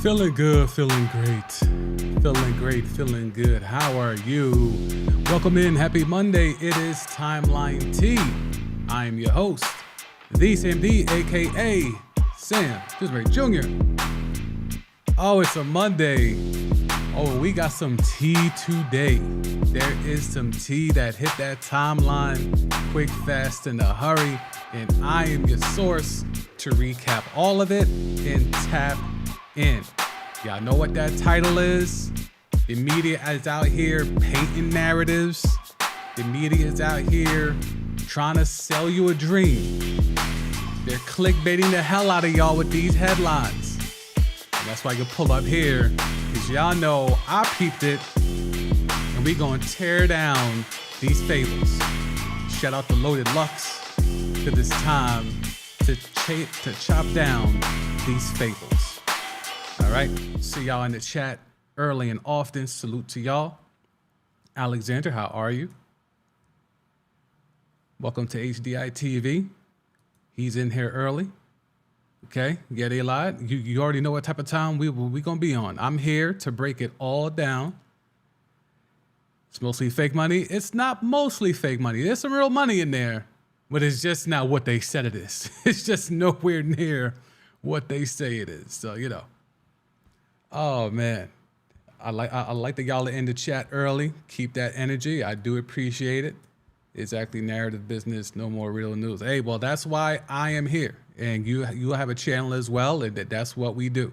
Feeling good, feeling great. Feeling great, feeling good. How are you? Welcome in. Happy Monday. It is Timeline T. I am your host, the CMD, aka Sam Disbury Jr. Oh, it's a Monday. Oh, we got some tea today. There is some tea that hit that timeline quick, fast, in a hurry. And I am your source to recap all of it and tap in. Y'all know what that title is? The media is out here painting narratives. The media is out here trying to sell you a dream. They're clickbaiting the hell out of y'all with these headlines. And that's why you pull up here, because y'all know I peeped it, and we gonna tear down these fables. Shout out to Loaded Lux, because it's time to chop down these fables. All right, see y'all in the chat early and often. Salute to y'all. Alexander, how are you? Welcome to HDI TV. He's in here early. Okay, get a lot. You already know what type of time we gonna be on. I'm here to break it all down. It's mostly fake money. It's not mostly fake money. There's some real money in there, but it's just not what they said it is. It's just nowhere near what they say it is. So, you know. Oh man, I like that y'all are in the chat early. Keep that energy. I do appreciate it. It's actually narrative business, no more real news. Hey, well, that's why I am here. And you have a channel as well, and that's what we do.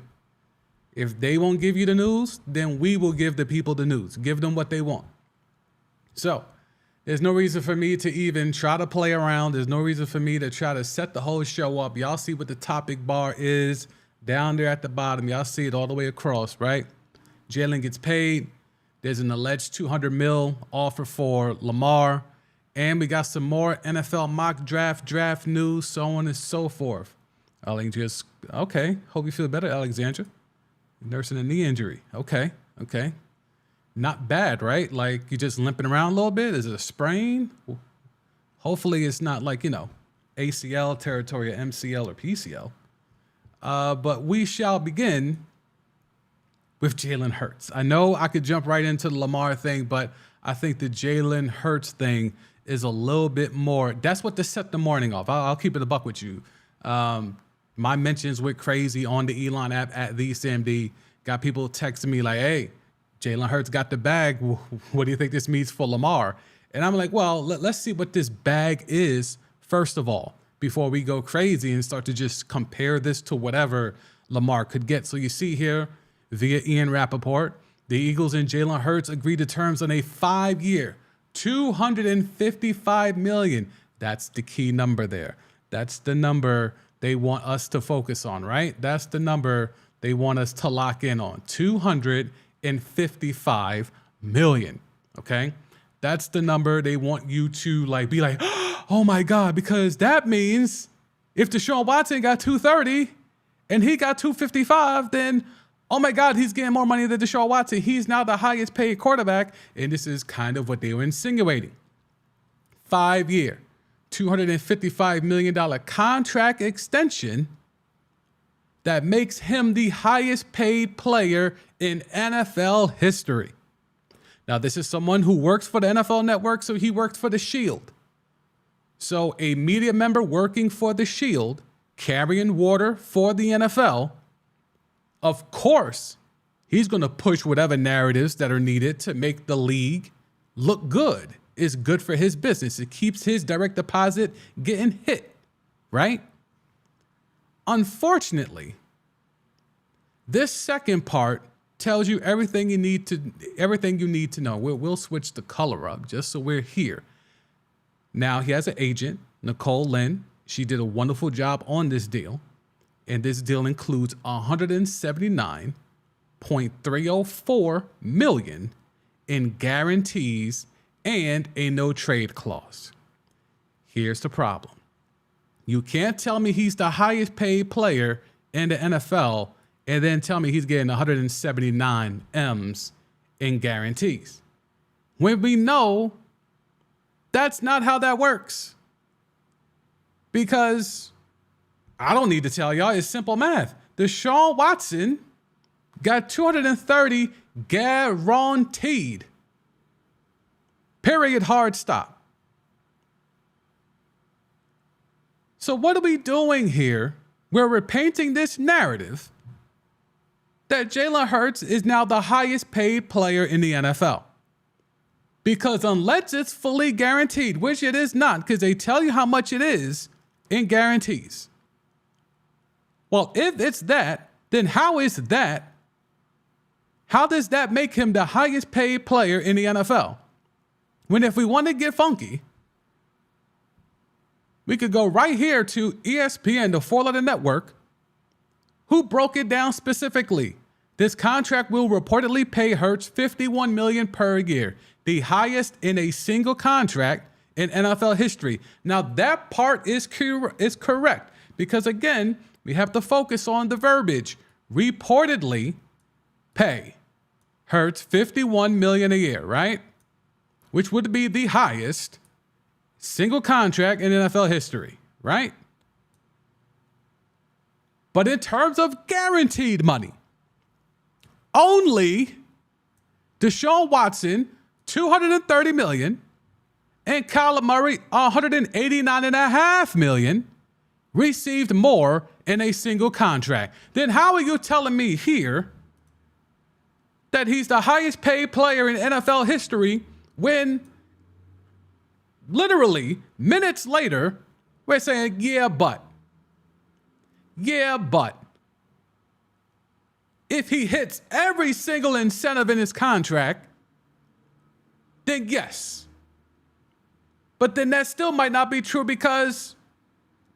If they won't give you the news, then we will give the people the news. Give them what they want. So there's no reason for me to even try to play around. There's no reason for me to try to set the whole show up. Y'all see what the topic bar is down there at the bottom. Y'all see it all the way across, right? Jalen gets paid. There's an alleged $200 million offer for Lamar. And we got some more NFL mock draft news, so on and so forth. Alexandra, okay. Hope you feel better, Alexandra. Nursing a knee injury. Okay. Not bad, right? Like you're just limping around a little bit. Is it a sprain? Hopefully it's not like, ACL territory or MCL or PCL. But we shall begin with Jalen Hurts. I know I could jump right into the Lamar thing, but I think the Jalen Hurts thing is a little bit more. That's what to set the morning off. I'll keep it a buck with you. My mentions went crazy on the Elon app at the CMD. Got people texting me like, hey, Jalen Hurts got the bag. What do you think this means for Lamar? And I'm like, well, let's see what this bag is first of all, before we go crazy and start to just compare this to whatever Lamar could get. So you see here via Ian Rappaport, the Eagles and Jalen Hurts agreed to terms on a 5-year, $255 million. That's the key number there. That's the number they want us to focus on, right? That's the number they want us to lock in on. $255 million, okay? That's the number they want you to be like, oh my God, because that means if Deshaun Watson got 230 and he got 255, then oh my God, he's getting more money than Deshaun Watson. He's now the highest paid quarterback. And this is kind of what they were insinuating. 5-year, $255 million contract extension that makes him the highest paid player in NFL history. Now, this is someone who works for the NFL Network, so he worked for the Shield. So a media member working for the Shield, carrying water for the NFL, of course, he's going to push whatever narratives that are needed to make the league look good. It's good for his business. It keeps his direct deposit getting hit, right? Unfortunately, this second part tells you everything you need to know. We'll switch the color up just so we're here. Now, he has an agent, Nicole Lynn. She did a wonderful job on this deal. And this deal includes $179.304 million in guarantees and a no trade clause. Here's the problem. You can't tell me he's the highest paid player in the NFL and then tell me he's getting 179 M's in guarantees, when we know that's not how that works. Because I don't need to tell y'all, it's simple math. Deshaun Watson got 230 guaranteed. Period, hard stop. So what are we doing here where we're painting this narrative that Jalen Hurts is now the highest paid player in the NFL? Because unless it's fully guaranteed, which it is not, because they tell you how much it is in guarantees. Well, if it's that, then how does that make him the highest paid player in the NFL? When if we want to get funky, we could go right here to ESPN, the four-letter network, who broke it down specifically. This contract will reportedly pay Hurts $51 million per year, the highest in a single contract in NFL history. Now, that part is correct because, again, we have to focus on the verbiage. Reportedly pay Hurts $51 million a year, right? Which would be the highest single contract in NFL history, right? But in terms of guaranteed money, only Deshaun Watson, $230 million, and Kyler Murray, $189.5 million, received more in a single contract. Then how are you telling me here that he's the highest paid player in NFL history when literally minutes later we're saying, yeah, but if he hits every single incentive in his contract, then yes. But then that still might not be true because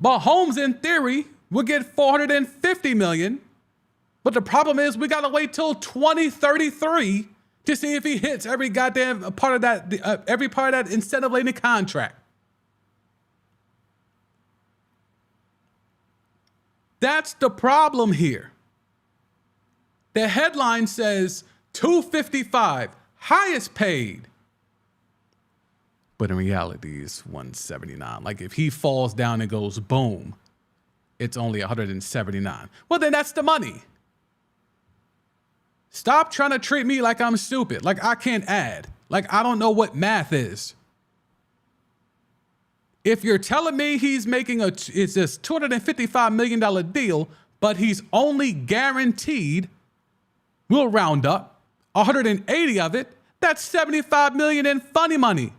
Mahomes, in theory, will get $450 million. But the problem is we got to wait till 2033 to see if he hits every goddamn part of that, every part of that incentive-laden contract. That's the problem here. The headline says 255, highest paid. But in reality, it's 179. Like if he falls down and goes boom, it's only 179. Well, then that's the money. Stop trying to treat me like I'm stupid, like I can't add, like I don't know what math is. If you're telling me he's making it's this $255 million deal, but he's only guaranteed, we'll round up, 180 of it, that's $75 million in funny money.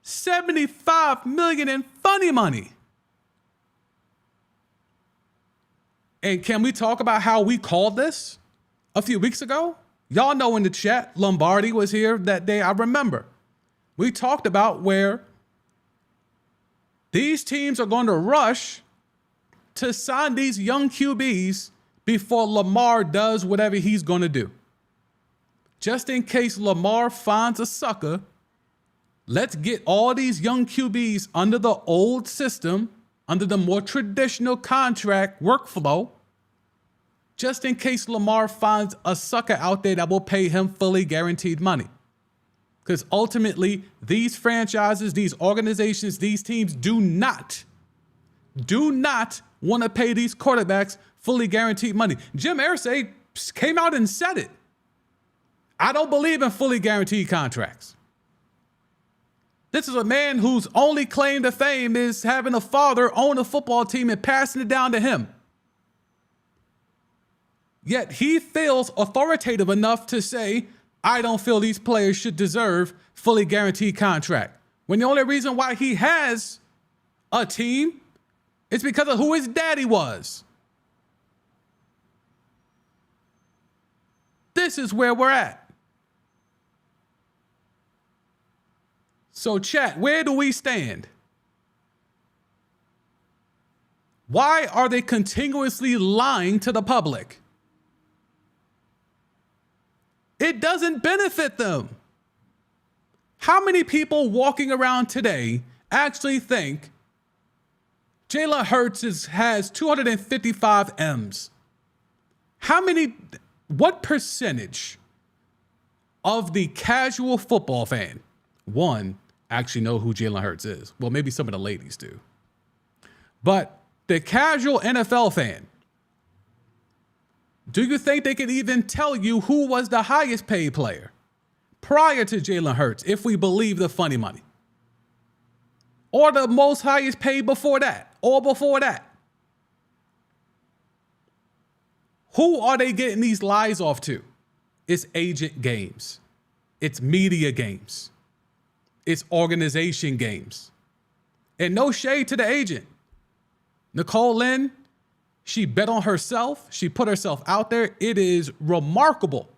$75 million in funny money. And can we talk about how we called this a few weeks ago? Y'all know in the chat, Lombardi was here that day. I remember. We talked about where these teams are going to rush to sign these young QBs before Lamar does whatever he's going to do. Just in case Lamar finds a sucker, let's get all these young QBs under the old system, under the more traditional contract workflow, just in case Lamar finds a sucker out there that will pay him fully guaranteed money. Because ultimately, these franchises, these organizations, these teams do not want to pay these quarterbacks fully guaranteed money. Jim Irsay came out and said it. I don't believe in fully guaranteed contracts. This is a man whose only claim to fame is having a father own a football team and passing it down to him. Yet he feels authoritative enough to say, I don't feel these players should deserve fully guaranteed contract. When the only reason why he has a team is because of who his daddy was. This is where we're at. So chat, where do we stand? Why are they continuously lying to the public? It doesn't benefit them. How many people walking around today actually think Jalen Hurts has 255 M's? What percentage of the casual football fan, one, actually know who Jalen Hurts is? Well, maybe some of the ladies do. But the casual NFL fan, Do you think they could even tell you who was the highest paid player prior to Jalen Hurts, if we believe the funny money? Or the most highest paid before that, or before that? Who are they getting these lies off to? It's agent games. It's media games. It's organization games. And no shade to the agent. Nicole Lynn, she bet on herself. She put herself out there. It is remarkable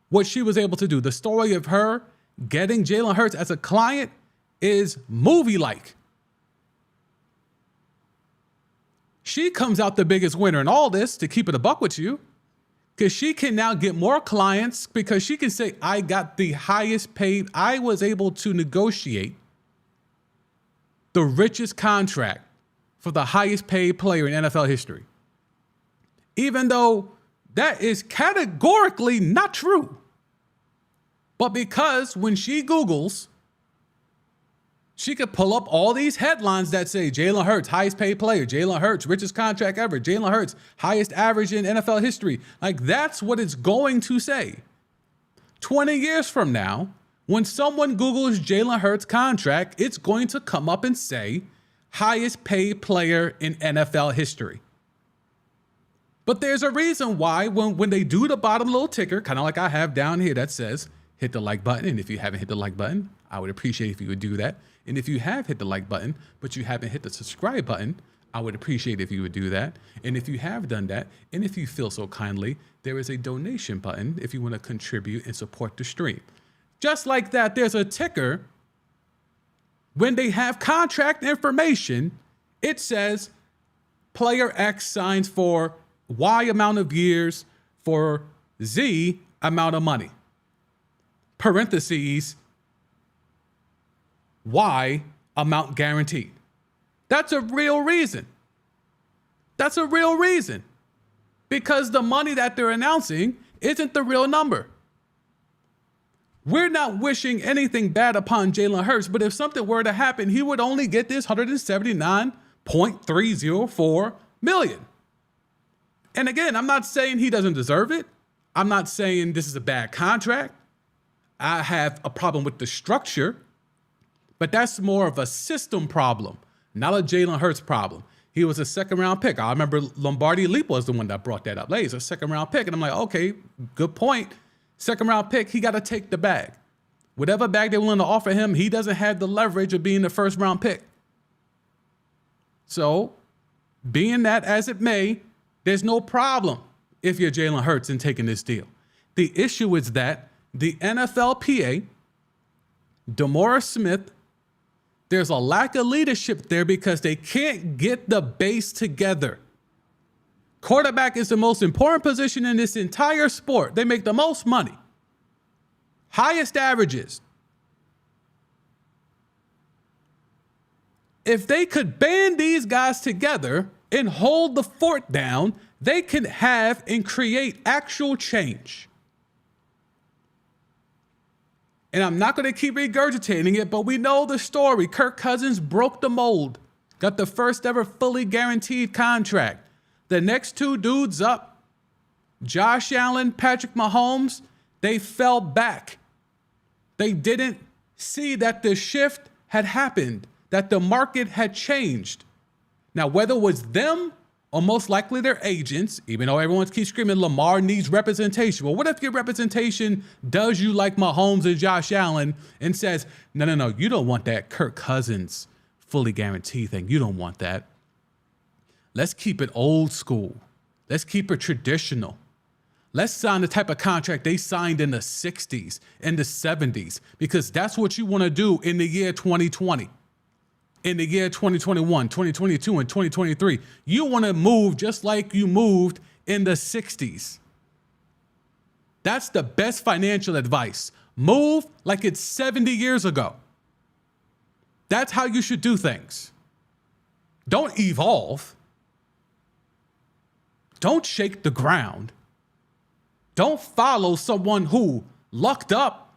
what she was able to do. The story of her getting Jalen Hurts as a client is movie-like. She comes out the biggest winner in all this, to keep it a buck with you, because she can now get more clients because she can say, I got the highest paid. I was able to negotiate the richest contract for the highest paid player in NFL history. Even though that is categorically not true. But because when she Googles, she could pull up all these headlines that say Jalen Hurts, highest paid player, Jalen Hurts, richest contract ever, Jalen Hurts, highest average in NFL history. Like, that's what it's going to say. 20 years from now, when someone Googles Jalen Hurts contract, it's going to come up and say highest paid player in NFL history. But there's a reason why when they do the bottom little ticker, kind of like I have down here that says hit the like button. And if you haven't hit the like button, I would appreciate if you would do that. And if you have hit the like button, but you haven't hit the subscribe button, I would appreciate if you would do that. And if you have done that, and if you feel so kindly, there is a donation button if you want to contribute and support the stream. Just like that, there's a ticker. When they have contract information, it says player X signs for Y amount of years for Z amount of money. Parentheses, Y amount guaranteed. That's a real reason. That's a real reason. Because the money that they're announcing isn't the real number. We're not wishing anything bad upon Jalen Hurts, but if something were to happen, he would only get this $179.304 million. And again, I'm not saying he doesn't deserve it. I'm not saying this is a bad contract. I have a problem with the structure, but that's more of a system problem, not a Jalen Hurts problem. He was a second-round pick. I remember Lombardi Leap was the one that brought that up. Hey, he's a second-round pick. And I'm like, okay, good point. Second-round pick, he got to take the bag. Whatever bag they're willing to offer him, he doesn't have the leverage of being the first-round pick. So, being that as it may, there's no problem if you're Jalen Hurts in taking this deal. The issue is that the NFLPA, DeMaurice Smith, there's a lack of leadership there because they can't get the base together. Quarterback is the most important position in this entire sport. They make the most money. Highest averages. If they could band these guys together and hold the fort down, they can have and create actual change. And I'm not going to keep regurgitating it, but we know the story. Kirk Cousins broke the mold, got the first ever fully guaranteed contract. The next two dudes up, Josh Allen, Patrick Mahomes, they fell back. They didn't see that the shift had happened, that the market had changed. Now, whether it was them or most likely their agents, even though everyone keeps screaming Lamar needs representation. Well, what if your representation does you like Mahomes and Josh Allen and says, no, you don't want that Kirk Cousins fully guaranteed thing. You don't want that. Let's keep it old school. Let's keep it traditional. Let's sign the type of contract they signed in the 60s and the 70s, because that's what you want to do in the year 2020. In the year 2021, 2022, and 2023. You want to move just like you moved in the 60s. That's the best financial advice. Move like it's 70 years ago. That's how you should do things. Don't evolve. Don't shake the ground. Don't follow someone who lucked up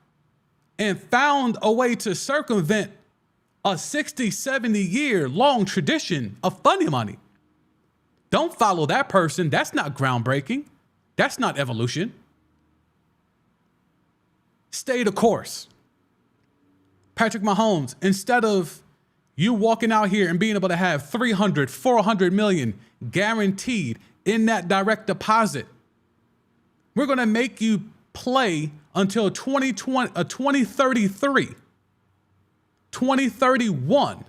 and found a way to circumvent a 60, 70 year long tradition of funny money. Don't follow that person. That's not groundbreaking. That's not evolution. Stay the course. Patrick Mahomes, instead of you walking out here and being able to have 300, 400 million guaranteed in that direct deposit, we're going to make you play until 2033, 2031.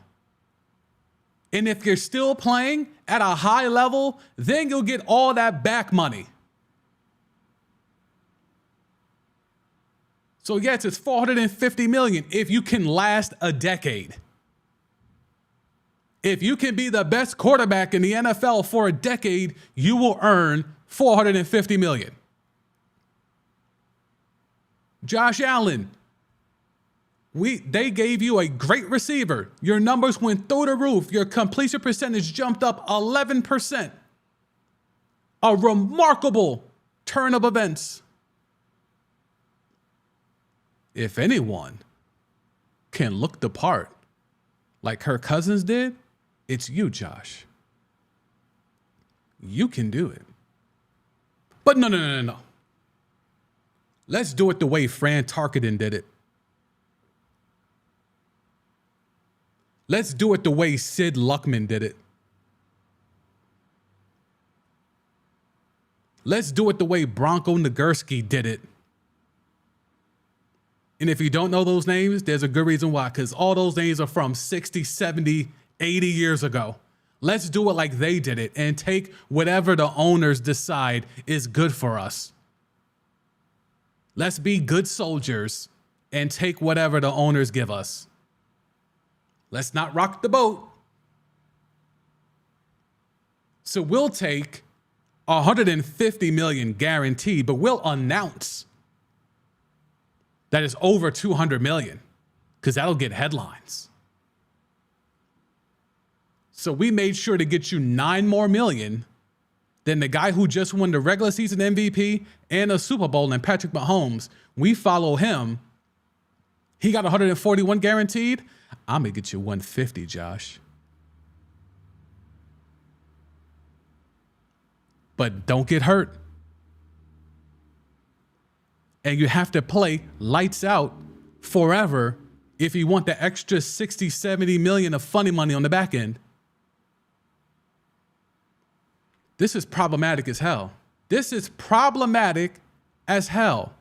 And if you're still playing at a high level, then you'll get all that back money. So yes, it's $450 million if you can last a decade. If you can be the best quarterback in the NFL for a decade, you will earn $450 million. Josh Allen, they gave you a great receiver. Your numbers went through the roof. Your completion percentage jumped up 11%. A remarkable turn of events. If anyone can look the part like Kirk Cousins did, it's you, Josh. You can do it. But no. Let's do it the way Fran Tarkenton did it. Let's do it the way Sid Luckman did it. Let's do it the way Bronco Nagurski did it. And if you don't know those names, there's a good reason why, because all those names are from 60, 70, 80 years ago. Let's do it like they did it and take whatever the owners decide is good for us. Let's be good soldiers and take whatever the owners give us. Let's not rock the boat. So we'll take $150 million guaranteed, but we'll announce that is over $200 million, because that'll get headlines. So we made sure to get you $9 more million than the guy who just won the regular season MVP and a Super Bowl, and Patrick Mahomes. We follow him. He got 141 guaranteed. I'm gonna get you 150, Josh. But don't get hurt. And you have to play lights out forever if you want the extra 60, 70 million of funny money on the back end. This is problematic as hell. This is problematic as hell.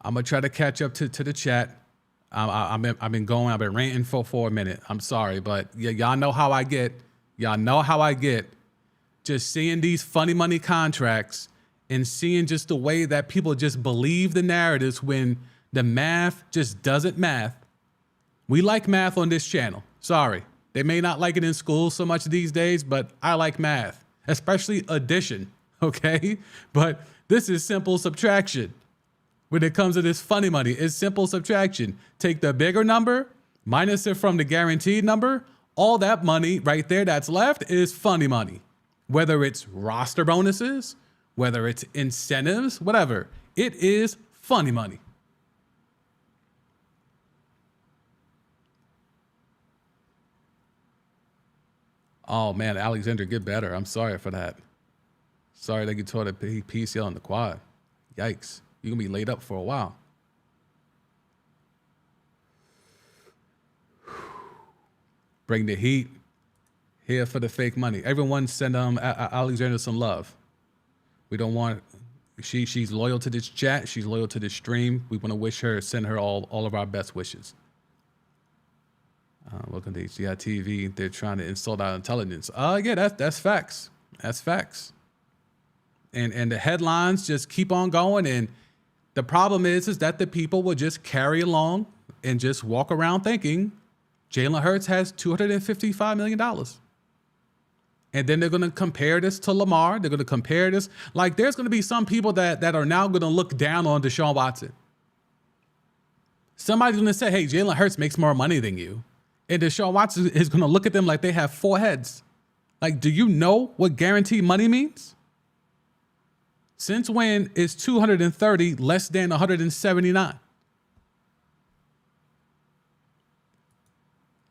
I'm going to try to catch up to the chat. I've been ranting for a minute. I'm sorry, but y'all know how I get. Y'all know how I get. Just seeing these funny money contracts and seeing just the way that people just believe the narratives when the math just doesn't math. We like math on this channel. Sorry. They may not like it in school so much these days, but I like math, especially addition, okay? But this is simple subtraction. When it comes to this funny money, it's simple subtraction. Take the bigger number, minus it from the guaranteed number, all that money right there that's left is funny money. Whether it's roster bonuses, whether it's incentives, whatever, it is funny money. Oh man, Alexander, get better. I'm sorry for that. Sorry that you tore the PCL in the quad. Yikes. You're going to be laid up for a while. Bring the heat. Here for the fake money. Everyone send Alexander some love. We don't want, she's loyal to this chat. She's loyal to this stream. We want to wish her, send her all of our best wishes. Welcome to HDI TV. They're trying to insult our intelligence. Yeah, that's facts. That's facts. And the headlines just keep on going. And the problem is that the people will just carry along and just walk around thinking Jalen Hurts has $255 million. And then they're going to compare this to Lamar. They're going to compare this. Like, there's going to be some people that are now going to look down on Deshaun Watson. Somebody's going to say, hey, Jalen Hurts makes more money than you. And Deshaun Watson is going to look at them like they have four heads. Like, do you know what guaranteed money means? Since when is 230 less than 179?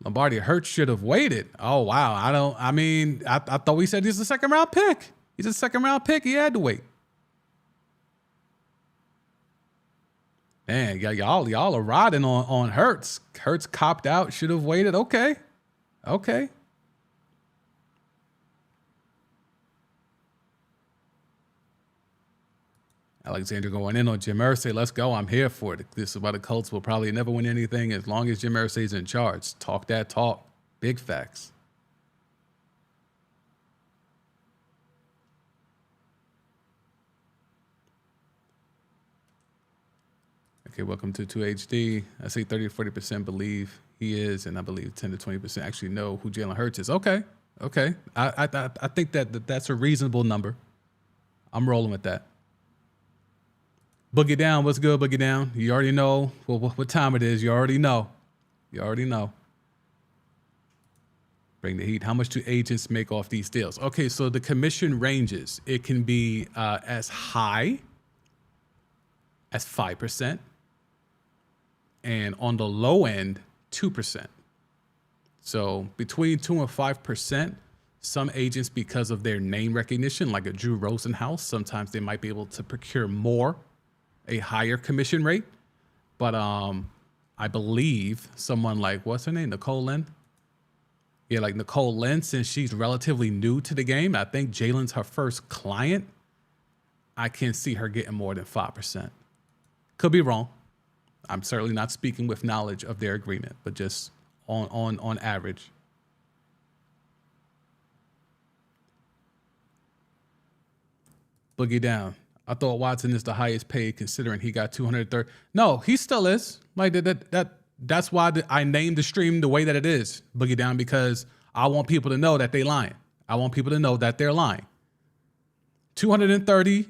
Lombardi Hurts should have waited. Oh, wow. I thought we said he's a second round pick. He's a second round pick. He had to wait. Man, y'all are riding on Hurts. Hurts copped out, should have waited. Okay. Alexander going in on Jim Irsay. Let's go. I'm here for it. This is why the Colts will probably never win anything as long as Jim Irsay's in charge. Talk that talk. Big facts. Okay, welcome to 2HD. I say 30 to 40% believe he is, and I believe 10 to 20% actually know who Jalen Hurts is. Okay. I think that's a reasonable number. I'm rolling with that. Boogie Down, what's good, Boogie Down? You already know what time it is. You already know. Bring the heat. How much do agents make off these deals? Okay, so the commission ranges. It can be as high as 5%. And on the low end, 2%. So between 2 and 5%, some agents, because of their name recognition, like a Drew Rosenhaus, sometimes they might be able to procure a higher commission rate. But I believe someone like, what's her name? Nicole Lynn? Yeah, like Nicole Lynn, since she's relatively new to the game, I think Jalen's her first client. I can't see her getting more than 5%. Could be wrong. I'm certainly not speaking with knowledge of their agreement, but just on average. Boogie Down. I thought Watson is the highest paid considering he got 230. No, he still is. Like that's why I named the stream the way that it is, Boogie Down, because I want people to know that they're lying. I want people to know that they're lying. 230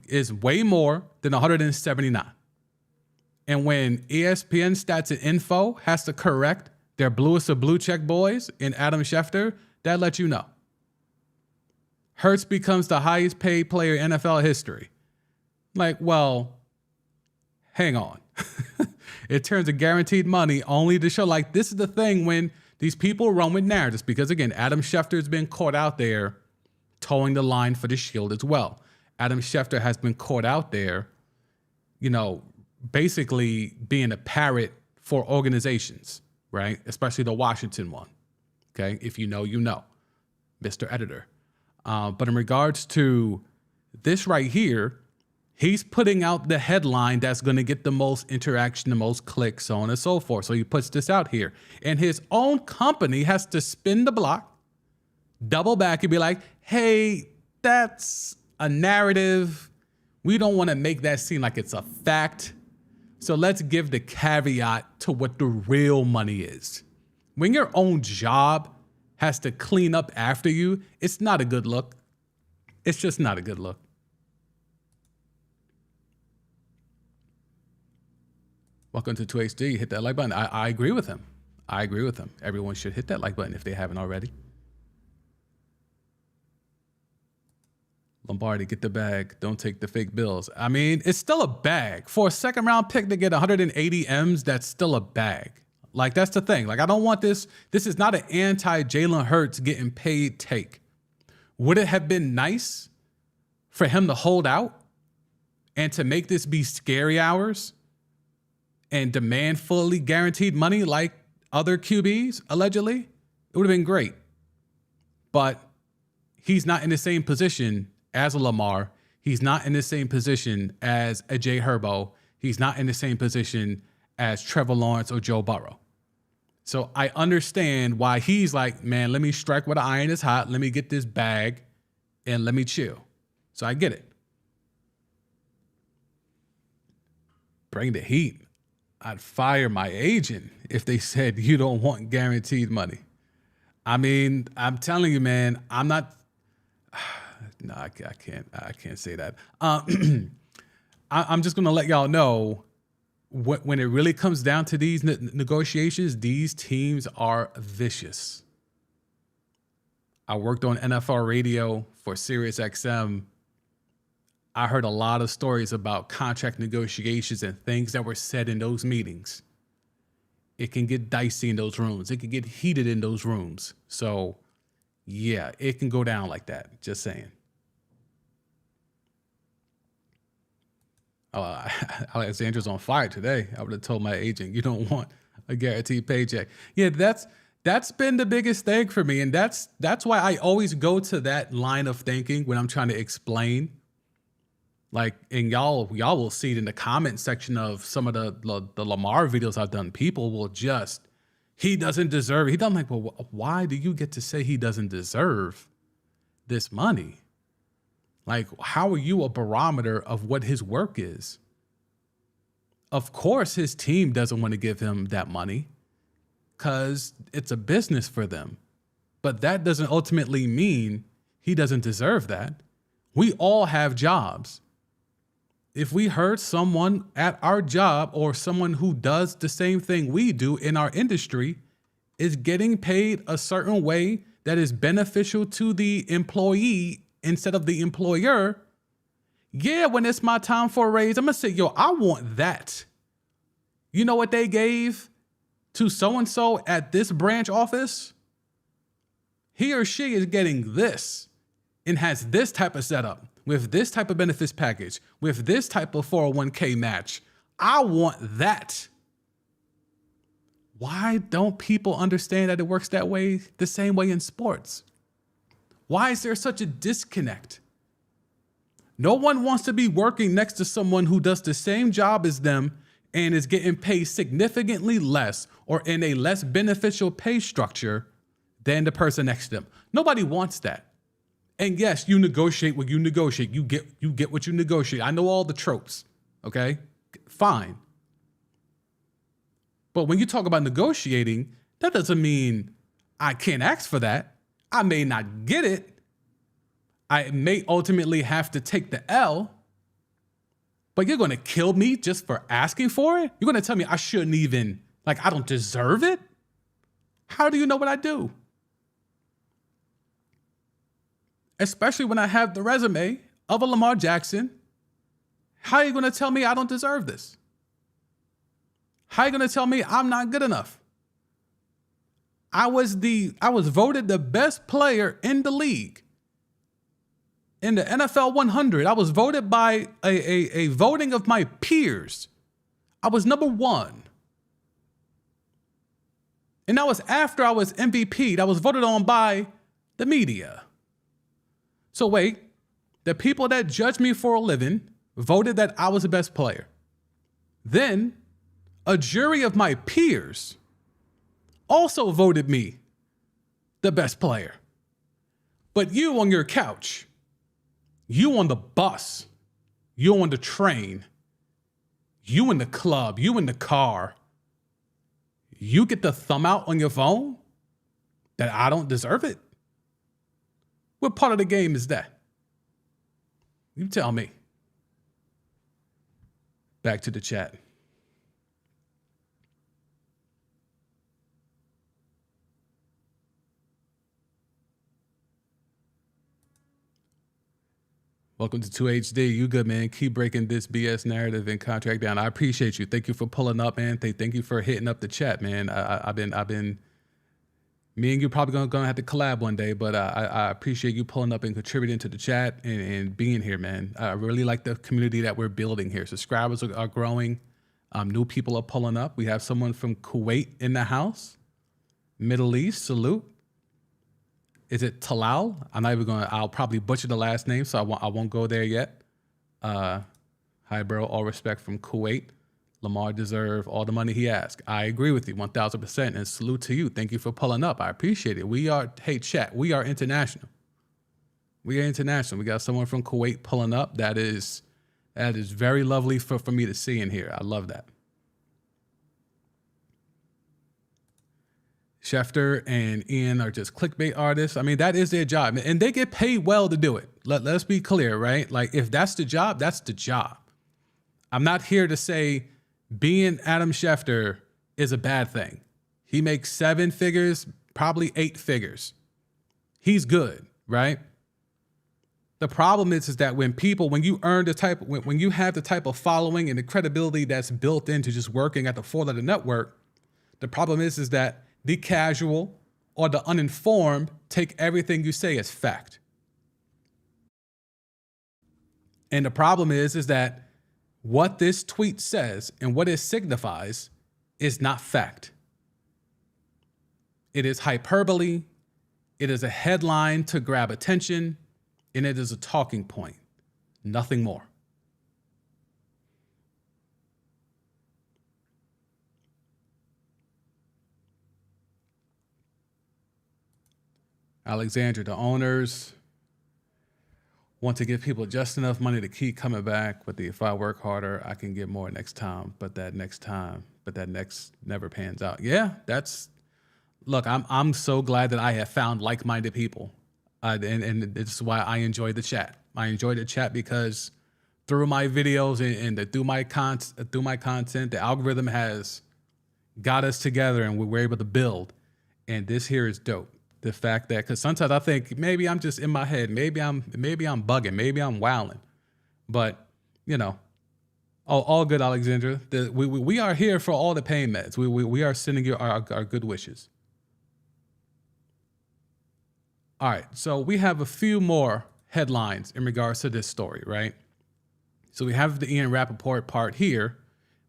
is way more than 179. And when ESPN Stats and Info has to correct their bluest of blue check boys in Adam Schefter, that lets you know. Hurts becomes the highest paid player in NFL history. Like, well, hang on. In terms of guaranteed money, only to show, like, this is the thing when these people run with narratives, because again, Adam Schefter's been caught out there towing the line for the Shield as well. Adam Schefter has been caught out there, basically being a parrot for organizations, right? Especially the Washington one. Okay. If you know, you know, Mr. Editor. But in regards to this right here, he's putting out the headline that's going to get the most interaction, the most clicks, so on and so forth. So he puts this out here, and his own company has to spin the block, double back, and be like, hey, that's a narrative. We don't want to make that seem like it's a fact. So let's give the caveat to what the real money is. When your own job has to clean up after you, it's not a good look. It's just not a good look. Welcome to 2HD. Hit that like button. I agree with him. Everyone should hit that like button if they haven't already. Lombardi, get the bag. Don't take the fake bills. I mean, it's still a bag. For a second round pick to get 180 M's, that's still a bag. Like, that's the thing. Like, I don't want this. This is not an anti-Jalen Hurts getting paid take. Would it have been nice for him to hold out and to make this be scary hours and demand fully guaranteed money like other QBs, allegedly? It would have been great. But he's not in the same position as a Lamar. He's not in the same position as a Jay Herbo. He's not in the same position as Trevor Lawrence or Joe Burrow. So I understand why he's like, man, let me strike where the iron is hot. Let me get this bag and let me chill. So I get it. Bring the heat. I'd fire my agent if they said you don't want guaranteed money. I mean, I'm telling you, man, I'm not. No, I can't say that. I'm just gonna let y'all know when it really comes down to these negotiations, these teams are vicious. I worked on NFL radio for SiriusXM. I heard a lot of stories about contract negotiations and things that were said in those meetings. It can get dicey in those rooms. It can get heated in those rooms. So, yeah, it can go down like that. Just saying. Oh, Alexandra's on fire today. I would have told my agent, you don't want a guaranteed paycheck. Yeah, that's been the biggest thing for me. And that's why I always go to that line of thinking when I'm trying to explain. Like, and y'all will see it in the comment section of some of the Lamar videos I've done. People will just, he doesn't deserve it. He doesn't like, well, why do you get to say he doesn't deserve this money? Like, how are you a barometer of what his work is? Of course, his team doesn't want to give him that money because it's a business for them. But that doesn't ultimately mean he doesn't deserve that. We all have jobs. If we heard someone at our job or someone who does the same thing we do in our industry is getting paid a certain way that is beneficial to the employee instead of the employer, yeah, when it's my time for a raise, I'm going to say, yo, I want that. You know what they gave to so-and-so at this branch office? He or she is getting this and has this type of setup with this type of benefits package, with this type of 401k match. I want that. Why don't people understand that it works that way, the same way in sports? Why is there such a disconnect? No one wants to be working next to someone who does the same job as them and is getting paid significantly less or in a less beneficial pay structure than the person next to them. Nobody wants that. And yes, you negotiate what you negotiate. You get what you negotiate. I know all the tropes, okay? Fine. But when you talk about negotiating, that doesn't mean I can't ask for that. I may not get it. I may ultimately have to take the L, but you're going to kill me just for asking for it? You're going to tell me I shouldn't even, like, I don't deserve it? How do you know what I do? Especially when I have the resume of a Lamar Jackson. How are you going to tell me I don't deserve this? How are you going to tell me I'm not good enough? I was voted the best player in the league. In the NFL 100, I was voted by a voting of my peers. I was number one. And that was after I was MVP. That was voted on by the media. So wait, the people that judge me for a living voted that I was the best player. Then a jury of my peers also voted me the best player. But you on your couch, you on the bus, you on the train, you in the club, you in the car, you get the thumb out on your phone that I don't deserve it? What part of the game is that? You tell me. Back to the chat. Welcome to 2HD. You good, man. Keep breaking this BS narrative and contract down. I appreciate you. Thank you for pulling up, man. Thank you for hitting up the chat, man. I've been. Me and you probably gonna have to collab one day, but I appreciate you pulling up and contributing to the chat and being here, man. I really like the community that we're building here. Subscribers are growing. New people are pulling up. We have someone from Kuwait in the house. Middle East, salute. Is it Talal? I'll probably butcher the last name, so I won't go there yet. Hi, bro. All respect from Kuwait. Lamar deserve all the money he asked. I agree with you 1,000%, and salute to you. Thank you for pulling up. I appreciate it. Hey, chat, we are international. We are international. We got someone from Kuwait pulling up. That is very lovely for me to see in here. I love that. Schefter and Ian are just clickbait artists. I mean, that is their job, and they get paid well to do it. Let's be clear, right? Like, if that's the job, that's the job. I'm not here to say being Adam Schefter is a bad thing. He makes 7 figures, probably 8 figures. He's good, right? The problem is that when you have the type of following and the credibility that's built into just working at the 4-letter network, the problem is that the casual or the uninformed take everything you say as fact. And the problem is that what this tweet says and what it signifies is not fact. It is hyperbole. It is a headline to grab attention, and it is a talking point. Nothing more. Alexandra, the owners want to give people just enough money to keep coming back, but if I work harder, I can get more next time, but that next never pans out. Yeah, look, I'm so glad that I have found like-minded people. And this is why I enjoy the chat. I enjoy the chat because through my videos and through my content, the algorithm has got us together and we were able to build. And this here is dope. The fact that, because sometimes I think maybe I'm just in my head, maybe I'm bugging, maybe I'm wilding, but you know, all good, Alexandra. We are here for all the pain meds. We are sending you our good wishes. All right, so we have a few more headlines in regards to this story, right? So we have the Ian Rappaport part here,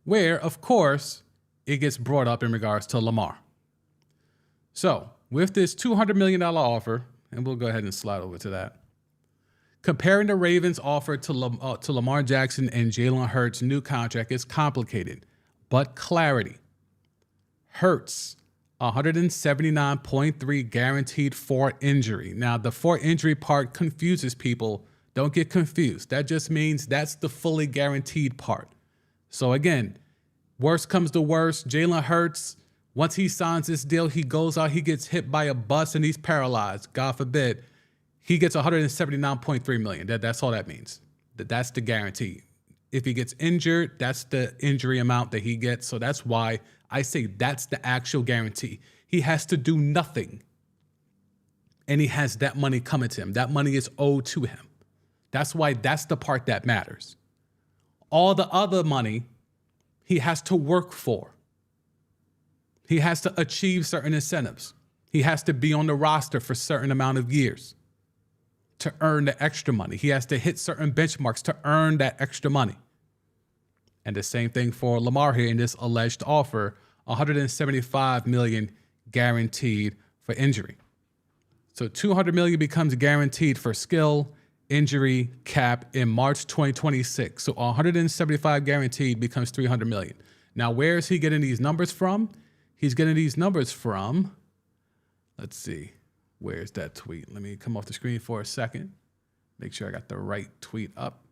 where of course it gets brought up in regards to Lamar. So with this $200 million offer, and we'll go ahead and slide over to that, comparing the Ravens' offer to Lamar Jackson and Jalen Hurts' new contract is complicated, but clarity. Hurts, 179.3 guaranteed for injury. Now, the for injury part confuses people. Don't get confused. That just means that's the fully guaranteed part. So again, worst comes to worst, Jalen Hurts, once he signs this deal, he goes out, he gets hit by a bus and he's paralyzed. God forbid. He gets 179.3 million. That's all that means. That's the guarantee. If he gets injured, that's the injury amount that he gets. So that's why I say that's the actual guarantee. He has to do nothing. And he has that money coming to him. That money is owed to him. That's why that's the part that matters. All the other money, he has to work for. He has to achieve certain incentives. He has to be on the roster for a certain amount of years to earn the extra money. He has to hit certain benchmarks to earn that extra money. And the same thing for Lamar here in this alleged offer, 175 million guaranteed for injury. So 200 million becomes guaranteed for skill, injury, cap in March 2026. So 175 guaranteed becomes 300 million. Now, where is he getting these numbers from? He's getting these numbers from, let's see, where's that tweet? Let me come off the screen for a second. Make sure I got the right tweet up.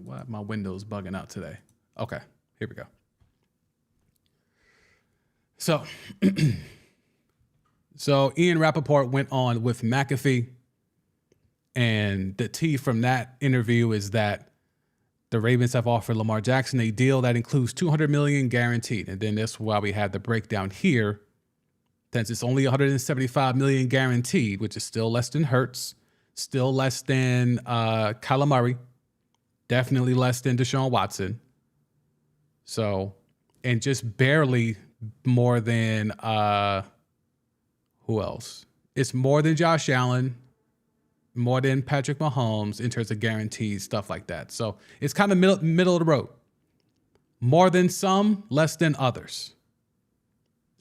Why my window's bugging out today? Okay, here we go. So, Ian Rappaport went on with McAfee, and the tea from that interview is that the Ravens have offered Lamar Jackson a deal that includes $200 million guaranteed. And then that's why we have the breakdown here. Since it's only $175 million guaranteed, which is still less than Hurts, still less than Kyler Murray, definitely less than Deshaun Watson. So, and just barely more than, who else? It's more than Josh Allen, more than Patrick Mahomes in terms of guarantees, stuff like that. So it's kind of middle of the road. More than some, less than others.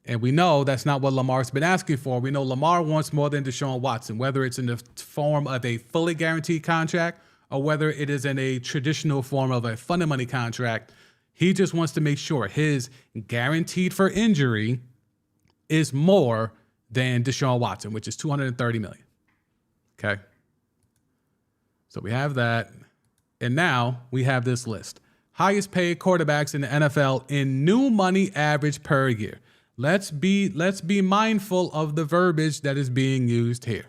And we know that's not what Lamar's been asking for. We know Lamar wants more than Deshaun Watson, whether it's in the form of a fully guaranteed contract or whether it is in a traditional form of a funded money contract. He just wants to make sure his guaranteed for injury is more than Deshaun Watson, which is $230 million. Okay. So we have that. And now we have this list. Highest paid quarterbacks in the NFL in new money average per year. Let's be mindful of the verbiage that is being used here.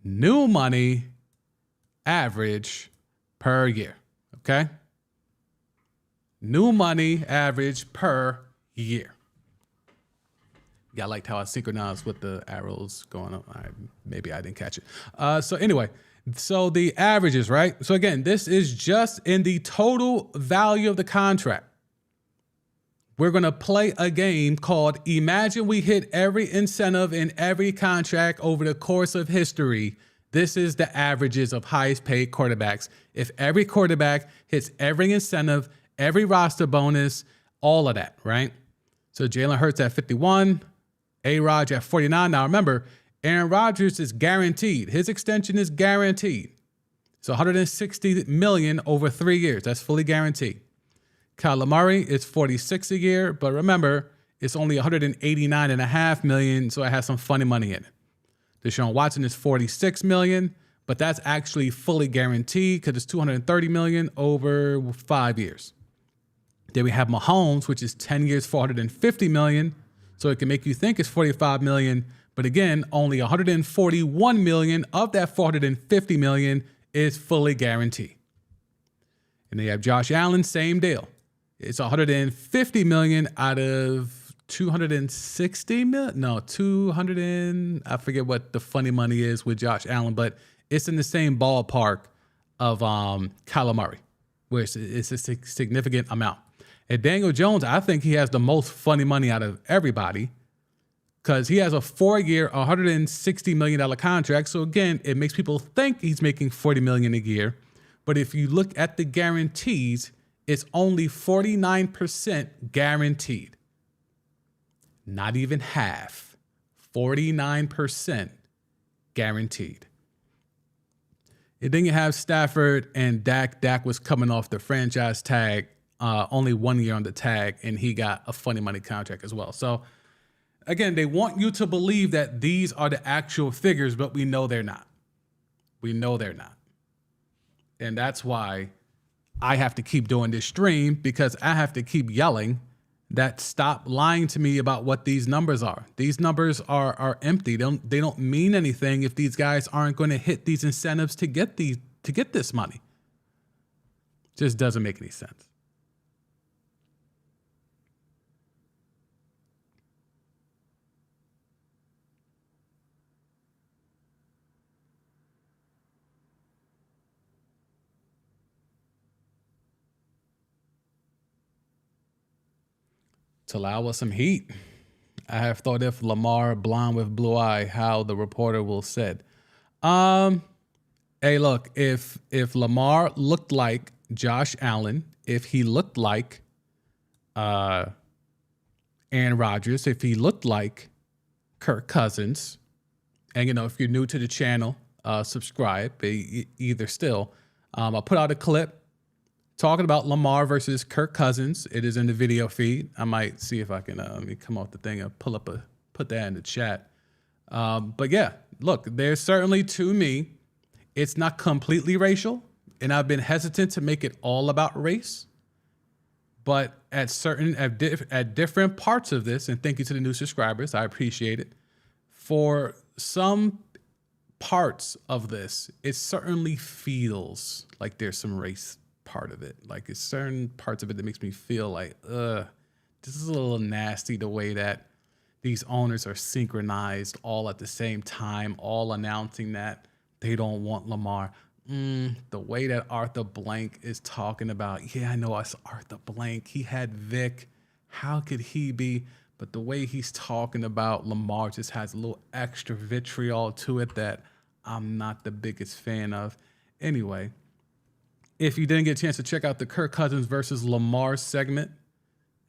New money average per year. Okay? New money average per year. Yeah, I liked how I synchronized with the arrows going up. Maybe I didn't catch it. So anyway, so the averages, right? So again, this is just in the total value of the contract. We're going to play a game called Imagine We Hit Every Incentive in Every Contract over the course of history. This is the averages of highest paid quarterbacks. If every quarterback hits every incentive, every roster bonus, all of that, right? So Jalen Hurts at 51, A-Rod at 49. Now remember, Aaron Rodgers is guaranteed. His extension is guaranteed. So $160 million over 3 years. That's fully guaranteed. Kyler Murray is $46 a year, but remember, it's only $189.5 million, so it has some funny money in it. Deshaun Watson is $46 million, but that's actually fully guaranteed because it's $230 million over 5 years. Then we have Mahomes, which is 10 years, $450 million, so it can make you think it's $45 million, but again, only $141 million of that $450 million is fully guaranteed. And they have Josh Allen, same deal. It's $150 million out of $260 million. No, 200 and I forget what the funny money is with Josh Allen, but it's in the same ballpark of Kyler Murray, where it's a significant amount. And Daniel Jones, I think he has the most funny money out of everybody because he has a 4-year, $160 million contract. So again, it makes people think he's making $40 million a year. But if you look at the guarantees, it's only 49% guaranteed. Not even half. 49% guaranteed. And then you have Stafford and Dak. Dak was coming off the franchise tag, only 1 year on the tag, and he got a funny money contract as well. So again, they want you to believe that these are the actual figures, but we know they're not. We know they're not. And that's why I have to keep doing this stream, because I have to keep yelling that stop lying to me about what these numbers are. These numbers are empty. They don't mean anything if these guys aren't going to hit these incentives to get this money. Just doesn't make any sense. To allow us some heat. I have thought if Lamar blonde with blue eye, how the reporter will said. Hey, look, if Lamar looked like Josh Allen, if he looked like Aaron Rodgers, if he looked like Kirk Cousins, and if you're new to the channel, subscribe. Either still, I'll put out a clip talking about Lamar versus Kirk Cousins. It is in the video feed. I might see if I can let me come off the thing and put that in the chat. But yeah, look, there's certainly, to me, it's not completely racial, and I've been hesitant to make it all about race. But at different parts of this, and thank you to the new subscribers, I appreciate it. For some parts of this, it certainly feels like there's some race part of it. Like, it's certain parts of it that makes me feel like, this is a little nasty, the way that these owners are synchronized all at the same time, all announcing that they don't want Lamar. The way that Arthur Blank is talking about, yeah, I know it's Arthur Blank. He had Vic. How could he be? But the way he's talking about Lamar just has a little extra vitriol to it that I'm not the biggest fan of. Anyway, if you didn't get a chance to check out the Kirk Cousins versus Lamar segment,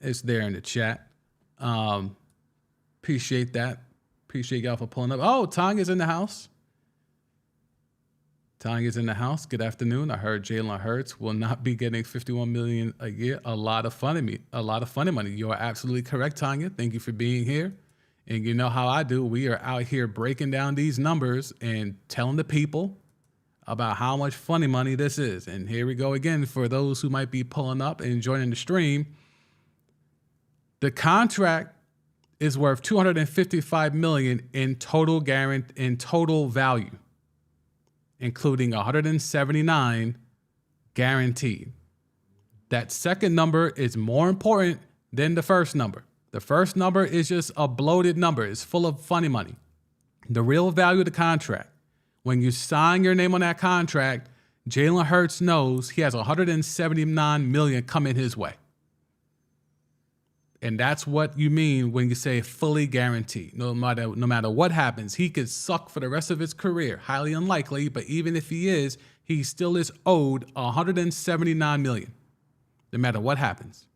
it's there in the chat. Appreciate that. Appreciate y'all for pulling up. Oh, Tanya's in the house. Tanya's in the house. Good afternoon. I heard Jalen Hurts will not be getting $51 million a year. A lot of funny money. You are absolutely correct, Tanya. Thank you for being here. And you know how I do. We are out here breaking down these numbers and telling the people about how much funny money this is. And here we go again for those who might be pulling up and joining the stream. The contract is worth $255 million in total value, including $179 guaranteed. That second number is more important than the first number. The first number is just a bloated number. It's full of funny money. The real value of the contract, when you sign your name on that contract, Jalen Hurts knows he has $179 million coming his way. And that's what you mean when you say fully guaranteed. No matter what happens, he could suck for the rest of his career. Highly unlikely, but even if he is, he still is owed $179 million, no matter what happens.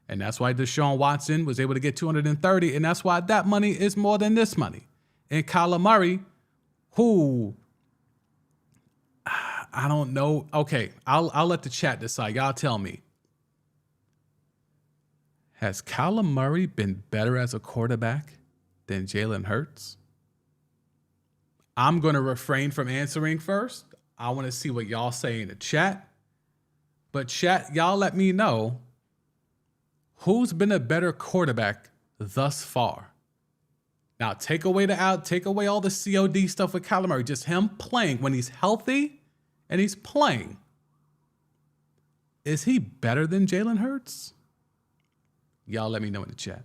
And that's why Deshaun Watson was able to get 230, and that's why that money is more than this money. And Kyler Murray, who I don't know. Okay, I'll let the chat decide. Y'all tell me. Has Kyler Murray been better as a quarterback than Jalen Hurts? I'm going to refrain from answering first. I want to see what y'all say in the chat. But chat, y'all let me know who's been a better quarterback thus far. Now, take away all the COD stuff with Kyler Murray. Just him playing when he's healthy and he's playing. Is he better than Jalen Hurts? Y'all let me know in the chat.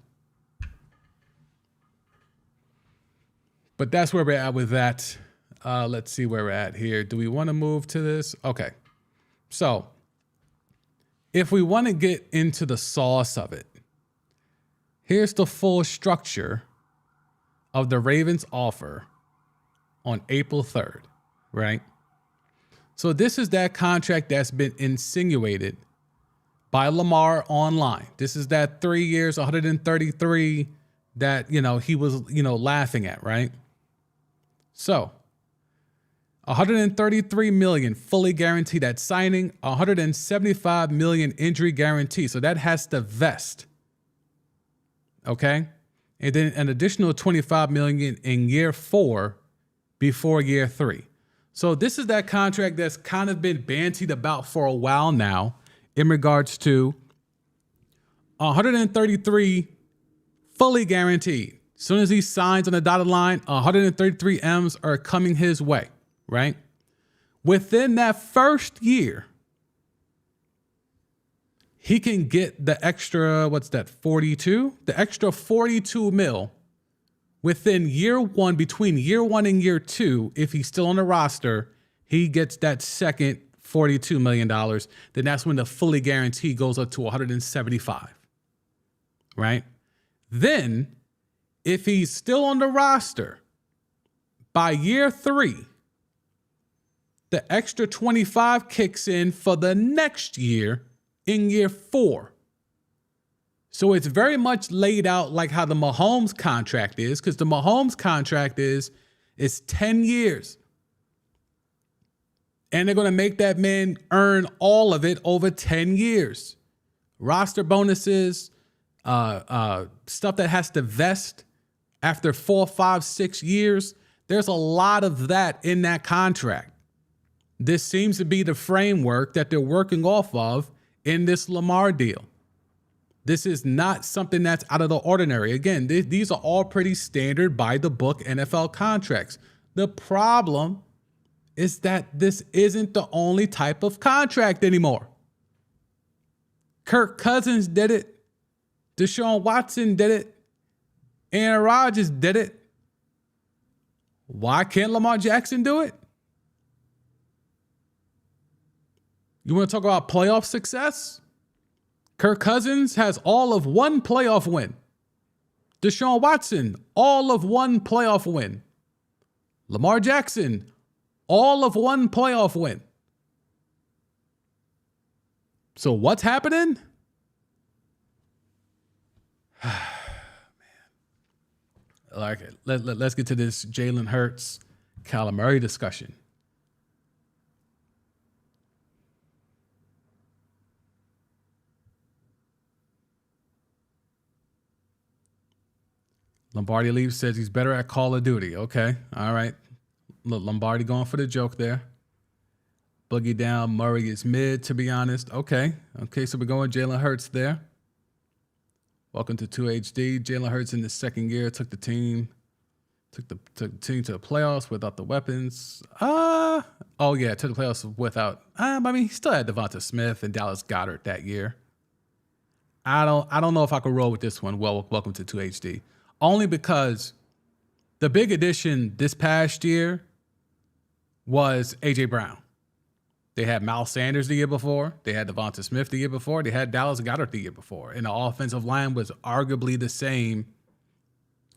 But that's where we're at with that. Let's see where we're at here. Do we want to move to this? Okay. So if we want to get into the sauce of it, here's the full structure of the Ravens offer on April 3rd, right? So this is that contract that's been insinuated by Lamar online. This is that 3 years, 133 that, he was, laughing at, right? So 133 million fully guaranteed at signing, 175 million injury guarantee. So that has to vest. Okay? And then an additional 25 million in year 4 before year 3. So this is that contract that's kind of been bantied about for a while now in regards to 133 fully guaranteed. As soon as he signs on the dotted line, 133 M's are coming his way, right? Within that first year, he can get the extra, 42? The extra 42 mil within year 1, between year 1 and year 2. If he's still on the roster, he gets that second $42 million. Then that's when the fully guarantee goes up to 175, right? Then if he's still on the roster by year 3, the extra 25 kicks in for the next year in year 4. So it's very much laid out like how the Mahomes contract is, because the Mahomes contract is 10 years. And they're going to make that man earn all of it over 10 years. Roster bonuses, stuff that has to vest after 4, 5, 6 years. There's a lot of that in that contract. This seems to be the framework that they're working off of in this Lamar deal. This is not something that's out of the ordinary. Again, these are all pretty standard by the book NFL contracts. The problem is that this isn't the only type of contract anymore. Kirk Cousins did it. Deshaun Watson did it. Aaron Rodgers did it. Why can't Lamar Jackson do it? You want to talk about playoff success? Kirk Cousins has all of one playoff win. Deshaun Watson, all of one playoff win. Lamar Jackson, all of one playoff win. So what's happening? Man. Like, let's get to this Jalen Hurts, Kyler Murray discussion. Lombardi Leaves says he's better at Call of Duty. Okay. All right. Look, Lombardi going for the joke there. Boogie down. Murray is mid, to be honest. Okay. Okay. So we're going Jalen Hurts there. Welcome to 2HD. Jalen Hurts in the second year took the team to the playoffs without the weapons. Took the playoffs without. He still had Devonta Smith and Dallas Goedert that year. I don't know if I could roll with this one. Well, welcome to 2HD. Only because the big addition this past year was A.J. Brown. They had Miles Sanders the year before. They had Devonta Smith the year before. They had Dallas Goedert the year before. And the offensive line was arguably the same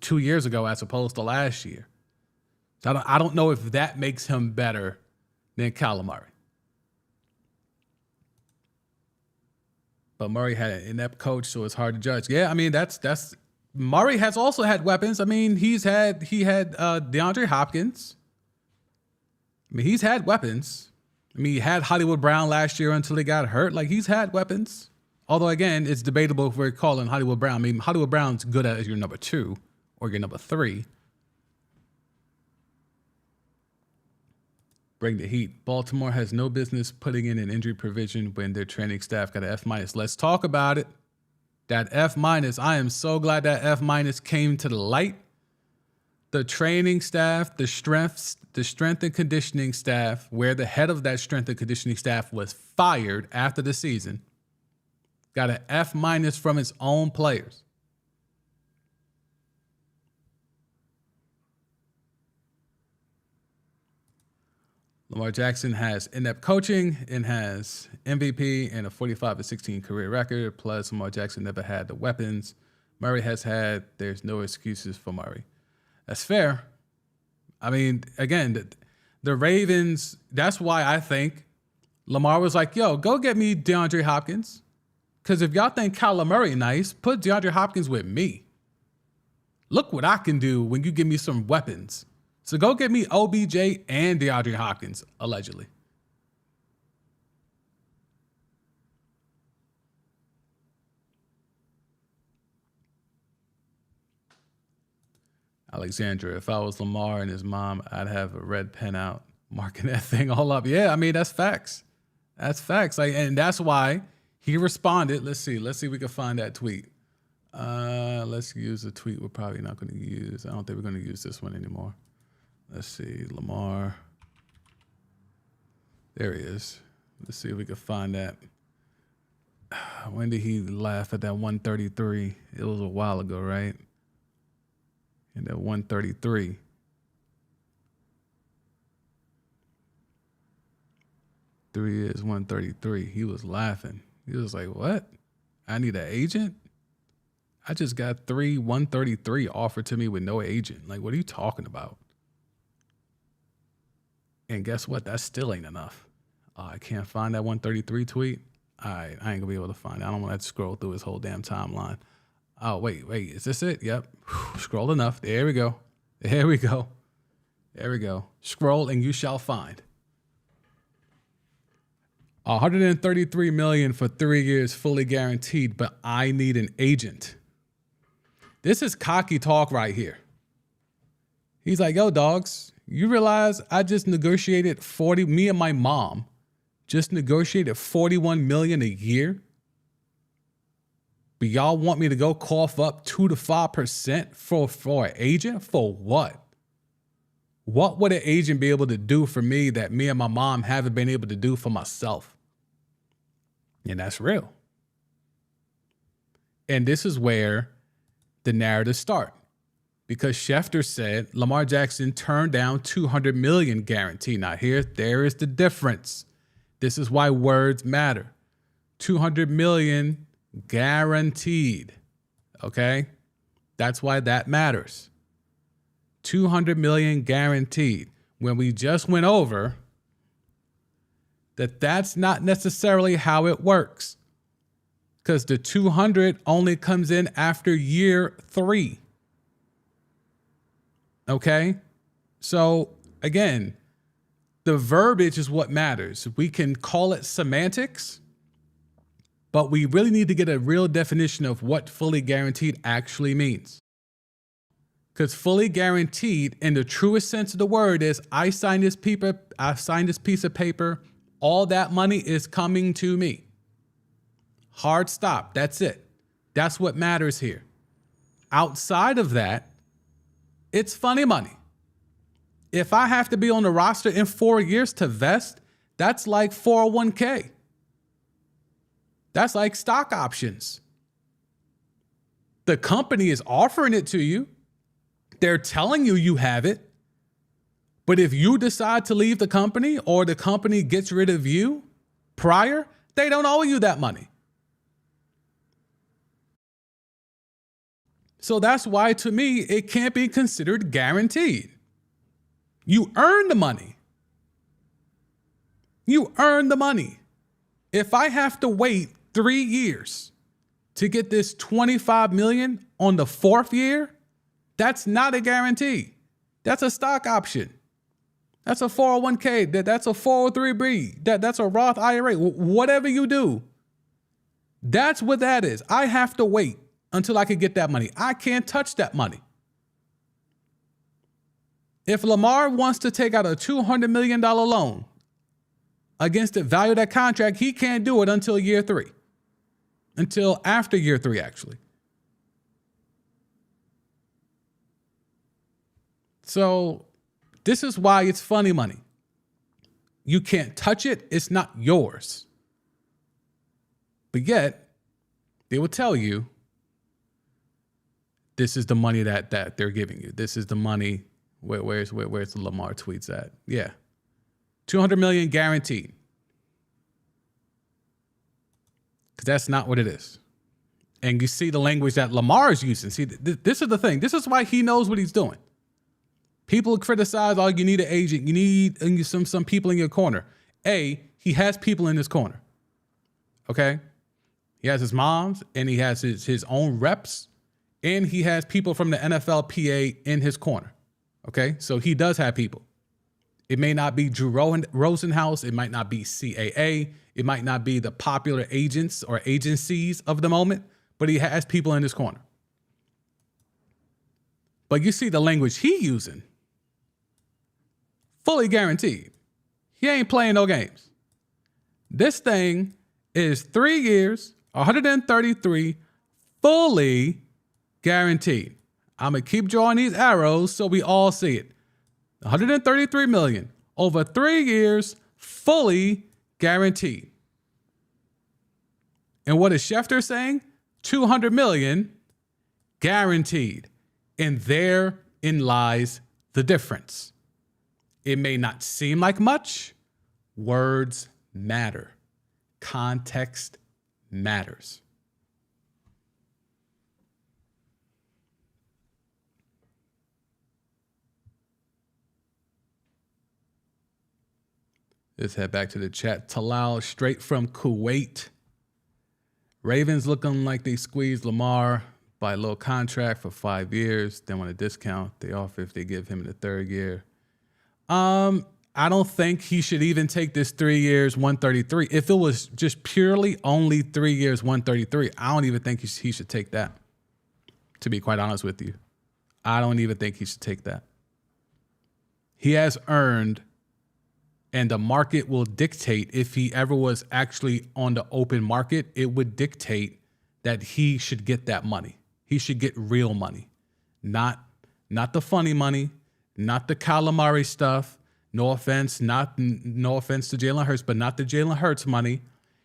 2 years ago as opposed to last year. So I don't know if that makes him better than Kyler Murray. But Murray had an inept coach, so it's hard to judge. Yeah, I mean, that's Murray has also had weapons. I mean, he had DeAndre Hopkins. I mean, he's had weapons. I mean, he had Hollywood Brown last year until he got hurt. Like, he's had weapons. Although, again, it's debatable if we're calling Hollywood Brown. I mean, Hollywood Brown's good as your number 2 or your number 3. Bring the heat. Baltimore has no business putting in an injury provision when their training staff got an F-. Let's talk about it. That F-. I am so glad that F- came to the light. The training staff, the strength and conditioning staff, where the head of that strength and conditioning staff was fired after the season, got an F- from its own players. Lamar Jackson has inept coaching and has MVP and a 45-16 career record. Plus, Lamar Jackson never had the weapons Murray has had. There's no excuses for Murray. That's fair. I mean, again, the Ravens, that's why I think Lamar was like, yo, go get me DeAndre Hopkins. Because if y'all think Kyler Murray nice, put DeAndre Hopkins with me. Look what I can do when you give me some weapons. So go get me OBJ and DeAndre Hopkins, allegedly. Alexandra, if I was Lamar and his mom, I'd have a red pen out marking that thing all up. Yeah, I mean, that's facts. That's facts. Like, and that's why he responded. Let's see if we can find that tweet. Let's use a tweet we're probably not going to use. I don't think we're going to use this one anymore. Let's see, Lamar. There he is. Let's see if we can find that. When did he laugh at that 133? It was a while ago, right? And that 133. Three years, 133. He was laughing. He was like, what? I need an agent? I just got 133 offered to me with no agent. Like, what are you talking about? And guess what? That still ain't enough. I can't find that 133 tweet. All right, I ain't gonna be able to find it. I don't want to scroll through his whole damn timeline. Oh, wait, is this it? Yep. Scroll enough. There we go. There we go. Scroll and you shall find. $133 million for 3 years, fully guaranteed, but I need an agent. This is cocky talk right here. He's like, yo, dogs, you realize I just negotiated me and my mom just negotiated $41 million a year? But y'all want me to go cough up 2 to 5% for an agent? For what? What would an agent be able to do for me that me and my mom haven't been able to do for myself? And that's real. And this is where the narratives start. Because Schefter said Lamar Jackson turned down $200 million guaranteed. Now there is the difference. This is why words matter. $200 million guaranteed. Okay? That's why that matters. $200 million guaranteed. When we just went over that's not necessarily how it works. Because the 200 only comes in after year 3. Okay? So again, the verbiage is what matters. We can call it semantics, but we really need to get a real definition of what fully guaranteed actually means. Because fully guaranteed, in the truest sense of the word, is I signed this piece of paper, all that money is coming to me. Hard stop. That's it. That's what matters here. Outside of that, it's funny money. If I have to be on the roster in 4 years to vest, that's like 401k. That's like stock options. The company is offering it to you. They're telling you you have it. But if you decide to leave the company or the company gets rid of you prior, they don't owe you that money. So that's why, to me, it can't be considered guaranteed. You earn the money. You earn the money. If I have to wait 3 years to get this $25 million on the 4th year, that's not a guarantee. That's a stock option. That's a 401k. That's a 403b. That's a Roth IRA. Whatever you do, that's what that is. I have to wait until I can get that money. I can't touch that money. If Lamar wants to take out a $200 million loan against the value of that contract, he can't do it until year 3. Until after year 3, actually. So this is why it's funny money. You can't touch it. It's not yours. But yet, they will tell you, this is the money that they're giving you. This is the money. Where's the Lamar tweets at? Yeah. $200 million guaranteed. Because that's not what it is. And you see the language that Lamar is using. See, this is the thing. This is why he knows what he's doing. People criticize, oh, you need an agent. You need some people in your corner. He has people in his corner. Okay? He has his moms, and he has his own reps, and he has people from the NFLPA in his corner. Okay? So he does have people. It may not be Drew Rosenhaus. It might not be CAA. It might not be the popular agents or agencies of the moment, but he has people in his corner. But you see the language he using. Fully guaranteed. He ain't playing no games. This thing is 3 years, 133, fully guaranteed. I'm going to keep drawing these arrows so we all see it. 133 million over 3 years, fully guaranteed. And what is Schefter saying? 200 million guaranteed. And therein lies the difference. It may not seem like much. Words matter. Context matters. Let's head back to the chat. Talal, straight from Kuwait. Ravens looking like they squeezed Lamar by a little contract for 5 years. Then want a discount they offer if they give him in the 3rd year. I don't think he should even take this 3 years, 133. If it was just purely only 3 years, 133, I don't even think he should take that. To be quite honest with you, I don't even think he should take that. He has earned, and the market will dictate, if he ever was actually on the open market, it would dictate that he should get that money. He should get real money, not the funny money, not the calamari stuff. No offense to Jalen Hurts, but not the Jalen Hurts money.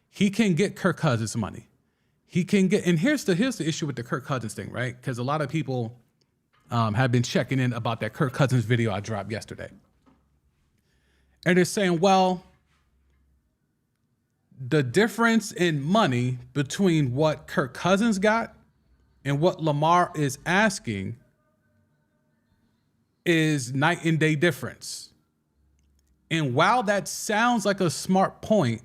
He can get Kirk Cousins money. He can get, and here's the issue with the Kirk Cousins thing, right? Because a lot of people have been checking in about that Kirk Cousins video I dropped yesterday. And they're saying, well, the difference in money between what Kirk Cousins got and what Lamar is asking is night and day difference. And while that sounds like a smart point,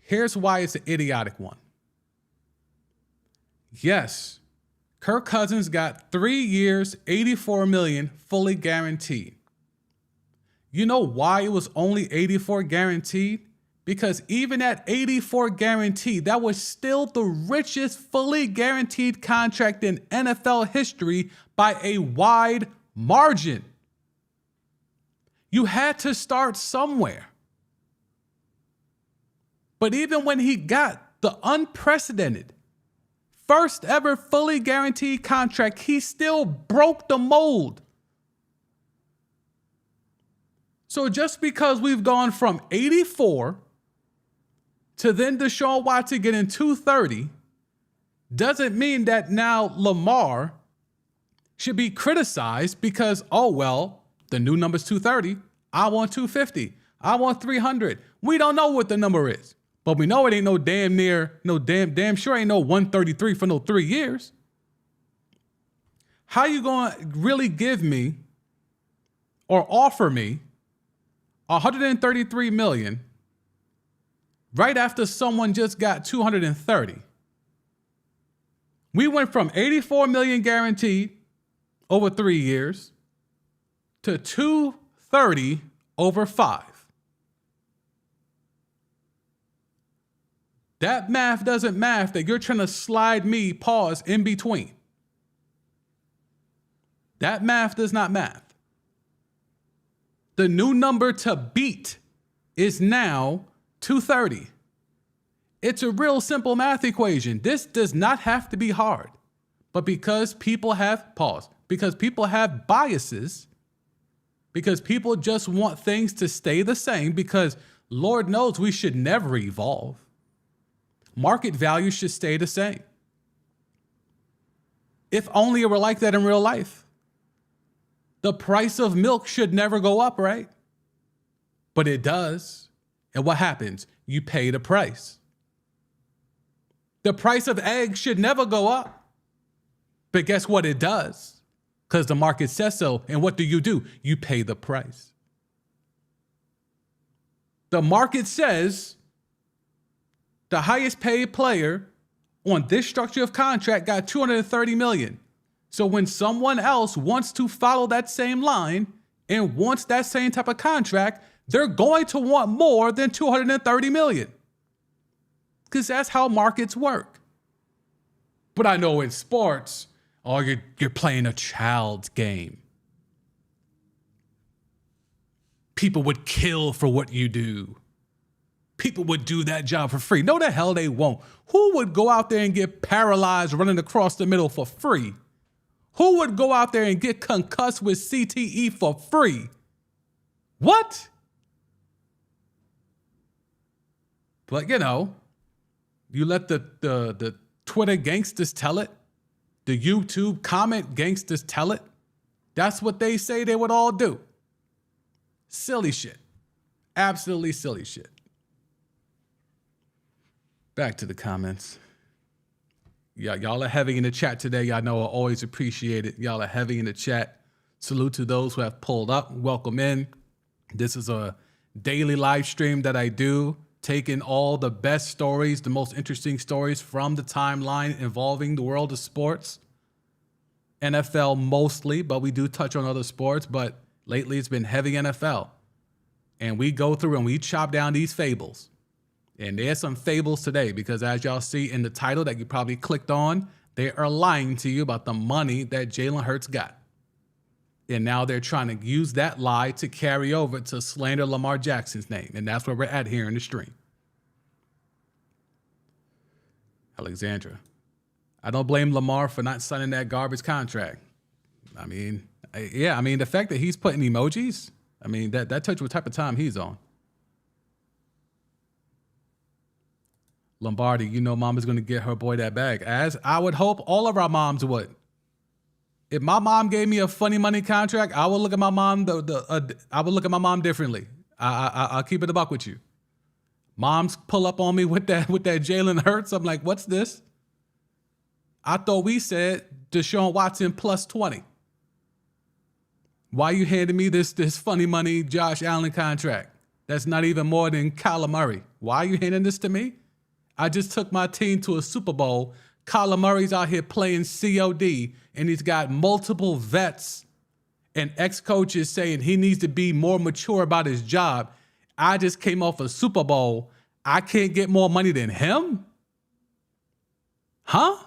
here's why it's an idiotic one. Yes, Kirk Cousins got 3 years, $84 million, fully guaranteed. You know why it was only 84 guaranteed? Because even at 84 guaranteed, that was still the richest fully guaranteed contract in NFL history by a wide margin. You had to start somewhere. But even when he got the unprecedented first ever fully guaranteed contract, he still broke the mold. So just because we've gone from 84 to then Deshaun Watson getting 230 doesn't mean that now Lamar should be criticized because, oh, well, the new number's 230. I want 250. I want 300. We don't know what the number is, but we know it ain't no damn sure ain't no 133 for no 3 years. How you going to really give me or offer me 133 million right after someone just got 230? We went from 84 million guaranteed over 3 years to 230 over 5. That math doesn't math that you're trying to slide me pause in between. That math does not math. The new number to beat is now 230. It's a real simple math equation. This does not have to be hard. But because people have because people have biases, because people just want things to stay the same, because Lord knows we should never evolve. Market value should stay the same. If only it were like that in real life. The price of milk should never go up, right? But it does. And what happens? You pay the price. The price of eggs should never go up. But guess what? It does. Because the market says so. And what do? You pay the price. The market says the highest paid player on this structure of contract got 230 million. So when someone else wants to follow that same line and wants that same type of contract, they're going to want more than 230 million. Because that's how markets work. But I know in sports, you're playing a child's game. People would kill for what you do. People would do that job for free. No, the hell they won't. Who would go out there and get paralyzed running across the middle for free? Who would go out there and get concussed with CTE for free? What? But, you let the Twitter gangsters tell it. The YouTube comment gangsters tell it. That's what they say they would all do. Silly shit. Absolutely silly shit. Back to the comments. Yeah, y'all are heavy in the chat today. Y'all know I always appreciate it. Y'all are heavy in the chat. Salute to those who have pulled up. Welcome in. This is a daily live stream that I do, taking all the best stories, the most interesting stories from the timeline involving the world of sports. NFL mostly, but we do touch on other sports. But lately it's been heavy NFL. And we go through and we chop down these fables. And there's some fables today because as y'all see in the title that you probably clicked on, they are lying to you about the money that Jalen Hurts got. And now they're trying to use that lie to carry over to slander Lamar Jackson's name. And that's where we're at here in the stream. Alexandra, I don't blame Lamar for not signing that garbage contract. The fact that he's putting emojis, that tells you what type of time he's on. Lombardi, mama's going to get her boy that bag. As I would hope all of our moms would. If my mom gave me a funny money contract, I would look at my mom. I would look at my mom differently. I'll keep it a buck with you. Moms pull up on me with that Jalen Hurts. I'm like, what's this? I thought we said Deshaun Watson plus 20. Why you handing me this funny money Josh Allen contract? That's not even more than Kyler Murray. Why are you handing this to me? I just took my team to a Super Bowl. Kyler Murray's out here playing COD, and he's got multiple vets and ex-coaches saying he needs to be more mature about his job. I just came off a Super Bowl. I can't get more money than him? Huh?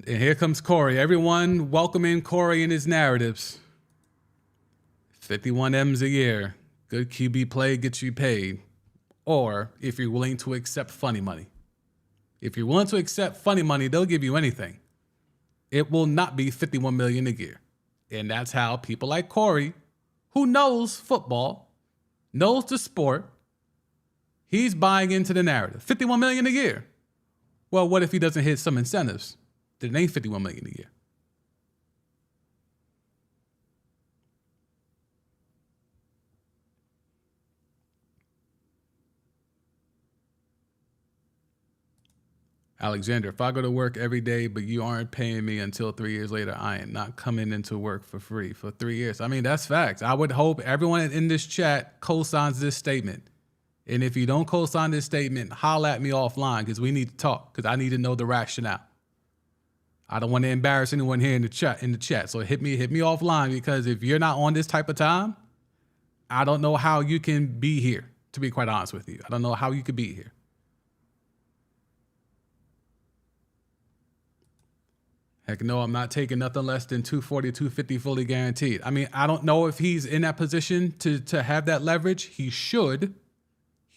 And here comes Corey. Everyone welcoming Corey in his narratives. 51 M's a year. Good QB play gets you paid. Or if you're willing to accept funny money. If you're willing to accept funny money, they'll give you anything. It will not be 51 million a year. And that's how people like Corey, who knows football, knows the sport, he's buying into the narrative. 51 million a year. Well, what if he doesn't hit some incentives? then it ain't $51 million a year. Alexander, if I go to work every day, but you aren't paying me until 3 years later, I am not coming into work for free for 3 years. I mean, that's facts. I would hope everyone in this chat co-signs this statement. And if you don't co-sign this statement, holla at me offline because we need to talk because I need to know the rationale. I don't want to embarrass anyone here in the chat. So hit me offline because if you're not on this type of time, I don't know how you can be here, to be quite honest with you. I don't know how you could be here. Heck no, I'm not taking nothing less than 240, 250 fully guaranteed. I mean, I don't know if he's in that position to have that leverage. He should.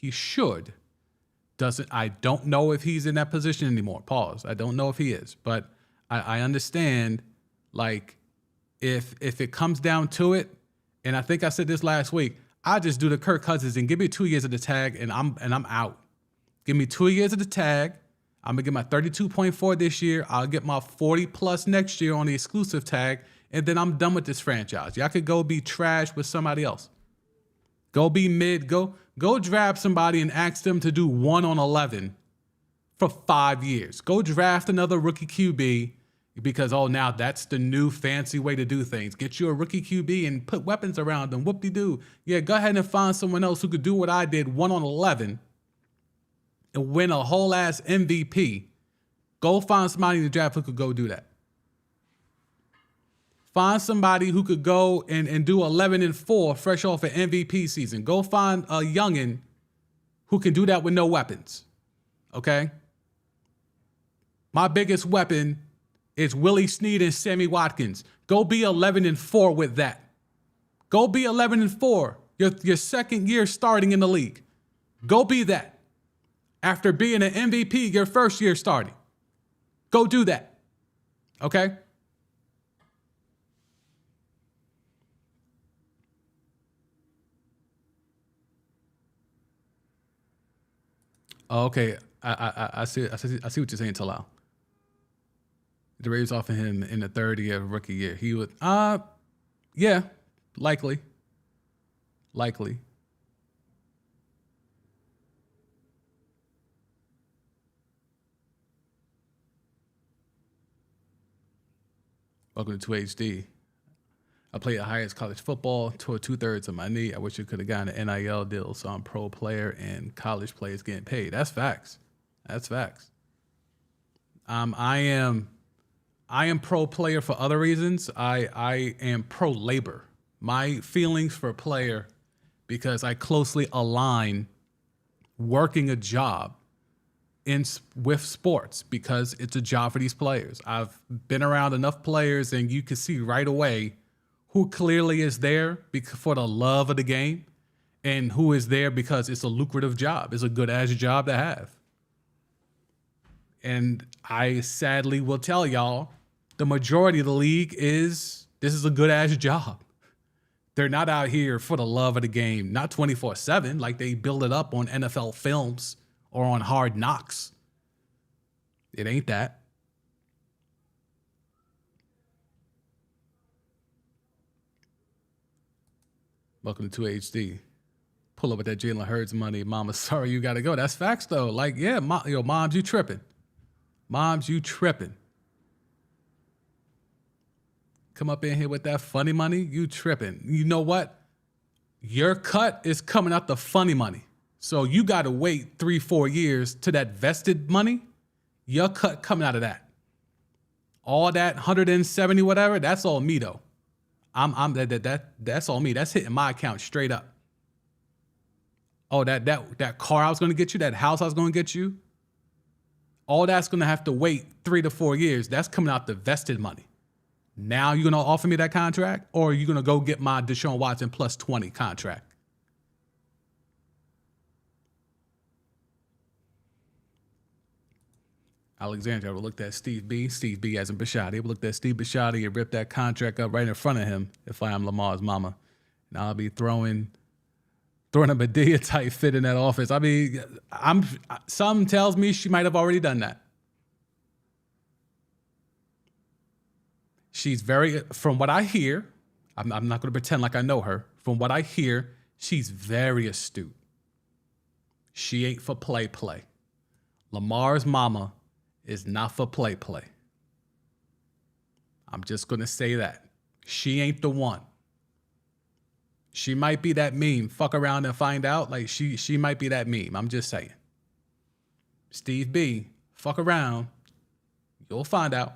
I don't know if he's in that position anymore. Pause. I don't know if he is. But I understand, like, if it comes down to it, and I think I said this last week, I just do the Kirk Cousins and give me 2 years of the tag and I'm out. Give me 2 years of the tag. I'm going to get my 32.4 this year. I'll get my 40 plus next year on the exclusive tag. And then I'm done with this franchise. Y'all could go be trash with somebody else. Go be mid. Go draft somebody and ask them to do 1 on 11 for 5 years. Go draft another rookie QB because, now that's the new fancy way to do things. Get you a rookie QB and put weapons around them. Whoop-de-doo. Yeah, go ahead and find someone else who could do what I did, 1 on 11. And win a whole ass MVP. Go find somebody in the draft who could go do that. Find somebody who could go and do 11-4 fresh off an MVP season. Go find a youngin who can do that with no weapons. Okay? My biggest weapon is Willie Snead and Sammy Watkins. Go be 11-4 with that. Go be 11-4. Your second year starting in the league. Go be that. After being an MVP your first year starting. Go do that. Okay? Oh, okay. I see what you're saying, Talal. The Raiders offered him in the third year of rookie year. He would yeah, likely. Welcome to 2HD. I played the highest college football, tore 2/3 of my knee. I wish I could have gotten an NIL deal, so I'm pro player and college players getting paid. That's facts. I am pro player for other reasons. I am pro labor. My feelings for player, because I closely align working a job with sports because it's a job for these players. I've been around enough players and you can see right away who clearly is there for the love of the game and who is there because it's a lucrative job. It's a good ass job to have. And I sadly will tell y'all, the majority of the league this is a good ass job. They're not out here for the love of the game, not 24/7 like they build it up on NFL films or on Hard Knocks. It ain't that. Welcome to 2HD. Pull up with that Jalen Hurts money. Mama, sorry you got to go. That's facts, though. Like, yeah, moms, you tripping. Come up in here with that funny money, you tripping. You know what? Your cut is coming out the funny money. So you got to wait 3-4 years to that vested money. Your cut coming out of that. All that 170 whatever, that's all me though. That's all me. That's hitting my account straight up. Oh, that car I was going to get you, that house I was going to get you. All that's going to have to wait 3 to 4 years. That's coming out the vested money. Now you're going to offer me that contract, or are you going to go get my Deshaun Watson plus 20 contract? Alexander would looked at Steve B as in Bisciotti. Would looked at Steve Bisciotti and ripped that contract up right in front of him if I am Lamar's mama. And I'll be throwing a Medea type fit in that office. I mean, something tells me she might have already done that. She's very, from what I hear, I'm not going to pretend like I know her. From what I hear, she's very astute. She ain't for play. Lamar's mama is not for play. I'm just going to say that. She ain't the one. She might be that meme. Fuck around and find out. Like she might be that meme. I'm just saying. Steve B, fuck around. You'll find out.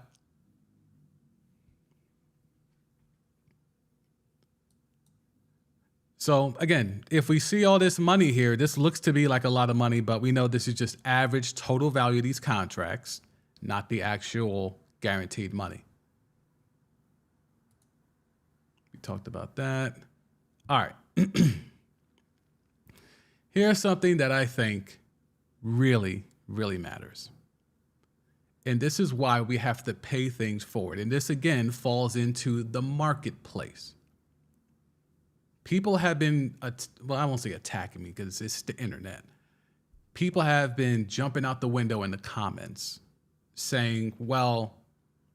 So again, if we see all this money here, this looks to be like a lot of money, but we know this is just average total value of these contracts, not the actual guaranteed money. We talked about that. All right. Here's something that I think really, really matters. And this is why we have to pay things forward. And this, again, falls into the marketplace. People have been, well, I won't say attacking me because it's the internet. People have been jumping out the window in the comments saying, well,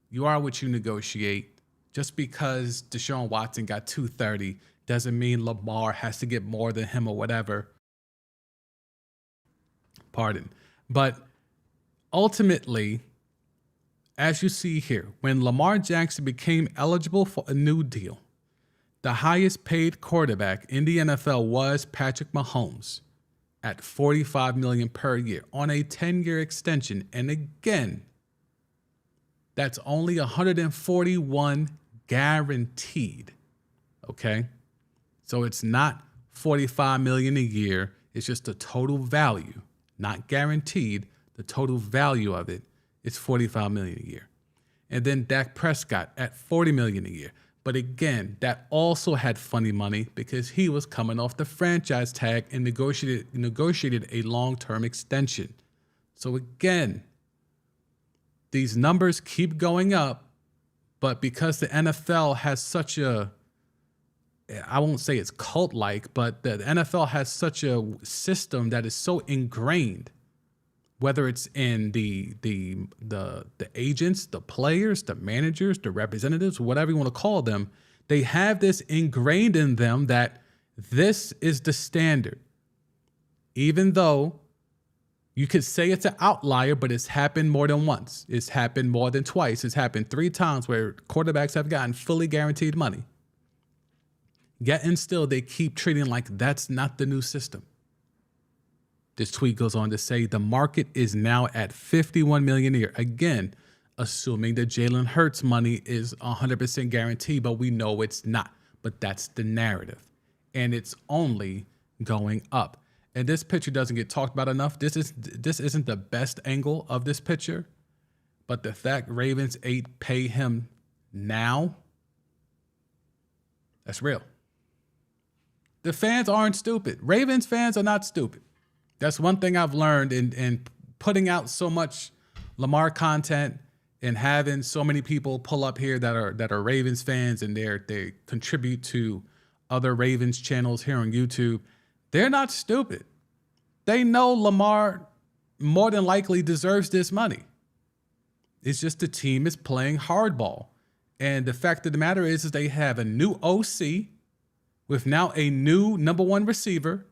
you are what you negotiate. Just because Deshaun Watson got 230 doesn't mean Lamar has to get more than him or whatever. Pardon. But ultimately, as you see here, when Lamar Jackson became eligible for a new deal, the highest paid quarterback in the NFL was Patrick Mahomes at $45 million per year on a 10-year extension. And again, that's only 141 guaranteed. Okay? So it's not $45 million a year. It's just the total value, not guaranteed. The total value of it is $45 million a year. And then Dak Prescott at $40 million a year. But again, that also had funny money because he was coming off the franchise tag and negotiated a long-term extension. So again, these numbers keep going up, but because the NFL has such a, I won't say it's cult-like, but the NFL has such a system that is so ingrained, whether it's in the agents, the players, the managers, the representatives, whatever you want to call them, they have this ingrained in them that this is the standard. Even though you could say it's an outlier, but it's happened more than once. It's happened more than twice. It's happened 3 times where quarterbacks have gotten fully guaranteed money. Yet and still, they keep treating like that's not the new system. This tweet goes on to say the market is now at $51 million a year. Again, assuming that Jalen Hurts money is 100% guaranteed, but we know it's not. But that's the narrative. And it's only going up. And this picture doesn't get talked about enough. This isn't the best angle of this picture. But the fact Ravens 8 pay him now, that's real. The fans aren't stupid. Ravens fans are not stupid. That's one thing I've learned in putting out so much Lamar content and having so many people pull up here that are Ravens fans and they contribute to other Ravens channels here on YouTube. They're not stupid. They know Lamar more than likely deserves this money. It's just the team is playing hardball. And the fact of the matter is they have a new OC with now a new number 1 receiver.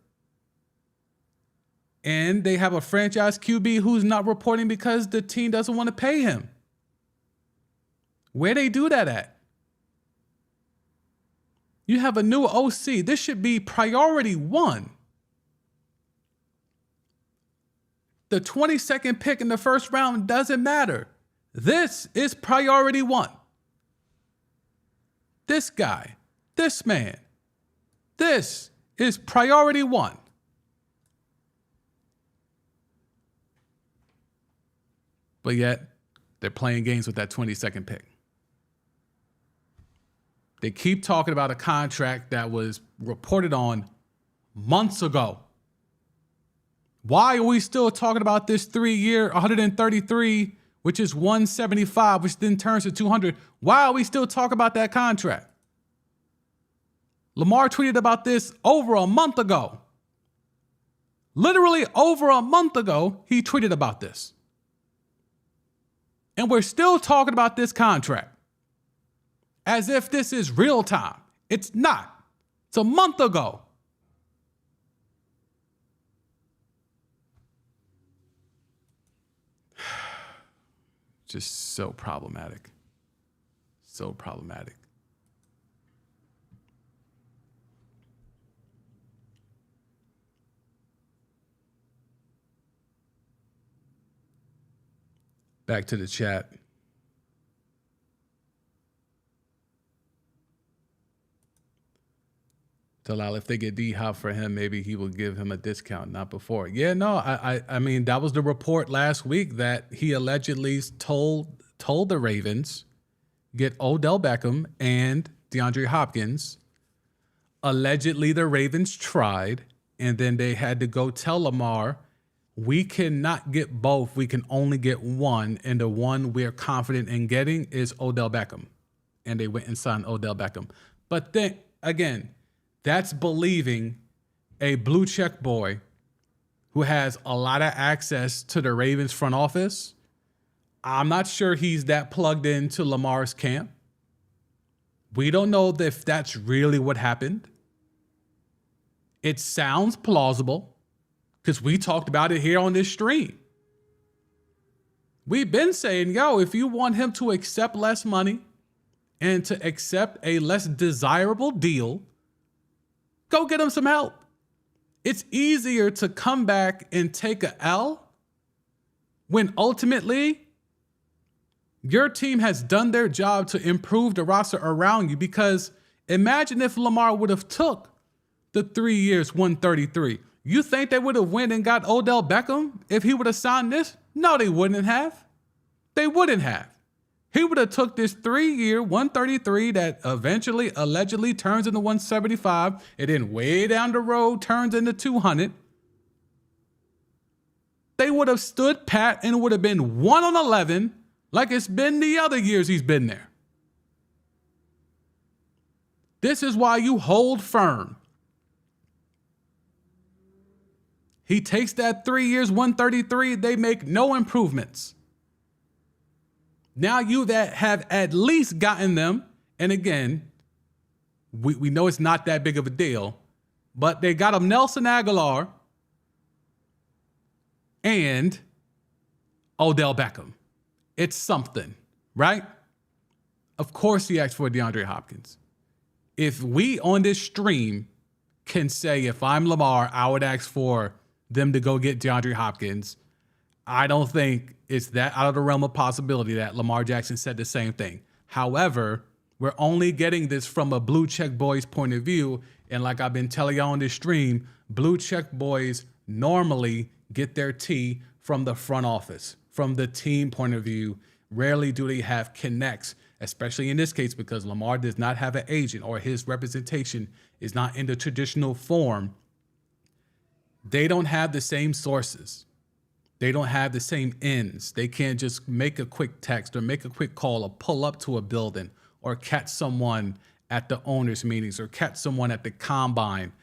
And they have a franchise QB who's not reporting because the team doesn't want to pay him. Where they do that at? You have a new OC. This should be priority 1. The 22nd pick in the first round doesn't matter. This is priority 1. This guy, this man, this is priority 1. But yet, they're playing games with that 22nd pick. They keep talking about a contract that was reported on months ago. Why are we still talking about this 3-year, 133, which is 175, which then turns to 200? Why are we still talking about that contract? Lamar tweeted about this over a month ago. Literally over a month ago, he tweeted about this. And we're still talking about this contract. as if this is real time. It's not. It's a month ago. Just so problematic. So problematic. Back to the chat. Talal, if they get D-Hop for him, maybe he will give him a discount, not before. Yeah, no, I mean, that was the report last week that he allegedly told the Ravens, get Odell Beckham and DeAndre Hopkins. Allegedly, the Ravens tried, and then they had to go tell Lamar, we cannot get both. We can only get one, and the one we're confident in getting is Odell Beckham. And they went and signed Odell Beckham. But then, again, that's believing a blue check boy who has a lot of access to the Ravens front office. I'm not sure he's that plugged into Lamar's camp. We don't know if that's really what happened. It sounds plausible because we talked about it here on this stream. We've been saying, yo, if you want him to accept less money and to accept a less desirable deal, go get him some help. It's easier to come back and take a L when ultimately your team has done their job to improve the roster around you. Because imagine if Lamar would have took the 3 years, 133. You think they would have went and got Odell Beckham if he would have signed this? No, they wouldn't have. They wouldn't have. He would have took this 3-year, 133 that eventually, allegedly turns into 175. And then way down the road turns into 200. They would have stood pat and it would have been 1 on 11 like it's been the other years he's been there. This is why you hold firm. He takes that 3 years, 133. They make no improvements. Now you that have at least gotten them, and again, we know it's not that big of a deal, but they got him Nelson Aguilar and Odell Beckham. It's something, right? Of course he asked for DeAndre Hopkins. If we on this stream can say, if I'm Lamar, I would ask for them to go get DeAndre Hopkins, I don't think it's that out of the realm of possibility that Lamar Jackson said the same thing. However, we're only getting this from a blue check boy's point of view. And like I've been telling y'all on this stream, blue check boys normally get their tea from the front office, from the team point of view. Rarely do they have connects, especially in this case, because Lamar does not have an agent or his representation is not in the traditional form. They don't have the same sources. They don't have the same ends. They can't just make a quick text or make a quick call or pull up to a building or catch someone at the owners' meetings or catch someone at the combine.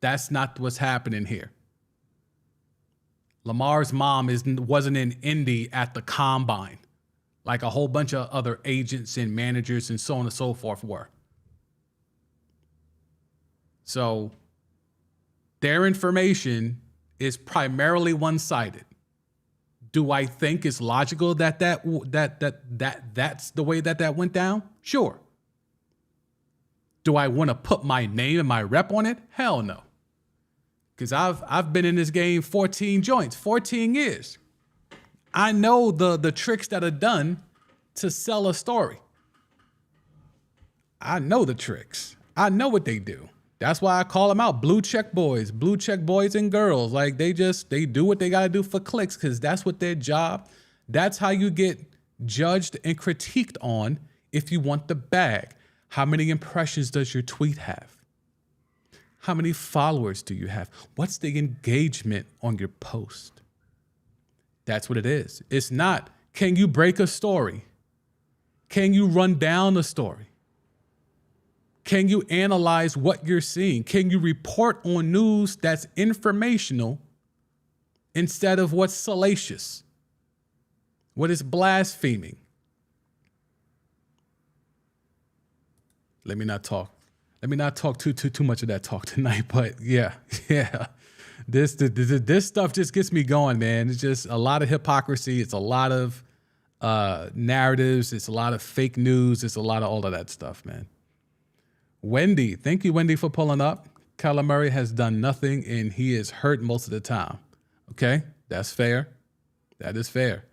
That's not what's happening here. Lamar's mom wasn't in Indy at the combine like a whole bunch of other agents and managers and so on and so forth were. So their information is primarily one-sided. Do I think it's logical that's the way that went down? Sure. Do I want to put my name and my rep on it? Hell no. Because I've been in this game 14 years. I know the tricks that are done to sell a story. I know the tricks. I know what they do. That's why I call them out, blue check boys and girls. Like they do what they got to do for clicks because that's what their job. That's how you get judged and critiqued on if you want the bag. How many impressions does your tweet have? How many followers do you have? What's the engagement on your post? That's what it is. It's not, can you break a story? Can you run down a story? Can you analyze what you're seeing? Can you report on news that's informational instead of what's salacious? What is blaspheming? Let me not talk. Let me not talk too much of that talk tonight. But yeah, yeah. This stuff just gets me going, man. It's just a lot of hypocrisy. It's a lot of narratives. It's a lot of fake news. It's a lot of all of that stuff, man. Wendy, thank you, Wendy, for pulling up. Kyler Murray has done nothing, and he is hurt most of the time. Okay, that's fair. That is fair.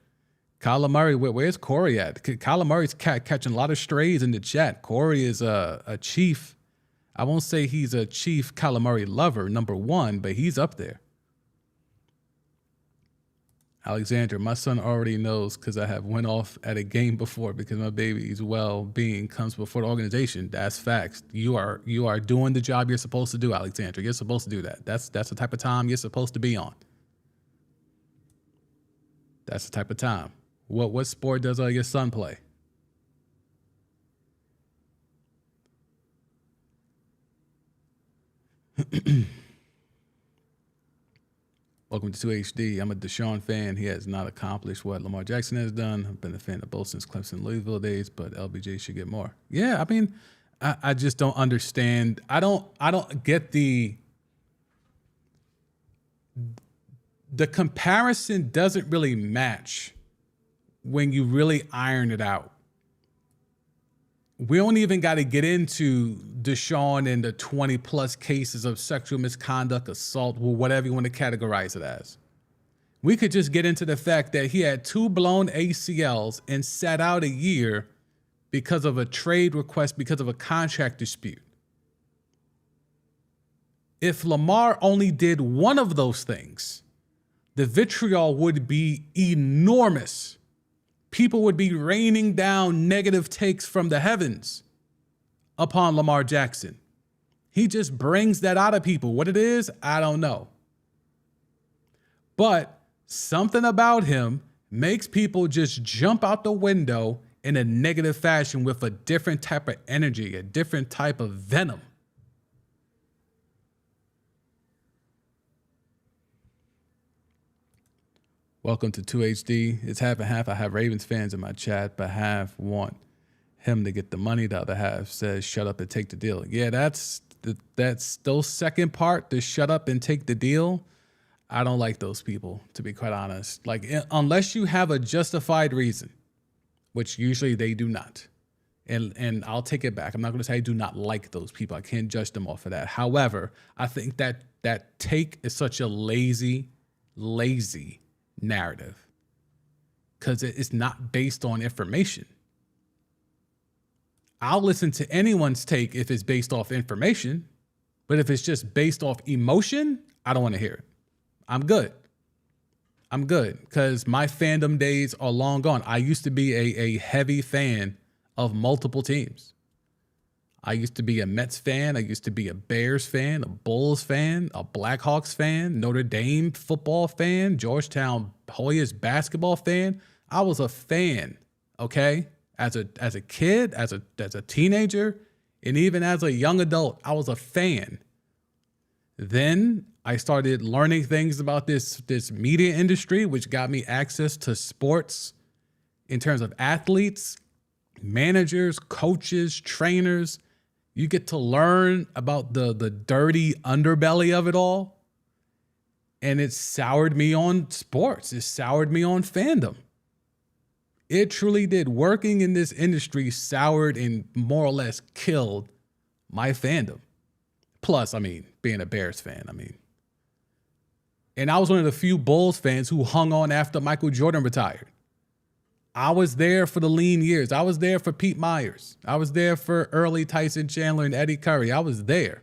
Kyler Murray, where's Corey at? Kyler Murray's catching a lot of strays in the chat. Corey is a chief. I won't say he's a chief Kyler Murray lover, number one, but he's up there. Alexander, my son already knows because I have went off at a game before because my baby's well-being comes before the organization. That's facts. You are doing the job you're supposed to do, Alexander. You're supposed to do that. That's the type of time you're supposed to be on. That's the type of time. What sport does your son play? Welcome to 2HD. I'm a Deshaun fan. He has not accomplished what Lamar Jackson has done. I've been a fan of both since Clemson, Louisville days, but LBJ should get more. Yeah, I mean, I just don't understand. I don't get the comparison doesn't really match when you really iron it out. We don't even got to get into Deshaun and the 20 plus cases of sexual misconduct, assault, or whatever you want to categorize it as. We could just get into the fact that he had 2 blown ACLs and sat out a year because of a trade request, because of a contract dispute. If Lamar only did one of those things, the vitriol would be enormous. People would be raining down negative takes from the heavens upon Lamar Jackson. He just brings that out of people. What it is, I don't know. But something about him makes people just jump out the window in a negative fashion with a different type of energy, a different type of venom. Welcome to 2HD. It's half and half. I have Ravens fans in my chat, but half want him to get the money. The other half says, shut up and take the deal. Yeah, that's those second part, the shut up and take the deal. I don't like those people, to be quite honest. Like, unless you have a justified reason, which usually they do not. And I'll take it back. I'm not going to say I do not like those people. I can't judge them off of that. However, I think that take is such a lazy narrative because it's not based on information. I'll listen to anyone's take if it's based off information, but if it's just based off emotion, I don't want to hear it. I'm good because my fandom days are long gone. I used to be a heavy fan of multiple teams. I used to be a Mets fan. I used to be a Bears fan, a Bulls fan, a Blackhawks fan, Notre Dame football fan, Georgetown Hoyas basketball fan. I was a fan, okay? As a kid, as a teenager, and even as a young adult, I was a fan. Then I started learning things about this media industry, which got me access to sports in terms of athletes, managers, coaches, trainers. You get to learn about the dirty underbelly of it all. And it soured me on sports. It soured me on fandom. It truly did. Working in this industry soured and more or less killed my fandom. Plus, I mean, being a Bears fan, and I was one of the few Bulls fans who hung on after Michael Jordan retired. I was there for the lean years. I was there for Pete Myers. I was there for early Tyson Chandler and Eddie Curry. I was there.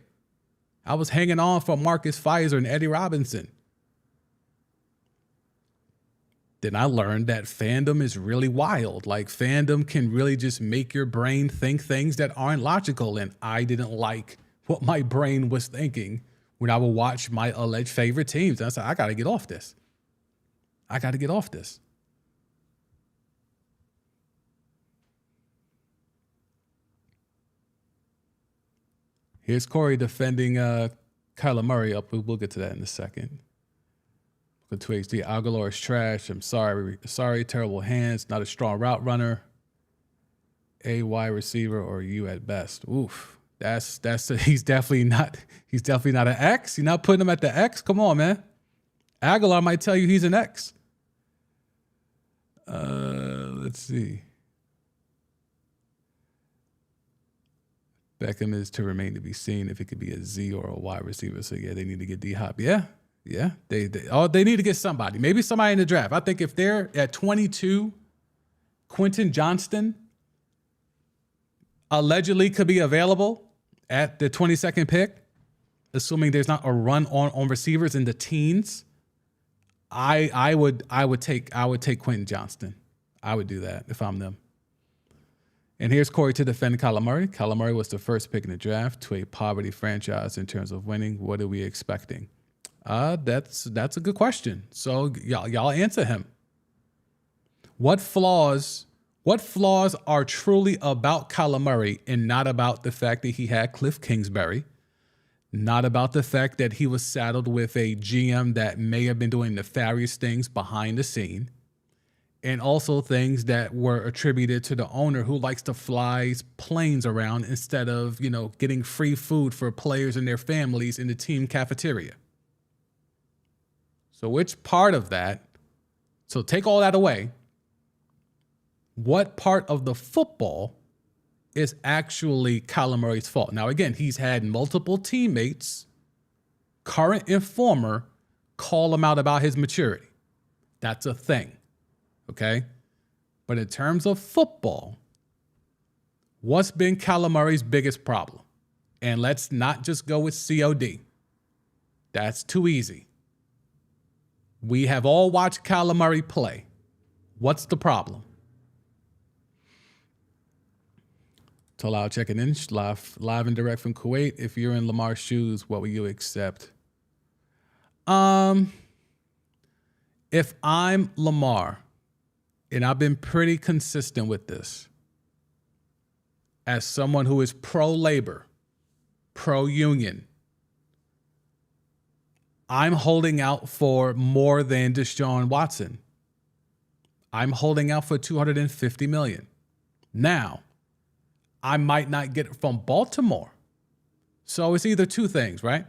I was hanging on for Marcus Fizer and Eddie Robinson. Then I learned that fandom is really wild. Like, fandom can really just make your brain think things that aren't logical. And I didn't like what my brain was thinking when I would watch my alleged favorite teams. And I said, I got to get off this. Here's Corey defending Kyler Murray. We'll get to that in a second. Look at 2HD. Aguilar is trash. I'm sorry. Terrible hands. Not a strong route runner. A wide receiver or you at best. Oof. He's definitely not an X. You're not putting him at the X. Come on, man. Aguilar might tell you he's an X. Let's see. Beckham is to remain to be seen if it could be a Z or a wide receiver. So yeah, they need to get D-Hop. Yeah. They need to get somebody. Maybe somebody in the draft. I think if they're at 22, Quentin Johnston allegedly could be available at the 22nd pick, assuming there's not a run on receivers in the teens. I would take Quentin Johnston. I would do that if I'm them. And here's Corey to defend Kyler Murray. Kyler Murray was the first pick in the draft to a poverty franchise in terms of winning. What are we expecting? That's a good question. So y'all answer him. What flaws are truly about Kyler Murray and not about the fact that he had Cliff Kingsbury, not about the fact that he was saddled with a GM that may have been doing nefarious things behind the scene, and also things that were attributed to the owner who likes to fly planes around instead of, getting free food for players and their families in the team cafeteria. So which part of that, so take all that away, what part of the football is actually Kyler Murray's fault? Now, again, he's had multiple teammates, current and former, call him out about his maturity. That's a thing, okay? But in terms of football, what's been Kyler Murray's biggest problem? And let's not just go with COD. That's too easy. We have all watched Kyler Murray play. What's the problem? Talal checking in, live and direct from Kuwait. If you're in Lamar's shoes, what will you accept? If I'm Lamar, and I've been pretty consistent with this, as someone who is pro-labor, pro-union, I'm holding out for more than Deshaun Watson. I'm holding out for $250 million. Now, I might not get it from Baltimore. So it's either two things, right?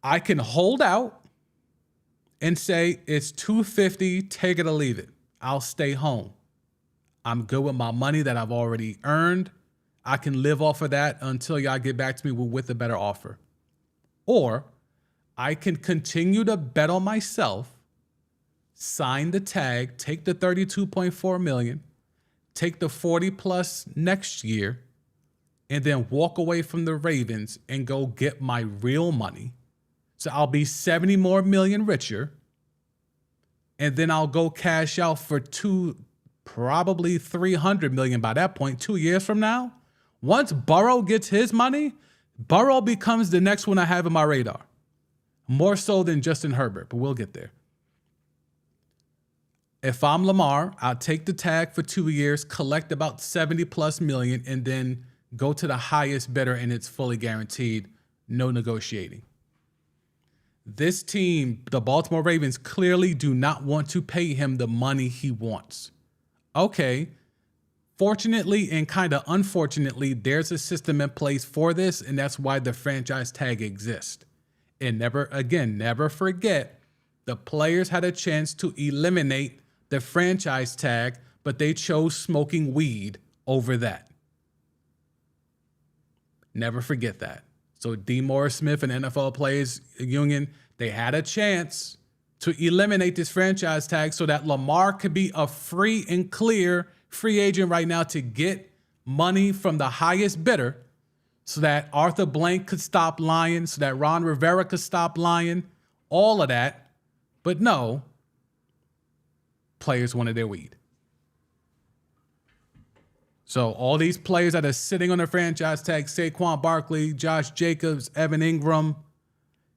I can hold out and say it's $250, take it or leave it. I'll stay home. I'm good with my money that I've already earned. I can live off of that until y'all get back to me with a better offer. Or I can continue to bet on myself, sign the tag, take the $32.4 million, take the 40 plus next year, and then walk away from the Ravens and go get my real money. So I'll be 70 more million richer. And then I'll go cash out for probably 300 million by that point, 2 years from now. Once Burrow gets his money, Burrow becomes the next one I have in my radar. More so than Justin Herbert, but we'll get there. If I'm Lamar, I'll take the tag for 2 years, collect about 70 plus million, and then go to the highest bidder, and it's fully guaranteed, no negotiating. This team, the Baltimore Ravens, clearly do not want to pay him the money he wants. Okay, fortunately and kind of unfortunately, there's a system in place for this, and that's why the franchise tag exists. And never forget, the players had a chance to eliminate the franchise tag, but they chose smoking weed over that. Never forget that. So D. Morris Smith and NFL Players Union, they had a chance to eliminate this franchise tag so that Lamar could be a free and clear free agent right now to get money from the highest bidder, so that Arthur Blank could stop lying, so that Ron Rivera could stop lying, all of that. But no, players wanted their weed. So all these players that are sitting on their franchise tag, Saquon Barkley, Josh Jacobs, Evan Ingram,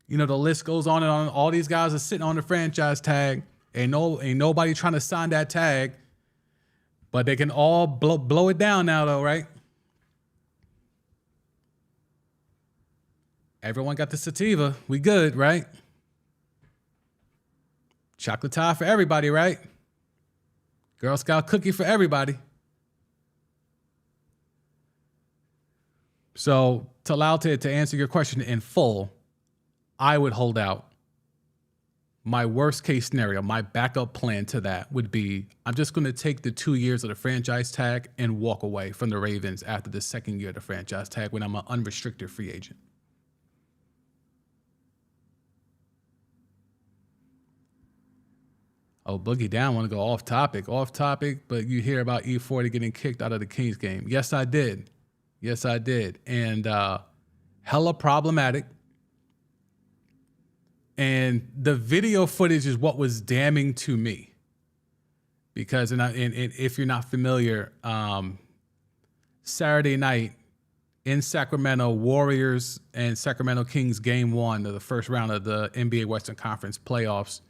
the list goes on and on. All these guys are sitting on the franchise tag. Ain't nobody trying to sign that tag, but they can all blow it down now though, right? Everyone got the sativa. We good, right? Chocolate tie for everybody, right? Girl Scout cookie for everybody. So to allow to answer your question in full, I would hold out. My worst case scenario, my backup plan to that would be I'm just going to take the 2 years of the franchise tag and walk away from the Ravens after the second year of the franchise tag when I'm an unrestricted free agent. Oh, Boogie Down want to go off topic, but you hear about E40 getting kicked out of the Kings game. Yes, I did. And hella problematic. And the video footage is what was damning to me. Because, and if you're not familiar, Saturday night in Sacramento, Warriors and Sacramento Kings game 1 of the first round of the NBA Western Conference playoffs,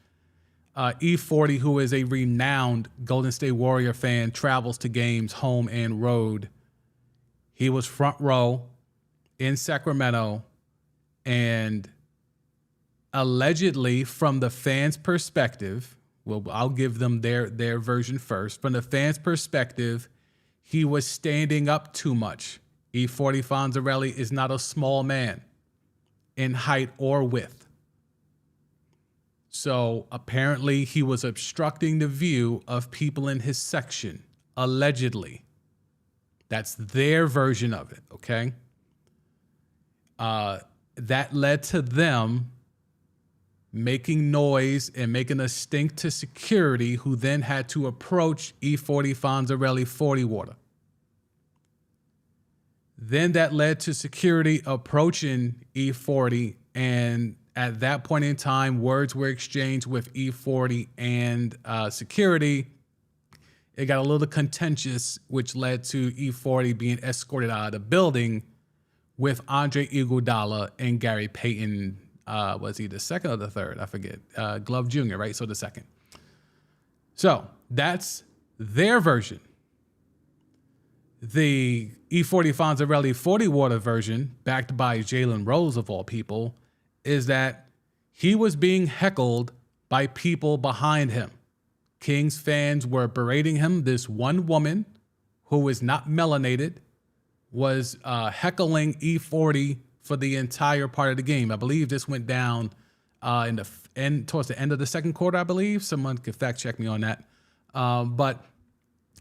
E40, who is a renowned Golden State Warrior fan, travels to games home and road. He was front row in Sacramento, and allegedly, from the fans' perspective, well, I'll give them their version first. From the fans' perspective, he was standing up too much. E40 Fonzarelli is not a small man in height or width. So apparently he was obstructing the view of people in his section, allegedly. That's their version of it, okay? That led to them making noise and making a stink to security, who then had to approach E40 Fonzarelli 40 water. Then that led to security approaching E40, and at that point in time, words were exchanged with E40 and security. It got a little contentious, which led to E40 being escorted out of the building with Andre Iguodala and Gary Payton. Was he the second or the third? I forget. Glove Jr., right? So the second. So that's their version. The E40 Fonzarelli 40 water version, backed by Jalen Rose of all people, is that he was being heckled by people behind him. Kings fans were berating him. This one woman who is not melanated was heckling E40 for the entire part of the game. I believe this went down towards the end of the second quarter, I believe. Someone could fact check me on that. But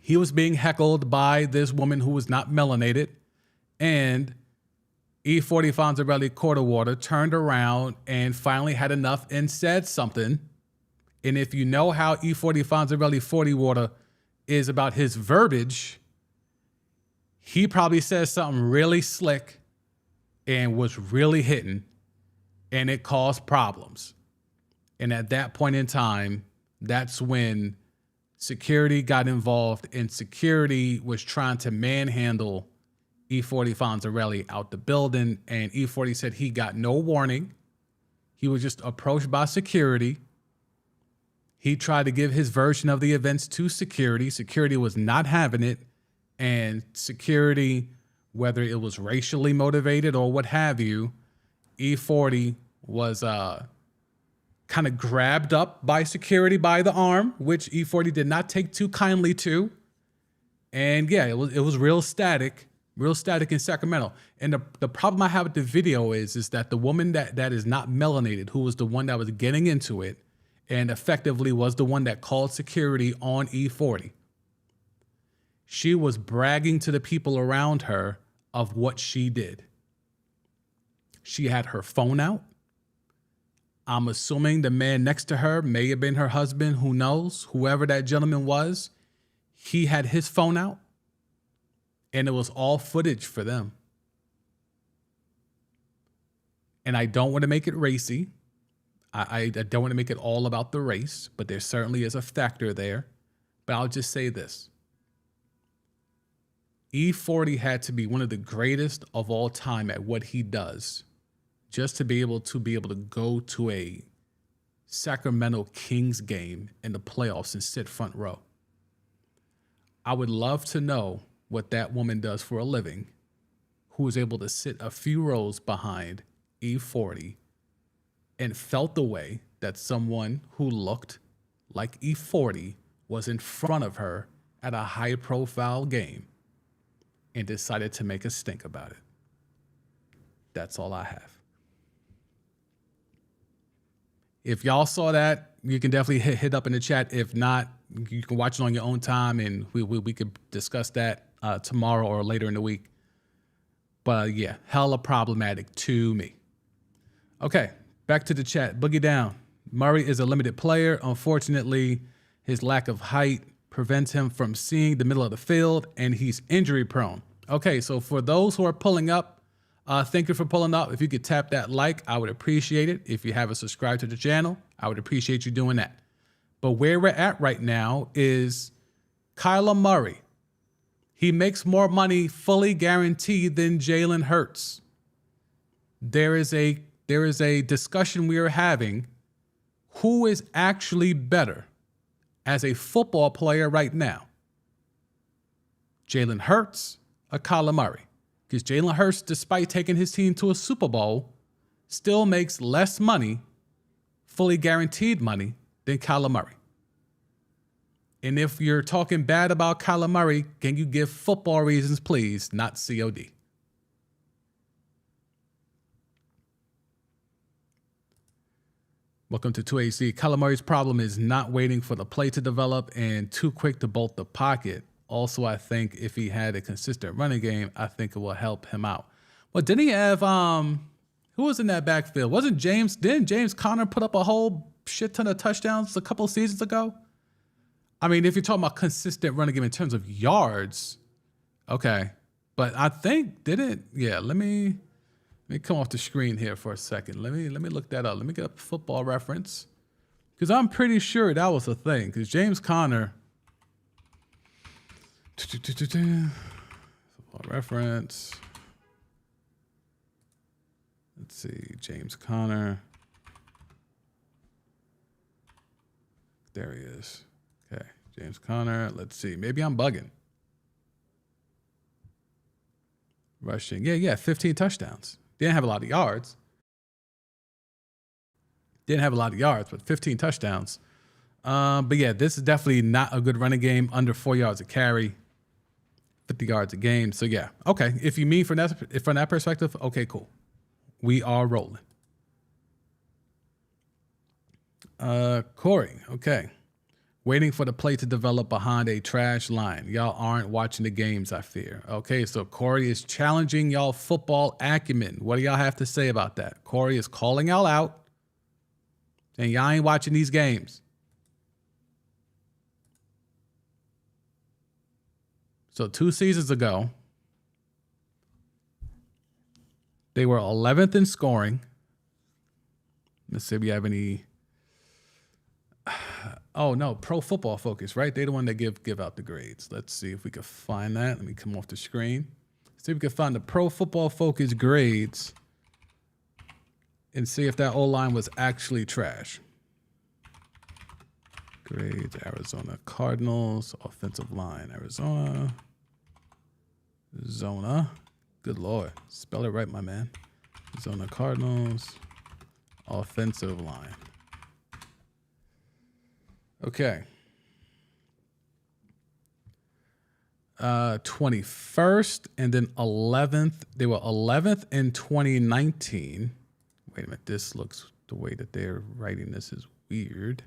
he was being heckled by this woman who was not melanated, and E40 Fonzarelli Quarterwater turned around and finally had enough and said something. And if you know how E40 Fonzarelli 40 water is about his verbiage, he probably said something really slick and was really hitting, and it caused problems. And at that point in time, that's when security got involved, and security was trying to manhandle E40 Fonzarelli out the building, and E40 said he got no warning. He was just approached by security. He tried to give his version of the events to security. Security was not having it, and security, whether it was racially motivated or what have you, E40 was kind of grabbed up by security by the arm, which E40 did not take too kindly to. And yeah, it was real static in Sacramento. And the problem I have with the video is that the woman that is not melanated, who was the one that was getting into it and effectively was the one that called security on E40, she was bragging to the people around her of what she did. She had her phone out. I'm assuming the man next to her may have been her husband, who knows, whoever that gentleman was. He had his phone out, and it was all footage for them. And I don't want to make it racy. I don't want to make it all about the race, but there certainly is a factor there. But I'll just say this. E40 had to be one of the greatest of all time at what he does, just to be able to go to a Sacramento Kings game in the playoffs and sit front row. I would love to know what that woman does for a living, who was able to sit a few rows behind E40 and felt the way that someone who looked like E40 was in front of her at a high-profile game and decided to make a stink about it. That's all I have. If y'all saw that, you can definitely hit up in the chat. If not, you can watch it on your own time, and we could discuss that tomorrow or later in the week. But yeah, hella problematic to me. Okay, back to the chat. Boogie down. Murray is a limited player. Unfortunately, his lack of height prevents him from seeing the middle of the field, and he's injury prone. Okay, so for those who are pulling up, thank you for pulling up. If you could tap that like, I would appreciate it. If you haven't subscribed to the channel, I would appreciate you doing that. But where we're at right now is Kyler Murray. He makes more money fully guaranteed than Jalen Hurts. There is a discussion we are having. Who is actually better as a football player right now? Jalen Hurts or Kyler Murray? Because Jalen Hurts, despite taking his team to a Super Bowl, still makes less money, fully guaranteed money, than Kyler Murray. And if you're talking bad about Kyler Murray, can you give football reasons, please, not COD? Welcome to 2AC. Kyler Murray's problem is not waiting for the play to develop and too quick to bolt the pocket. Also, I think if he had a consistent running game, I think it will help him out. Well, didn't he have, who was in that backfield? Didn't James Conner put up a whole shit ton of touchdowns a couple seasons ago? I mean, if you're talking about consistent running game in terms of yards, okay. But I think, let me come off the screen here for a second. Let me look that up. Let me get up Football Reference. Because I'm pretty sure that was a thing. Because James Conner, Football Reference. Let's see, James Conner. There he is. Okay, James Conner. Let's see. Maybe I'm bugging. Rushing. Yeah, 15 touchdowns. Didn't have a lot of yards. But 15 touchdowns. But yeah, this is definitely not a good running game. Under 4 yards a carry, 50 yards a game. So yeah, okay. If you mean from that perspective, okay, cool. We are rolling. Corey, okay. Waiting for the play to develop behind a trash line. Y'all aren't watching the games, I fear. Okay, so Corey is challenging y'all football acumen. What do y'all have to say about that? Corey is calling y'all out, and y'all ain't watching these games. So 2 seasons ago, they were 11th in scoring. Let's see if we have any... Oh, no, Pro Football Focus, right? They're the one that give out the grades. Let's see if we can find that. Let me come off the screen. See if we can find the Pro Football Focus grades and see if that O-line was actually trash. Grades, Arizona Cardinals, offensive line, Arizona. Zona. Good Lord. Spell it right, my man. Zona Cardinals, offensive line. Okay. 21st and then 11th. They were 11th in 2019. Wait a minute. This looks, the way that they're writing this is weird.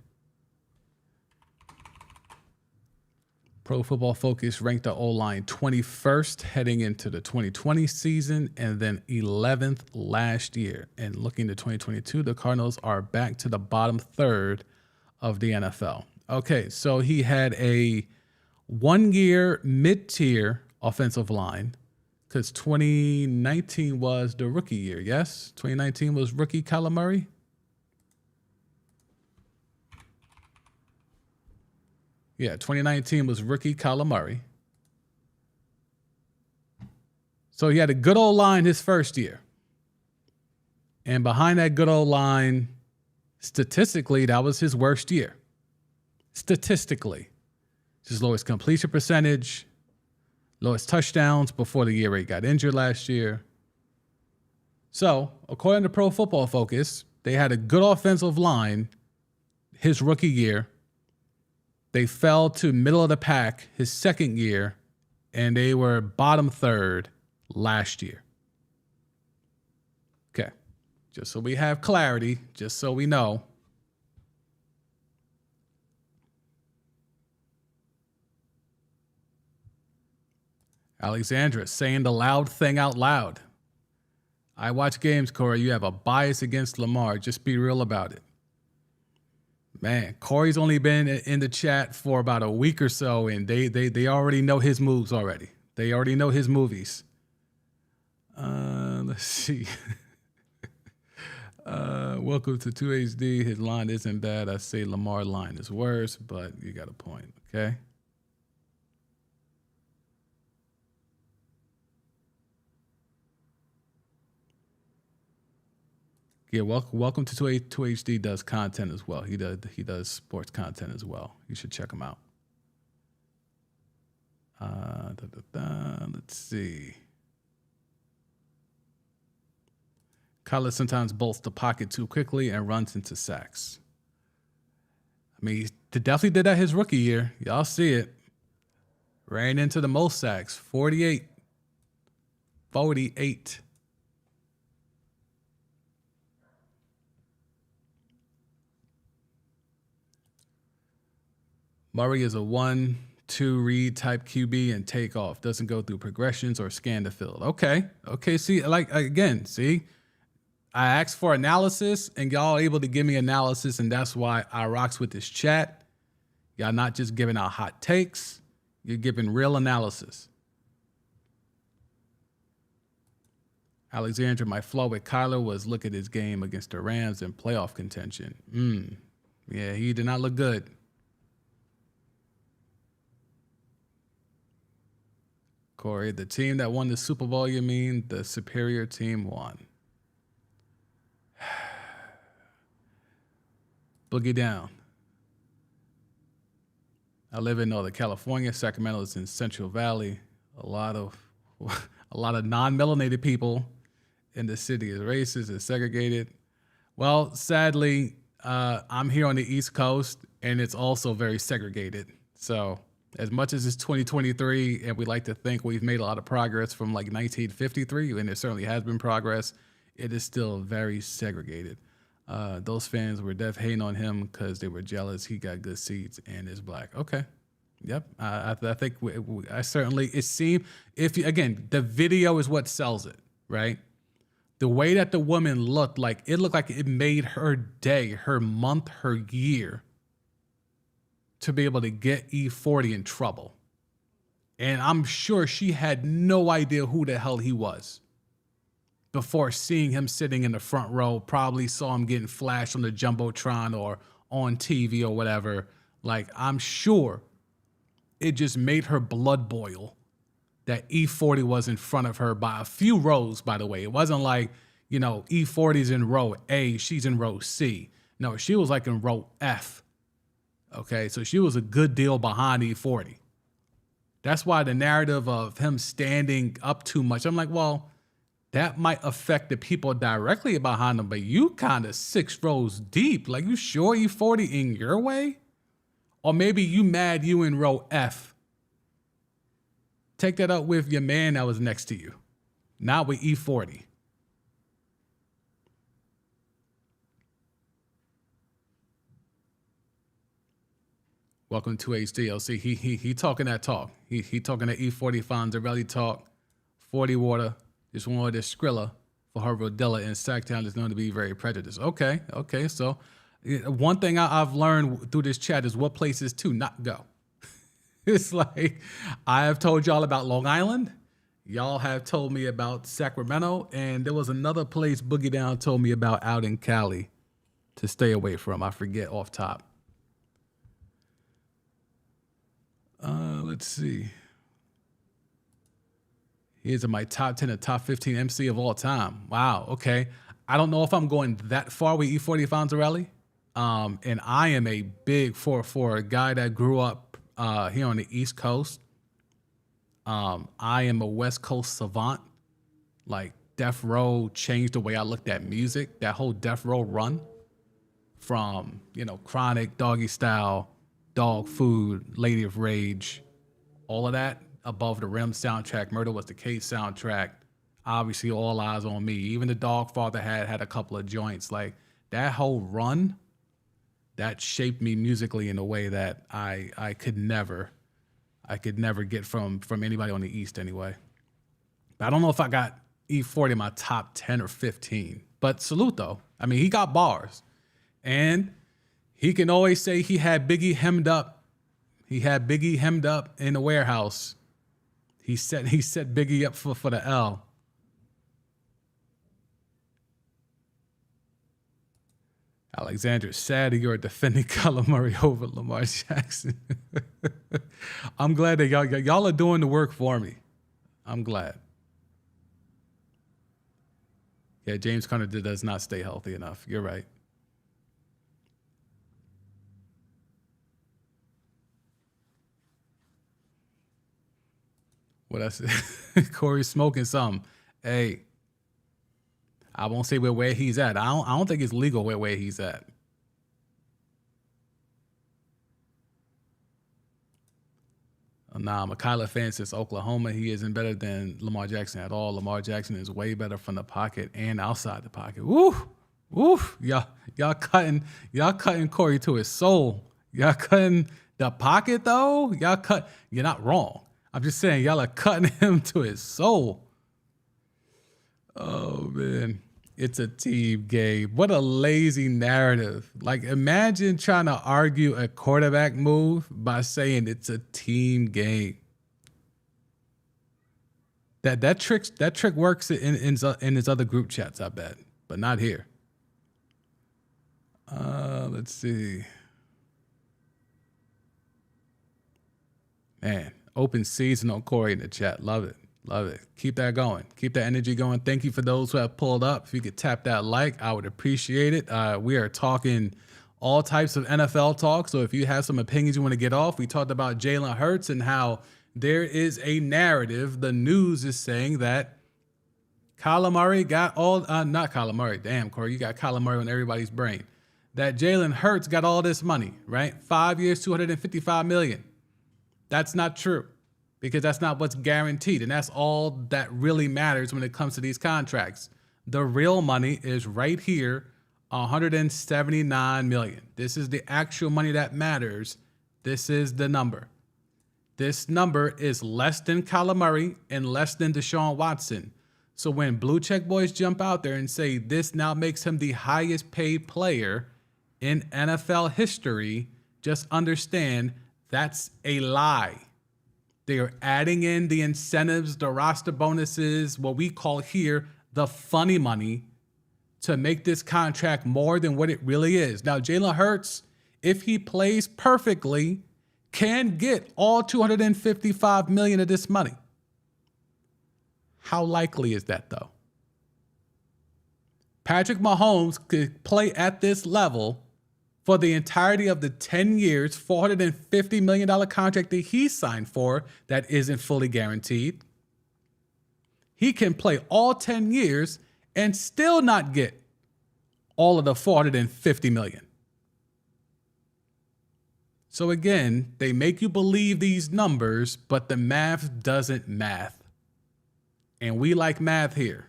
Pro Football Focus ranked the O-line 21st heading into the 2020 season and then 11th last year. And looking to 2022, the Cardinals are back to the bottom third of the NFL. Okay, so he had a 1-year mid-tier offensive line because 2019 was the rookie year, yes? 2019 was rookie Kyler Murray? Yeah, 2019 was rookie Kyler Murray. So he had a good old line his first year. And behind that good old line, statistically, that was his worst year. Statistically. His lowest completion percentage, lowest touchdowns before the year he got injured last year. So, according to Pro Football Focus, they had a good offensive line his rookie year. They fell to middle of the pack his second year, and they were bottom third last year. Just so we have clarity, just so we know. Alexandra saying the loud thing out loud. I watch games, Corey. You have a bias against Lamar. Just be real about it. Man, Corey's only been in the chat for about a week or so, and they already know his moves already. They already know his movies. Let's see. Welcome to 2HD. His line isn't bad. I say Lamar line is worse, but you got a point, okay? Yeah, welcome to 2HD does content as well. He does sports content as well. You should check him out. Let's see. Kyler sometimes bolts the pocket too quickly and runs into sacks. I mean, he definitely did that his rookie year. Y'all see it. Ran into the most sacks, 48. 48. Murray is a 1-2 read type QB and take off. Doesn't go through progressions or scan the field. Okay. See, like, again, see, I asked for analysis and y'all able to give me analysis, and that's why I rocks with this chat. Y'all not just giving out hot takes. You're giving real analysis. Alexandra, my flaw with Kyler was look at his game against the Rams in playoff contention. Yeah, he did not look good. Corey, the team that won the Super Bowl, you mean the superior team won. Boogie down. I live in Northern California. Sacramento is in Central Valley. A lot of non-melanated people in the city is racist and segregated. Well, sadly, I'm here on the East Coast, and it's also very segregated. So as much as it's 2023 and we like to think we've made a lot of progress from like 1953, and there certainly has been progress, it is still very segregated. Those fans were def hating on him because they were jealous he got good seats and is black. Okay. Yep. I think I certainly, it seemed, again, the video is what sells it, right? The way that the woman looked like it made her day, her month, her year to be able to get E40 in trouble. And I'm sure she had no idea who the hell he was before seeing him sitting in the front row, probably saw him getting flashed on the Jumbotron or on TV or whatever. Like, I'm sure it just made her blood boil that E40 was in front of her by a few rows, by the way. It wasn't like, E40's in row A, she's in row C. No, she was like in row F. Okay, so she was a good deal behind E40. That's why the narrative of him standing up too much, I'm like, well, that might affect the people directly behind him, but you kind of 6 rows deep. Like, you sure E40 in your way? Or maybe you mad you in row F. Take that up with your man that was next to you, not with E40. Welcome to HDLC. He talking that talk. He talking that E40 Fonzarelli talk. 40 water. Just wanted this Skrilla for her rodella in Sacktown is known to be very prejudiced. Okay. So one thing I've learned through this chat is what places to not go. It's like, I have told y'all about Long Island. Y'all have told me about Sacramento. And there was another place Boogie Down told me about out in Cali to stay away from. I forget off top. Let's see. Here's my top 10 and top 15 MC of all time. Wow. Okay. I don't know if I'm going that far with E40 Fonzarelli. And I am a big 4-4 guy that grew up here on the East Coast. I am a West Coast savant. Like, Death Row changed the way I looked at music. That whole Death Row run from, Chronic, Doggy Style, Dog Food, Lady of Rage, all of that, Above the Rim soundtrack, Murder Was the Case soundtrack. obviously all eyes on me. Even the dog father had a couple of joints. Like that whole run, that shaped me musically in a way that I could never get from anybody on the East anyway. But I don't know if I got E40 in my top 10 or 15. But salute though. I mean, he got bars. And he can always say he had Biggie hemmed up. He had Biggie hemmed up in the warehouse. He set Biggie up for the L. Alexander, sad that you're defending Kyler Murray over Lamar Jackson. I'm glad that y'all are doing the work for me. I'm glad. Yeah, James Conner does not stay healthy enough. You're right. What I said, Corey's smoking something. Hey, I won't say where he's at. I don't think it's legal where he's at. Nah, I'm a Kyler fan since Oklahoma. He isn't better than Lamar Jackson at all. Lamar Jackson is way better from the pocket and outside the pocket. Woo, woo. Y'all cutting Corey to his soul. Y'all cutting the pocket though. You're not wrong. I'm just saying y'all are cutting him to his soul. Oh man. It's a team game. What a lazy narrative. Like imagine trying to argue a quarterback move by saying it's a team game. That trick works in his other group chats, I bet, but not here. Let's see. Man, open season on Corey in the chat. Love it. Love it. Keep that going. Keep that energy going. Thank you for those who have pulled up. If you could tap that like, I would appreciate it. We are talking all types of NFL talk. So if you have some opinions you want to get off, we talked about Jalen Hurts and how there is a narrative. The news is saying that Kyler Murray got all, not Kyler Murray. Damn, Corey, you got Kyler Murray on everybody's brain. That Jalen Hurts got all this money, right? 5 years, $255 million. That's not true. Because that's not what's guaranteed. And that's all that really matters when it comes to these contracts. The real money is right here, $179 million. This is the actual money that matters. This is the number. This number is less than Kyler Murray and less than Deshaun Watson. So when Blue Check Boys jump out there and say this now makes him the highest paid player in NFL history, just understand that's a lie. They are adding in the incentives, the roster bonuses, what we call here the funny money to make this contract more than what it really is. Now, Jalen Hurts, if he plays perfectly, can get all $255 million of this money. How likely is that, though? Patrick Mahomes could play at this level for the entirety of the 10 years, $450 million contract that he signed for that isn't fully guaranteed. He can play all 10 years and still not get all of the $450 million. So again, they make you believe these numbers, but the math doesn't math. And we like math here.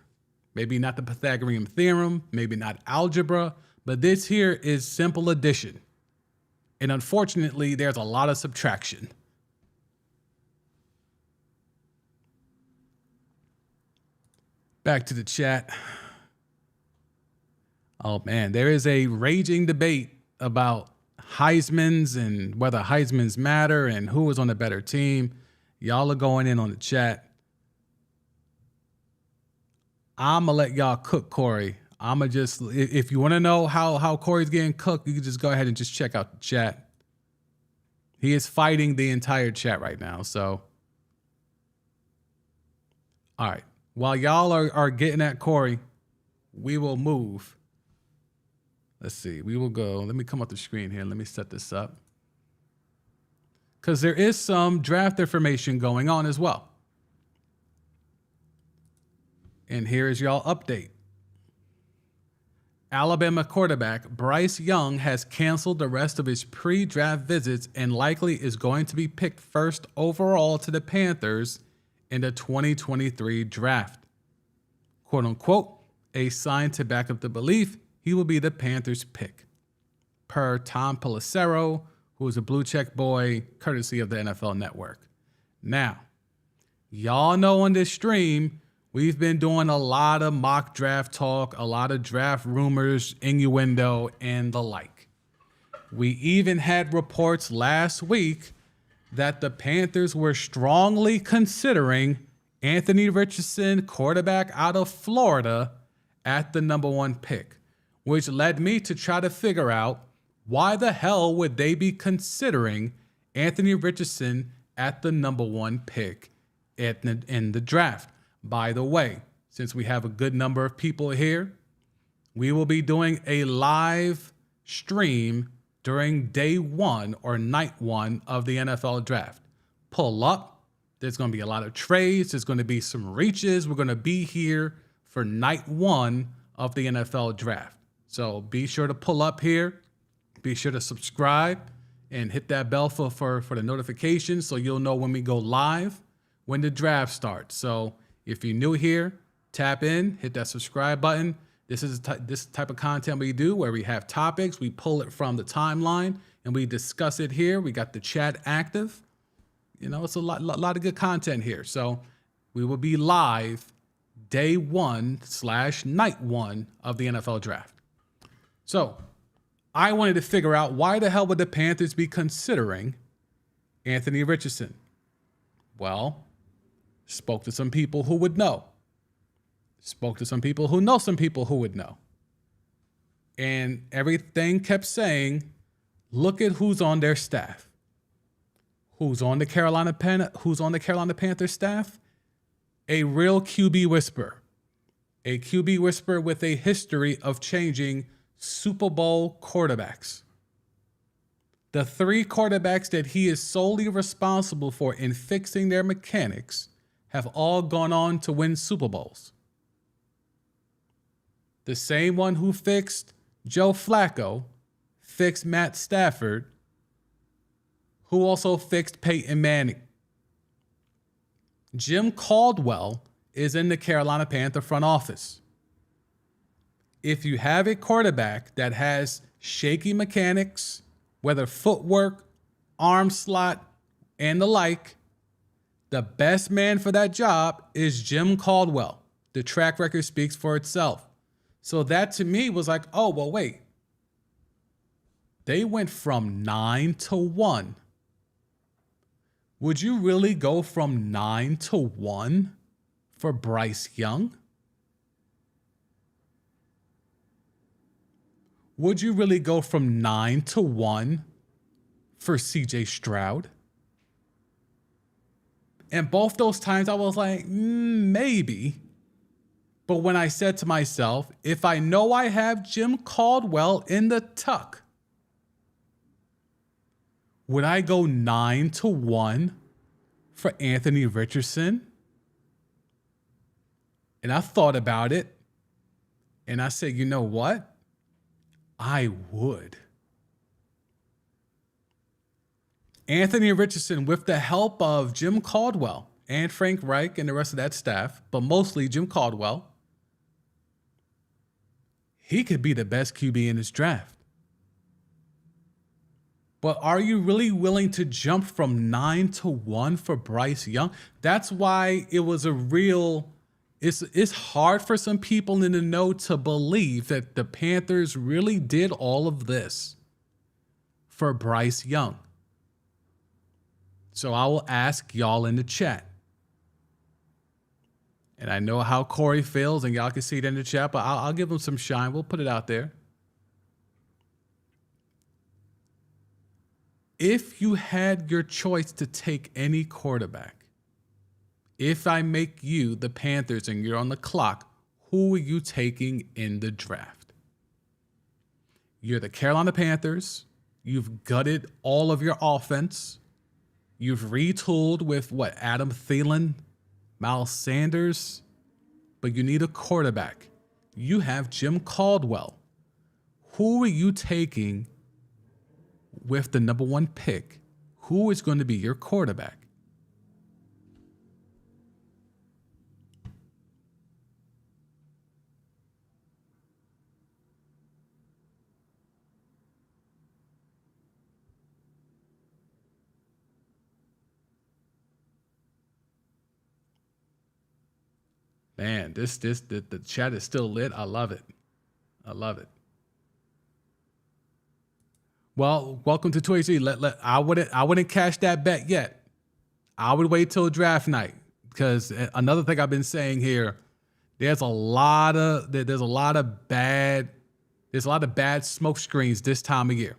Maybe not the Pythagorean theorem, maybe not algebra, but this here is simple addition. And unfortunately, there's a lot of subtraction. Back to the chat. Oh man, there is a raging debate about Heisman's and whether Heisman's matter and who is on the better team. Y'all are going in on the chat. I'm going to let y'all cook Corey. I'm going to just, if you want to know how Corey's getting cooked, you can just go ahead and just check out the chat. He is fighting the entire chat right now. So, all right. While y'all are getting at Corey, we will move. Let's see. We will go. Let me come off the screen here. Let me set this up. Because there is some draft information going on as well. And here is y'all update. Alabama quarterback Bryce Young has canceled the rest of his pre-draft visits and likely is going to be picked first overall to the Panthers in the 2023 draft. quote unquote, a sign to back up the belief he will be the Panthers' pick, per Tom Pelissero, who is a blue check boy, courtesy of the NFL Network. Now, y'all know on this stream, we've been doing a lot of mock draft talk, a lot of draft rumors, innuendo, and the like. We even had reports last week that the Panthers were strongly considering Anthony Richardson, quarterback out of Florida, at the number 1 pick, which led me to try to figure out why the hell would they be considering Anthony Richardson at the number 1 pick in the draft. By the way, since we have a good number of people here, we will be doing a live stream during day 1 or night 1 of the NFL draft. Pull up. There's going to be a lot of trades. There's going to be some reaches. We're going to be here for night 1 of the NFL draft. So be sure to pull up here. Be sure to subscribe and hit that bell for the notifications so you'll know when we go live, when the draft starts. So if you're new here, tap in, hit that subscribe button. This is this type of content we do where we have topics, we pull it from the timeline, and we discuss it here. We got the chat active. You know, it's a lot of good content here. So we will be live day 1/night 1 of the NFL draft. So I wanted to figure out why the hell would the Panthers be considering Anthony Richardson? Well, spoke to some people who would know. Spoke to some people who know some people who would know. And everything kept saying, look at who's on their staff. Who's on the Carolina Panthers staff? A real QB whisperer. A QB whisperer with a history of changing Super Bowl quarterbacks. The 3 quarterbacks that he is solely responsible for in fixing their mechanics have all gone on to win Super Bowls. The same one who fixed Joe Flacco fixed Matt Stafford, who also fixed Peyton Manning. Jim Caldwell is in the Carolina Panther front office. If you have a quarterback that has shaky mechanics, whether footwork, arm slot, and the like, the best man for that job is Jim Caldwell. The track record speaks for itself. So that to me was like, oh, well, wait. They went from 9 to 1. Would you really go from 9 to 1 for Bryce Young? Would you really go from 9 to 1 for CJ Stroud? And both those times I was like, maybe. But when I said to myself, if I know I have Jim Caldwell in the tuck, would I go 9 to 1 for Anthony Richardson? And I thought about it. And I said, you know what? I would. Anthony Richardson, with the help of Jim Caldwell and Frank Reich and the rest of that staff, but mostly Jim Caldwell, he could be the best QB in this draft. But are you really willing to jump from 9 to 1 for Bryce Young? That's why it was a real... It's hard for some people in the know to believe that the Panthers really did all of this for Bryce Young. So I will ask y'all in the chat. And I know how Corey feels, and y'all can see it in the chat, but I'll give him some shine. We'll put it out there. If you had your choice to take any quarterback, if I make you the Panthers and you're on the clock, who are you taking in the draft? You're the Carolina Panthers. You've gutted all of your offense. You've retooled with Adam Thielen, Miles Sanders, but you need a quarterback. You have Jim Caldwell. Who are you taking with the number 1 pick? Who is going to be your quarterback? Man, the chat is still lit. I love it. I love it. Well, welcome to 2HC. I wouldn't cash that bet yet. I would wait till draft night, because another thing I've been saying here, there's a lot of bad smoke screens this time of year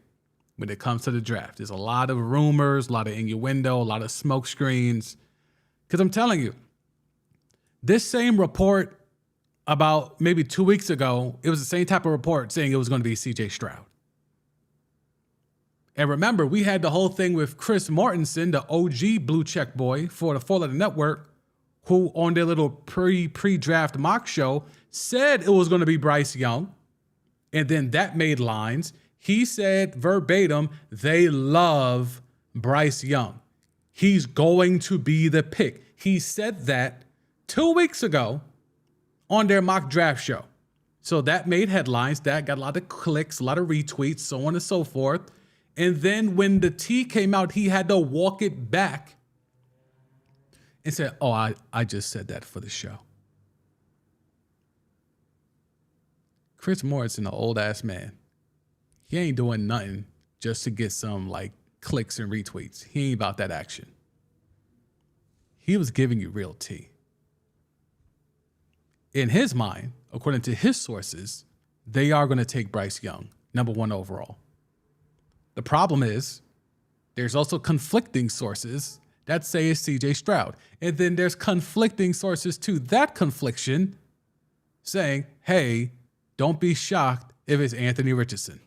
when it comes to the draft. There's a lot of rumors, a lot of innuendo, a lot of smoke screens. Because I'm telling you, this same report about maybe 2 weeks ago, it was the same type of report saying it was going to be CJ Stroud. And remember, we had the whole thing with Chris Mortensen, the OG blue check boy for the 4 Letter Network, who on their little pre-draft mock show said it was going to be Bryce Young. And then that made lines. He said verbatim, they love Bryce Young. He's going to be the pick. He said that 2 weeks ago on their mock draft show. So that made headlines. That got a lot of clicks, a lot of retweets, so on and so forth. And then when the tea came out, he had to walk it back and said, oh, I just said that for the show. Chris Morrison, an old ass man. He ain't doing nothing just to get some like clicks and retweets. He ain't about that action. He was giving you real tea. In his mind, according to his sources, they are going to take Bryce Young, number 1 overall. The problem is there's also conflicting sources that say it's CJ Stroud. And then there's conflicting sources to that confliction saying, hey, don't be shocked if it's Anthony Richardson.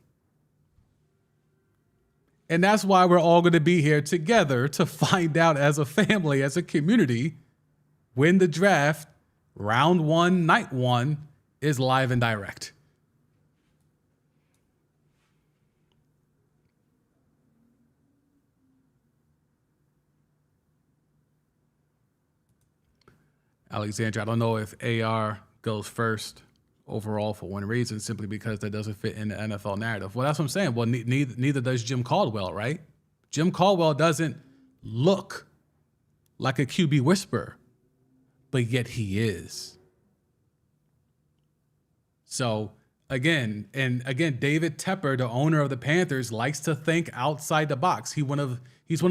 And that's why we're all going to be here together to find out as a family, as a community, when the draft, round 1, night 1, is live and direct. Alexandra, I don't know if AR goes first overall for one reason, simply because that doesn't fit in the NFL narrative. Well, that's what I'm saying. Well, neither does Jim Caldwell, right? Jim Caldwell doesn't look like a QB whisperer, but yet he is. So again, David Tepper, the owner of the Panthers, likes to think outside the box. He's one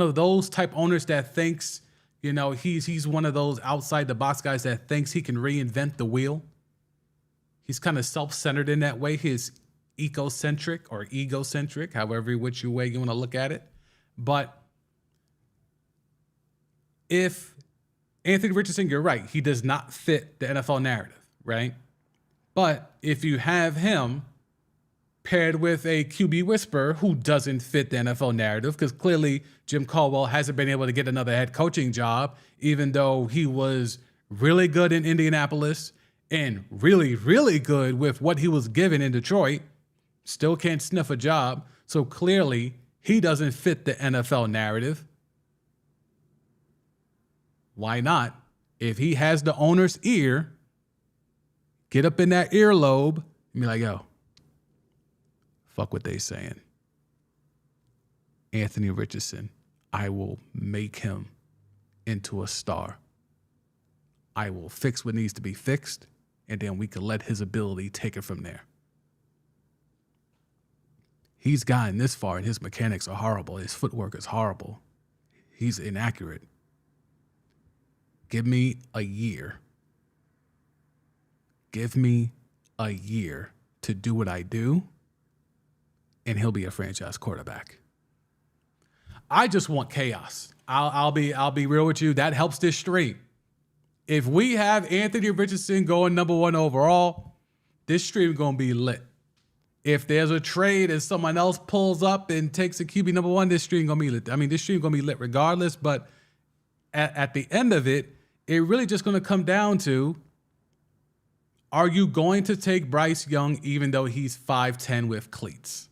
of those type owners that thinks, you know, he's one of those outside the box guys that thinks he can reinvent the wheel. He's kind of self-centered in that way. He's ecocentric or egocentric, however which way you want to look at it. But if Anthony Richardson, you're right, he does not fit the NFL narrative, right? But if you have him paired with a QB whisperer who doesn't fit the NFL narrative, because clearly Jim Caldwell hasn't been able to get another head coaching job, even though he was really good in Indianapolis and really, really good with what he was given in Detroit, still can't sniff a job. So clearly he doesn't fit the NFL narrative. Why not? If he has the owner's ear, get up in that earlobe and be like, yo, fuck what they saying. Anthony Richardson, I will make him into a star. I will fix what needs to be fixed, and then we can let his ability take it from there. He's gotten this far, and his mechanics are horrible. His footwork is horrible. He's inaccurate. Give me a year. Give me a year to do what I do, and he'll be a franchise quarterback. I just want chaos. I'll be real with you. That helps this stream. If we have Anthony Richardson going number 1 overall, this stream gonna be lit. If there's a trade and someone else pulls up and takes a QB number 1, this stream gonna be lit. I mean, this stream gonna be lit regardless. But at the end of it, it really just gonna come down to: are you going to take Bryce Young even though he's 5'10" with cleats?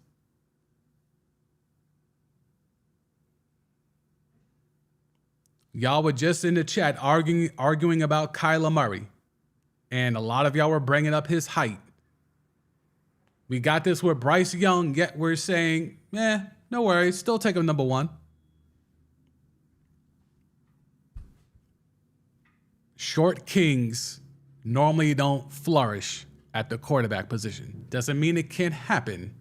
Y'all were just in the chat arguing about Kyler Murray, and a lot of y'all were bringing up his height. We got this with Bryce Young, yet we're saying, no worries, still take him number 1. Short kings normally don't flourish at the quarterback position. Doesn't mean it can't happen.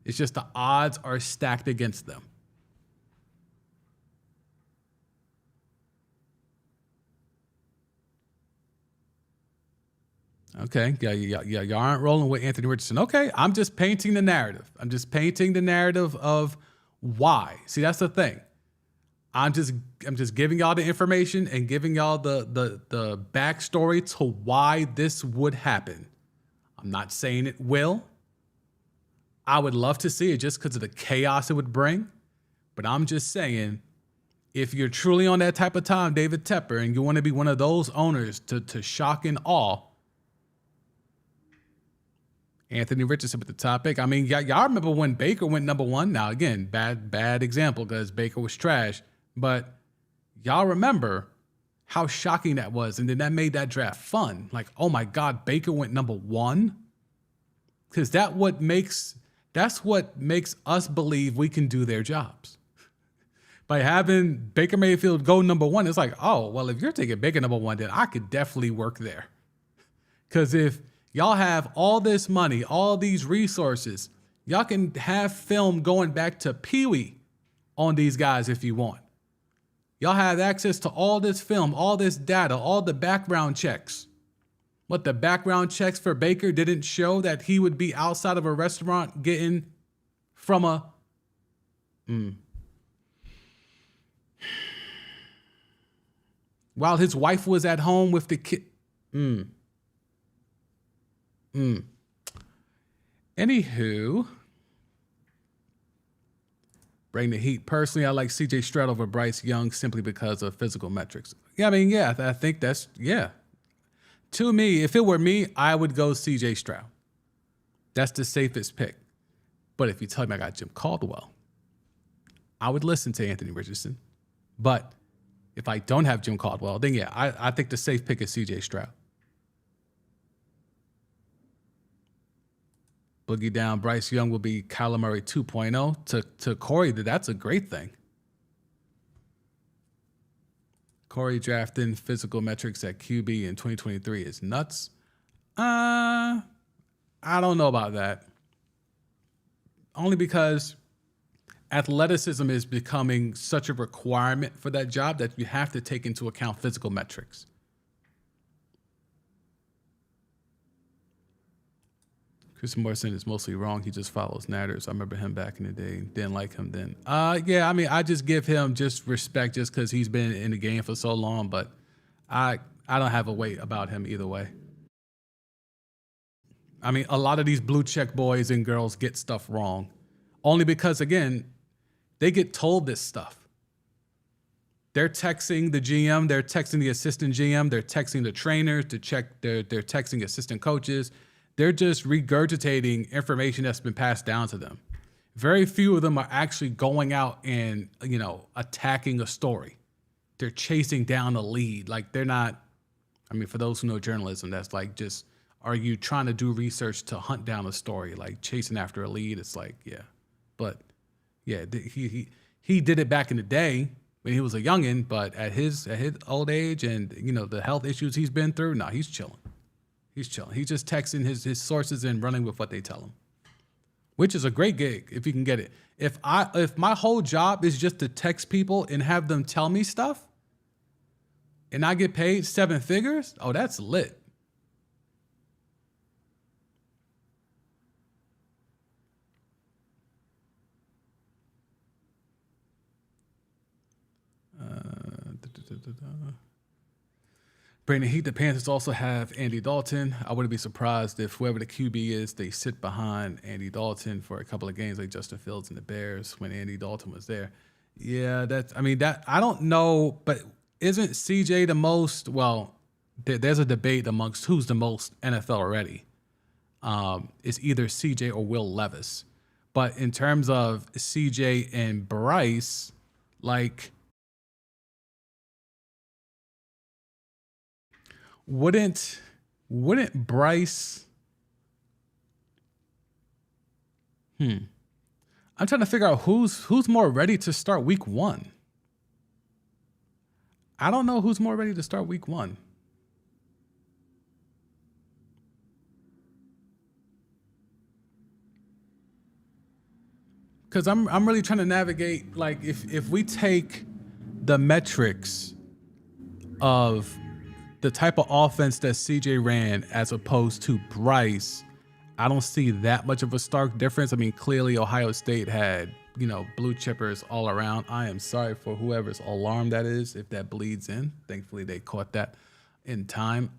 It's just the odds are stacked against them. Okay, yeah, y'all aren't rolling with Anthony Richardson. Okay, I'm just painting the narrative. I'm just painting the narrative of why. See, that's the thing. I'm just giving y'all the information and giving y'all the backstory to why this would happen. I'm not saying it will. I would love to see it just because of the chaos it would bring. But I'm just saying, if you're truly on that type of time, David Tepper, and you want to be one of those owners to shock and awe, Anthony Richardson with the top pick. I mean, y'all remember when Baker went number one? Now, again, bad example because Baker was trash. But y'all remember how shocking that was. And then that made that draft fun. Like, oh my God, Baker went number one? Because that's what makes us believe we can do their jobs. By having Baker Mayfield go number one, it's like, oh, well, if you're taking Baker number one, then I could definitely work there. Because if y'all have all this money, all these resources, y'all can have film going back to Pee Wee on these guys if you want. Y'all have access to all this film, all this data, all the background checks. But the background checks for Baker didn't show that he would be outside of a restaurant getting from a... While his wife was at home with the kid... Anywho, bring the heat. Personally, I like CJ Stroud over Bryce Young simply because of physical metrics. Yeah, I mean, yeah, I think that's, yeah. To me, if it were me, I would go CJ Stroud. That's the safest pick. But if you tell me I got Jim Caldwell, I would listen to Anthony Richardson. But if I don't have Jim Caldwell, then yeah, I think the safe pick is CJ Stroud. Boogie down, Bryce Young will be Kyler Murray 2.0. To Corey, that's a great thing. Corey drafting physical metrics at QB in 2023 is nuts. I don't know about that. Only because athleticism is becoming such a requirement for that job that you have to take into account physical metrics. Chris Morrison is mostly wrong. He just follows narratives. I remember him back in the day. Didn't like him then. Yeah, I mean, I just give him just respect just because he's been in the game for so long, but I don't have a weight about him either way. I mean, a lot of these blue check boys and girls get stuff wrong. Only because, again, they get told this stuff. They're texting the GM, they're texting the assistant GM, they're texting the trainers to check, they're texting assistant coaches. They're just regurgitating information that's been passed down to them. Very few of them are actually going out and, attacking a story. They're chasing down a lead. Like, they're not, I mean, for those who know journalism, that's like just, are you trying to do research to hunt down a story? Like chasing after a lead, it's like, yeah. But yeah, he did it back in the day when he was a youngin', but at his old age and, the health issues he's been through, nah, he's chilling. He's chilling. He's just texting his sources and running with what they tell him, which is a great gig if you can get it. If my whole job is just to text people and have them tell me stuff, and I get paid 7 figures, oh, that's lit. Brandon Heat, the Panthers also have Andy Dalton. I wouldn't be surprised if whoever the QB is, they sit behind Andy Dalton for a couple of games like Justin Fields and the Bears when Andy Dalton was there. Yeah, I don't know, but isn't CJ the most, well, there's a debate amongst who's the most NFL already. It's either CJ or Will Levis. But in terms of CJ and Bryce, like, Wouldn't Bryce? I'm trying to figure out who's more ready to start week 1. I don't know who's more ready to start week 1. because I'm really trying to navigate, like, if we take the metrics of the type of offense that CJ ran as opposed to Bryce, I don't see that much of a stark difference. I mean, clearly Ohio State had, blue chippers all around. I am sorry for whoever's alarm that is, if that bleeds in. Thankfully, they caught that in time.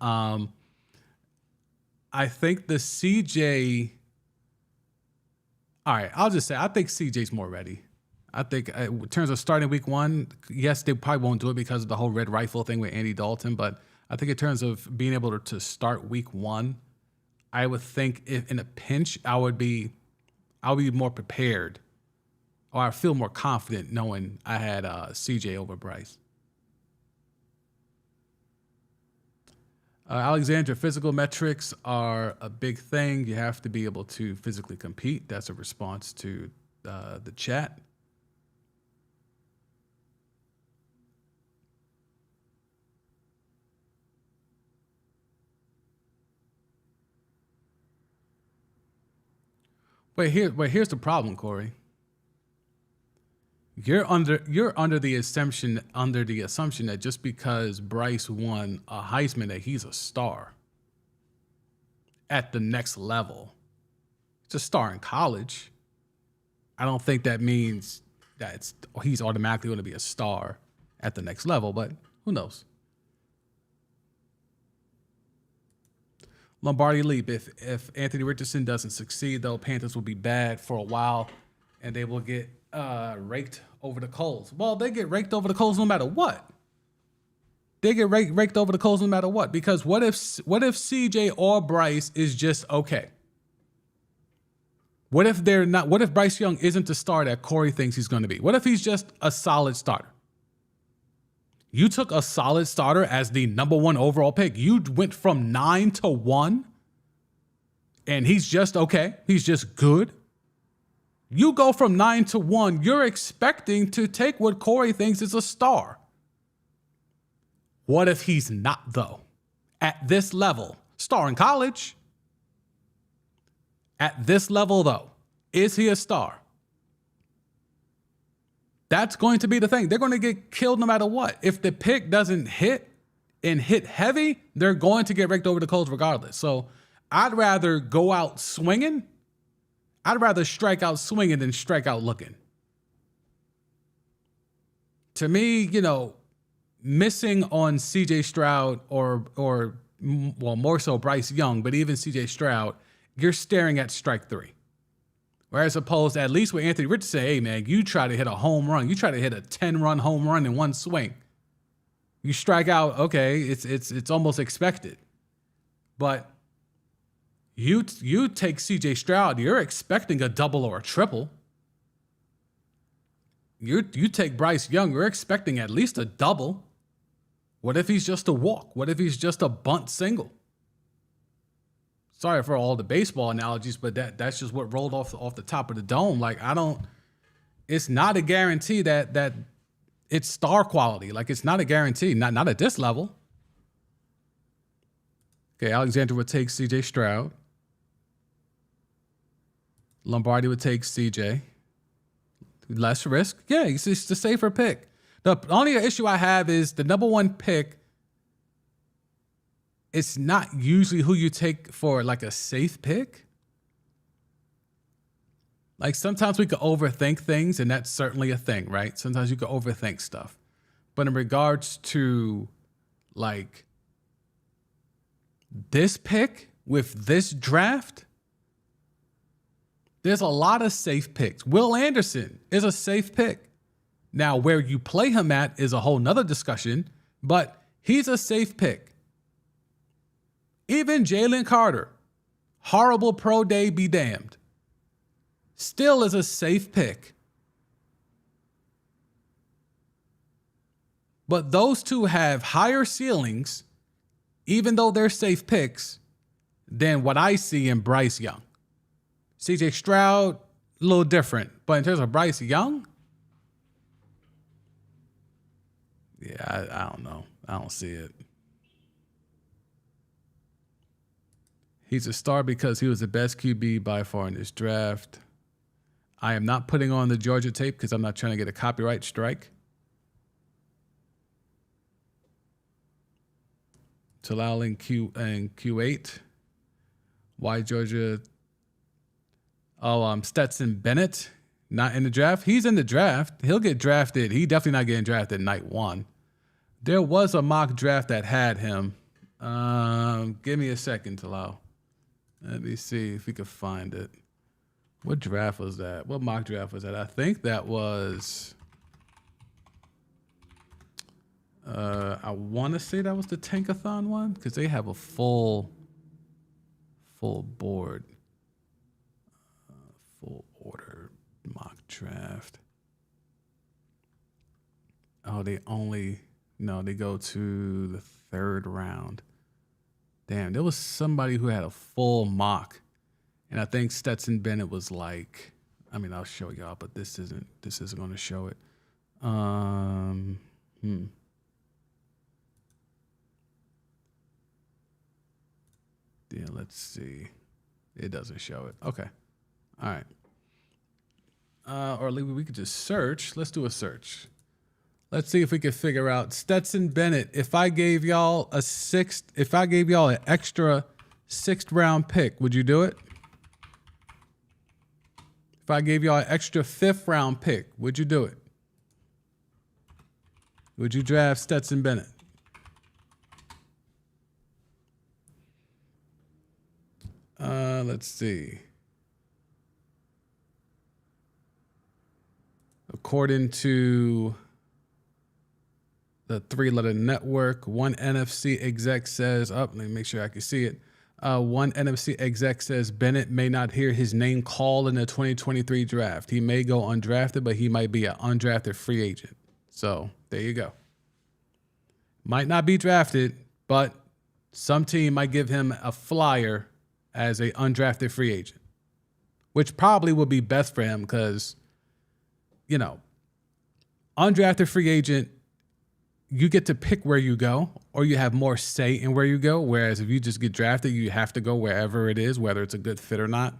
I think the CJ. All right, I'll just say I think CJ's more ready. I think in terms of starting week one, yes, they probably won't do it because of the whole red rifle thing with Andy Dalton. But I think in terms of being able to start week one, I would think if in a pinch, I'll be more prepared, or I feel more confident knowing I had CJ over Bryce. Alexandra, physical metrics are a big thing. You have to be able to physically compete. That's a response to the chat. Here's the problem, Corey. You're under the assumption that just because Bryce won a Heisman that he's a star at the next level. He's a star in college. I don't think that means that he's automatically going to be a star at the next level, but who knows? Lombardi Leap. If Anthony Richardson doesn't succeed, though, Panthers will be bad for a while, and they will get raked over the coals. Well, they get raked over the coals no matter what. They get raked over the coals no matter what. Because what if CJ or Bryce is just okay? What if they're not? What if Bryce Young isn't the star that Corey thinks he's going to be? What if he's just a solid starter? You took a solid starter as the number one overall pick. You went from 9 to 1, and he's just okay. He's just good. You go from 9 to 1. You're expecting to take what Corey thinks is a star. What if he's not, though? At this level, star in college. At this level, though, is he a star? That's going to be the thing. They're going to get killed no matter what. If the pick doesn't hit and hit heavy, they're going to get raked over the coals regardless. So I'd rather go out swinging. I'd rather strike out swinging than strike out looking. To me, missing on CJ Stroud or more so Bryce Young, but even CJ Stroud, you're staring at strike 3. Whereas opposed, at least with Anthony Richardson, hey, man, you try to hit a home run. You try to hit a 10-run home run in one swing. You strike out, okay, it's almost expected. But you take CJ Stroud, you're expecting a double or a triple. You take Bryce Young, you're expecting at least a double. What if he's just a walk? What if he's just a bunt single? Sorry for all the baseball analogies, but that's just what rolled off the top of the dome. Like, it's not a guarantee that it's star quality. Like, it's not a guarantee, not at this level. Okay, Alexander would take CJ Stroud. Lombardi would take CJ. Less risk. Yeah, it's the safer pick. The only issue I have is the number one pick. It's not usually who you take for like a safe pick. Like sometimes we could overthink things, and that's certainly a thing, right? Sometimes you could overthink stuff. But in regards to like this pick with this draft, there's a lot of safe picks. Will Anderson is a safe pick. Now, where you play him at is a whole nother discussion, but he's a safe pick. Even Jalen Carter, horrible pro day be damned, still is a safe pick. But those two have higher ceilings, even though they're safe picks, than what I see in Bryce Young. CJ Stroud, a little different. But in terms of Bryce Young, yeah, I don't know. I don't see it. He's a star because he was the best QB by far in this draft. I am not putting on the Georgia tape because I'm not trying to get a copyright strike. Talal in Q8. Why Georgia? Oh, Stetson Bennett, not in the draft. He's in the draft. He'll get drafted. He definitely not getting drafted night one. There was a mock draft that had him. Give me a second, Talal. Let me see if we can find it. What draft was that? What mock draft was that? I think that was... I want to say that was the Tankathon one because they have a full board. Full order mock draft. Oh, they go to the third round. Damn, there was somebody who had a full mock. And I think Stetson Bennett was like, I mean, I'll show y'all, but this isn't going to show it. Yeah, let's see. It doesn't show it. Okay. All right. Or we could just search. Let's do a search. Let's see if we can figure out Stetson Bennett. If I gave y'all an extra 6th round pick, would you do it? If I gave y'all an extra 5th round pick, would you do it? Would you draft Stetson Bennett? Let's see. According to the 3-letter network, one NFC exec says, let me make sure I can see it. One NFC exec says Bennett may not hear his name called in the 2023 draft. He may go undrafted, but he might be an undrafted free agent. So there you go. Might not be drafted, but some team might give him a flyer as a undrafted free agent, which probably would be best for him because, undrafted free agent, you get to pick where you go or you have more say in where you go. Whereas if you just get drafted, you have to go wherever it is, whether it's a good fit or not.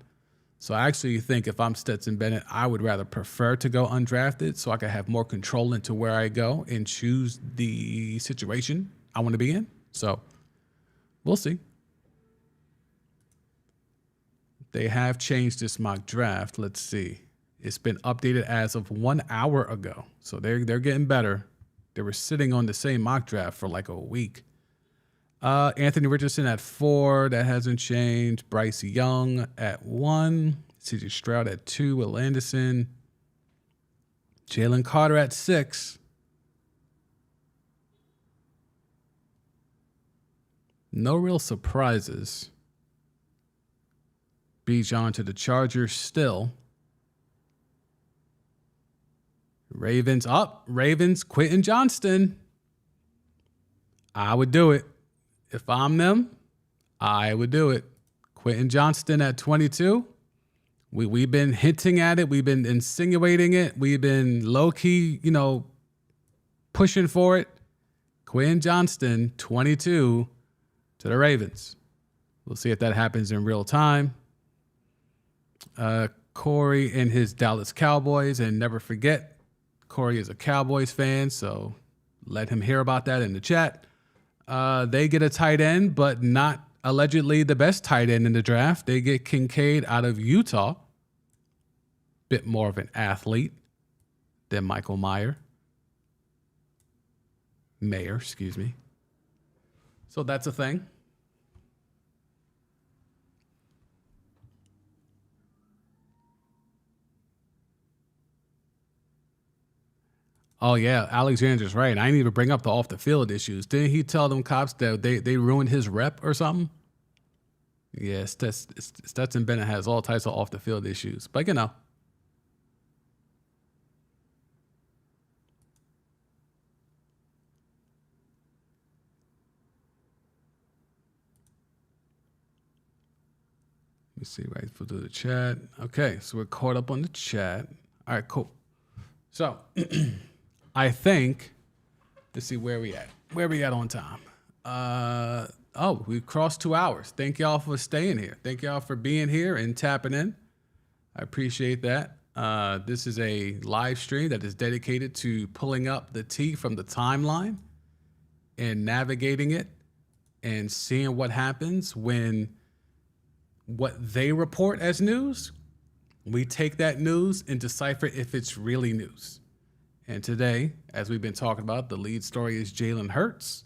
So I actually think if I'm Stetson Bennett, I would rather prefer to go undrafted so I can have more control into where I go and choose the situation I want to be in. So we'll see. They have changed this mock draft. Let's see. It's been updated as of 1 hour ago. So they're getting better. They were sitting on the same mock draft for like a week. Anthony Richardson at 4. That hasn't changed. Bryce Young at 1. CJ Stroud at 2. Will Anderson. Jalen Carter at 6. No real surprises. Bijan to the Chargers still. Ravens up. Ravens, Quentin Johnston. I would do it. If I'm them, I would do it. Quentin Johnston at 22. We've been hinting at it. We've been insinuating it. We've been low-key, pushing for it. Quentin Johnston, 22 to the Ravens. We'll see if that happens in real time. Corey and his Dallas Cowboys, and never forget, Corey is a Cowboys fan, so let him hear about that in the chat. They get a tight end, but not allegedly the best tight end in the draft. They get Kincaid out of Utah. Bit more of an athlete than Michael Mayer. Excuse me. So that's a thing. Oh, yeah, Alexander's right. I didn't even bring up the off-the-field issues. Didn't he tell them cops that they ruined his rep or something? Yeah, Stetson Bennett has all types of off-the-field issues. But, Let me see right through the chat. Okay, so we're caught up on the chat. All right, cool. So... I think, let's see where we at. Where we at on time? We crossed 2 hours. Thank y'all for staying here. Thank y'all for being here and tapping in. I appreciate that. This is a live stream that is dedicated to pulling up the tea from the timeline and navigating it and seeing what happens when what they report as news, we take that news and decipher if it's really news. And today, as we've been talking about, the lead story is Jalen Hurts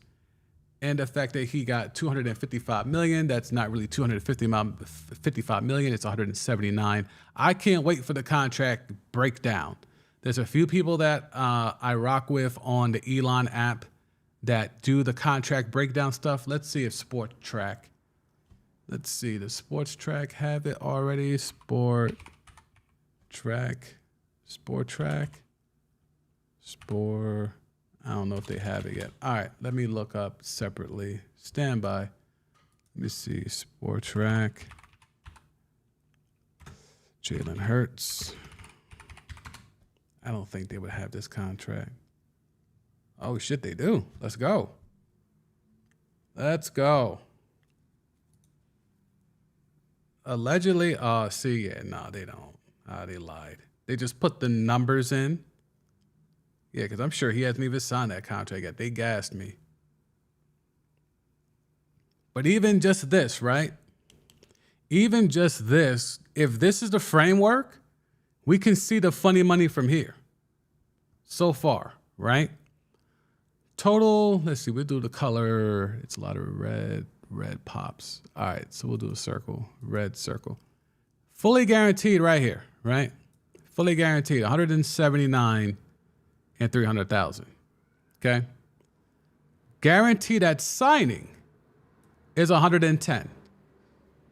and the fact that he got $255 million. That's not really $255 million. It's $179. I can't wait for the contract breakdown. There's a few people that I rock with on the Elon app that do the contract breakdown stuff. Let's see if Sport Track. Let's see. Does Sports Track have it already? Sport Track. I don't know if they have it yet. All right, let me look up separately. Stand by. Let me see. Sport Track. Jalen Hurts. I don't think they would have this contract. Oh, shit, they do. Let's go. Allegedly, no, they don't. They lied. They just put the numbers in. Yeah, because I'm sure he hasn't even signed that contract yet. They gassed me. But even just this, right? Even just this, if this is the framework, we can see the funny money from here. So far, right? Total, let's see, we'll do the color. It's a lot of red pops. All right, so we'll do a circle, red circle. Fully guaranteed right here, right? Fully guaranteed, 179 and 300,000. Okay. Guaranteed at signing is 110.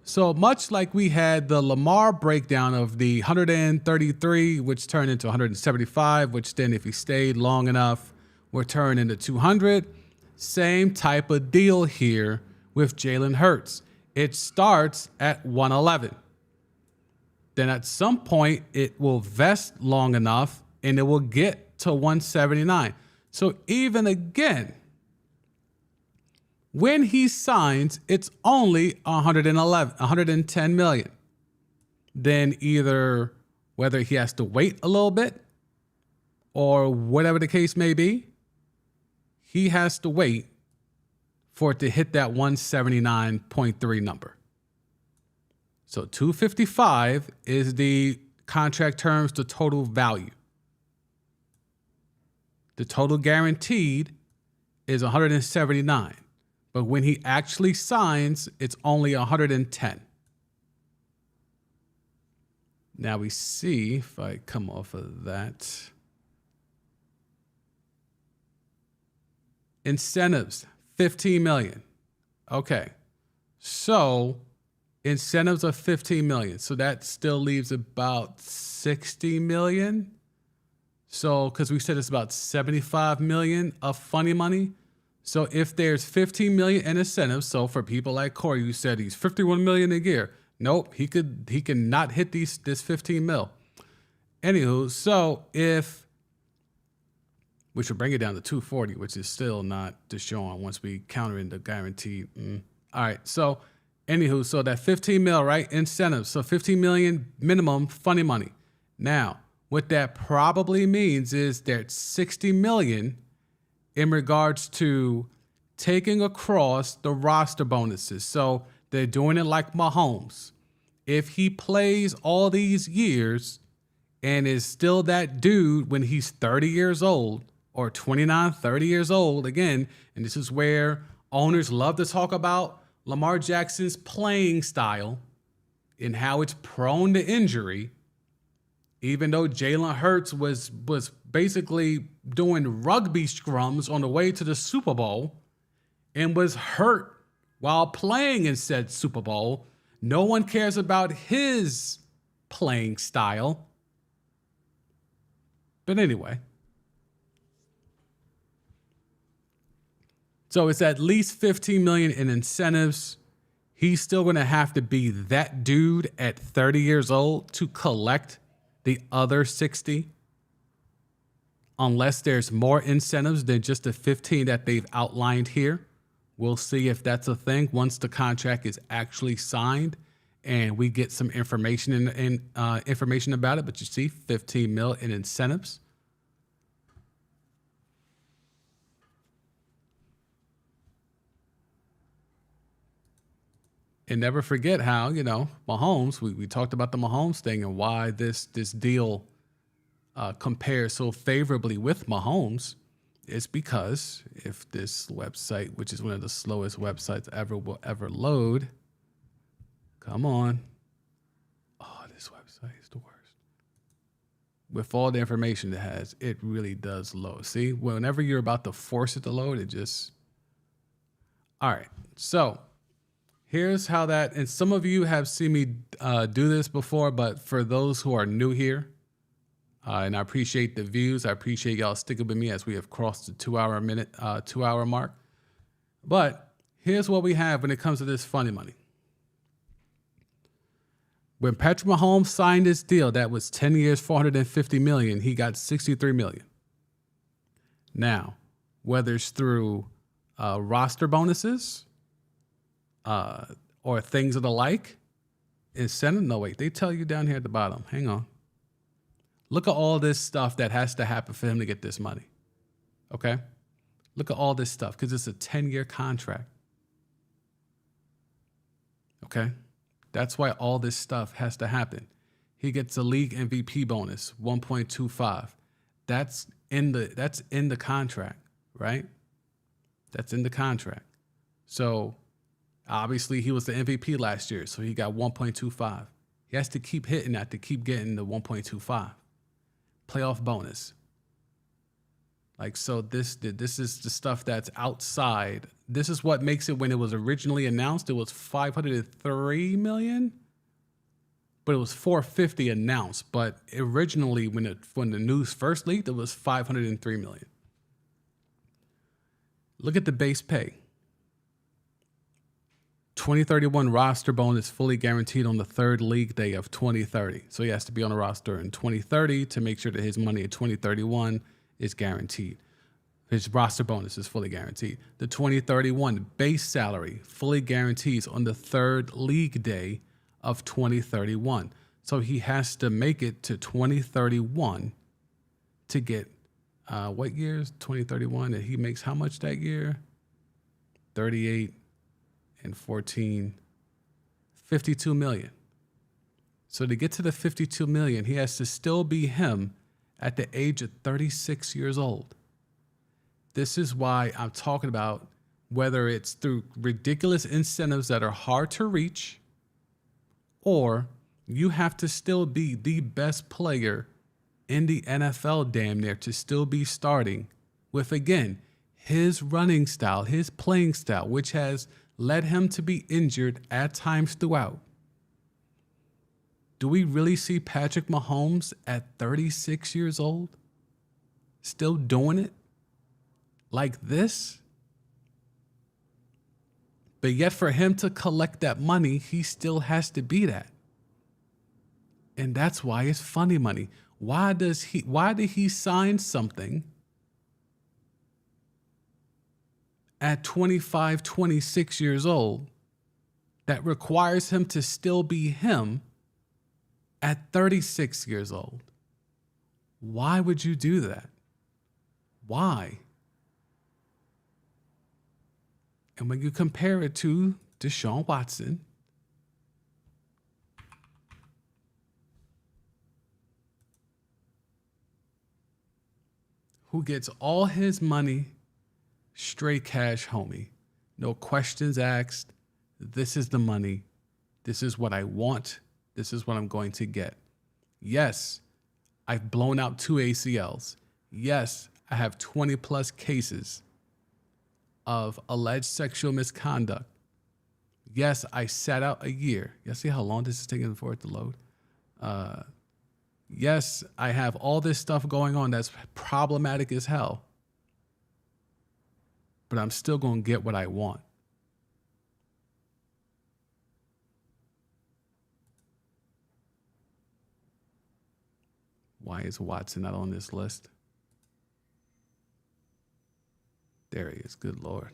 So much like we had the Lamar breakdown of the 133, which turned into 175, which then if he stayed long enough, would turn into 200. Same type of deal here with Jalen Hurts. It starts at 111. Then at some point, it will vest long enough and it will get to 179. So even again, when he signs, it's only 110 million. Then either whether he has to wait a little bit or whatever the case may be, he has to wait for it to hit that 179.3 number. So 255 is the contract terms to total value. The total guaranteed is 179. But when he actually signs, it's only 110. Now we see if I come off of that. Incentives, 15 million. Okay. So incentives of 15 million. So that still leaves about 60 million. So, because we said it's about 75 million of funny money. So if there's 15 million in incentives, so for people like Corey, you said he's 51 million a year. Nope, he can not hit this 15 mil. Anywho, so which would bring it down to 240, which is still not Deshaun once we counter in the guaranteed. All right, so anywho, so that 15 mil, right? Incentives. So 15 million minimum funny money. Now, what that probably means is that 60 million in regards to taking across the roster bonuses. So they're doing it like Mahomes. If he plays all these years and is still that dude when he's 30 years old or 29, 30 years old, again, and this is where owners love to talk about Lamar Jackson's playing style and how it's prone to injury, even though Jalen Hurts was basically doing rugby scrums on the way to the Super Bowl and was hurt while playing in said Super Bowl. No one cares about his playing style. But anyway. So it's at least 15 million in incentives. He's still going to have to be that dude at 30 years old to collect the other 60. Unless there's more incentives than just the 15 that they've outlined here. We'll see if that's a thing once the contract is actually signed and we get some information information about it. But you see, 15 mil in incentives. And never forget how, Mahomes, we talked about the Mahomes thing and why this deal compares so favorably with Mahomes. It's because if this website, which is one of the slowest websites ever, will ever load, come on. Oh, this website is the worst. With all the information it has, it really does load. See, whenever you're about to force it to load, it just... All right, so... Here's how that, and some of you have seen me do this before, but for those who are new here, and I appreciate the views, I appreciate y'all sticking with me as we have crossed the 2 hour mark. But here's what we have when it comes to this funny money. When Patrick Mahomes signed this deal, that was 10 years, $450 million, he got $63 million. Now, whether it's through roster bonuses, or things of the like, incentive. No, wait, they tell you down here at the bottom. Hang on. Look at all this stuff that has to happen for him to get this money. Okay? Look at all this stuff because it's a 10-year contract. Okay? That's why all this stuff has to happen. He gets a league MVP bonus, 1.25. That's in the contract, right? That's in the contract. So obviously, he was the MVP last year, so he got 1.25. He has to keep hitting that to keep getting the 1.25. Playoff bonus. Like, so this is the stuff that's outside. This is what makes it, when it was originally announced, it was $503 million, but it was $450 announced. But originally, when the news first leaked, it was $503 million. Look at the base pay. 2031 roster bonus fully guaranteed on the third league day of 2030. So he has to be on a roster in 2030 to make sure that his money in 2031 is guaranteed. His roster bonus is fully guaranteed. The 2031 base salary fully guarantees on the third league day of 2031. So he has to make it to 2031 to get, what years? 2031, and he makes how much that year? 38 and 14, 52 million. So to get to the 52 million, he has to still be him at the age of 36 years old. This is why I'm talking about whether it's through ridiculous incentives that are hard to reach, or you have to still be the best player in the NFL damn near to still be starting with, again, his running style, his playing style, which has led him to be injured at times throughout. Do we really see Patrick Mahomes at 36 years old still doing it like this? But yet for him to collect that money, he still has to be that. And that's why it's funny money. Why did he sign something at 25, 26 years old that requires him to still be him at 36 years old? Why would you do that? Why? And when you compare it to Deshaun Watson, who gets all his money straight cash, homie. No questions asked. This is the money. This is what I want. This is what I'm going to get. Yes, I've blown out 2 ACLs. Yes, I have 20 plus cases of alleged sexual misconduct. Yes, I sat out a year. You see how long this is taking for it to load? Yes, I have all this stuff going on that's problematic as hell. But I'm still going to get what I want. Why is Watson not on this list? There he is. Good Lord.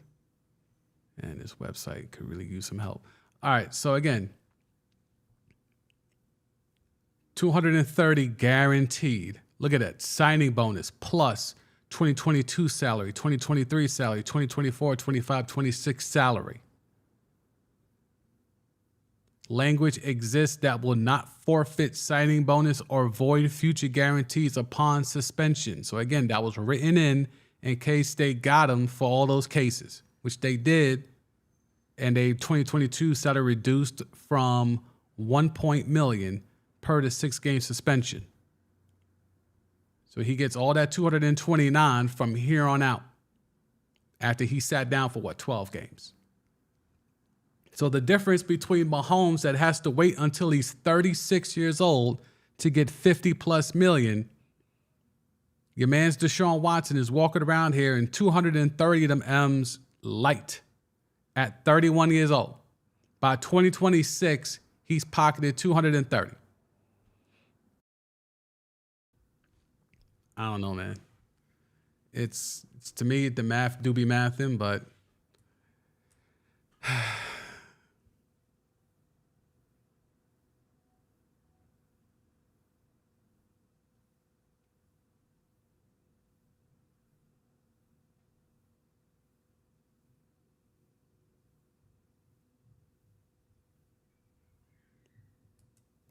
And this website could really use some help. All right. So again, 230 guaranteed. Look at that. Signing bonus plus 2022 salary, 2023 salary, 2024, 25, 26 salary. Language exists that will not forfeit signing bonus or void future guarantees upon suspension. So again, that was written in case they got them for all those cases, which they did. And a 2022 salary reduced from 1 million per the 6-game suspension. So he gets all that 229 from here on out after he sat down for 12 games. So the difference between Mahomes that has to wait until he's 36 years old to get 50 plus million, your man's Deshaun Watson is walking around here in 230 of them M's light at 31 years old. By 2026, he's pocketed 230. I don't know, man. It's to me, the math do be mathing, but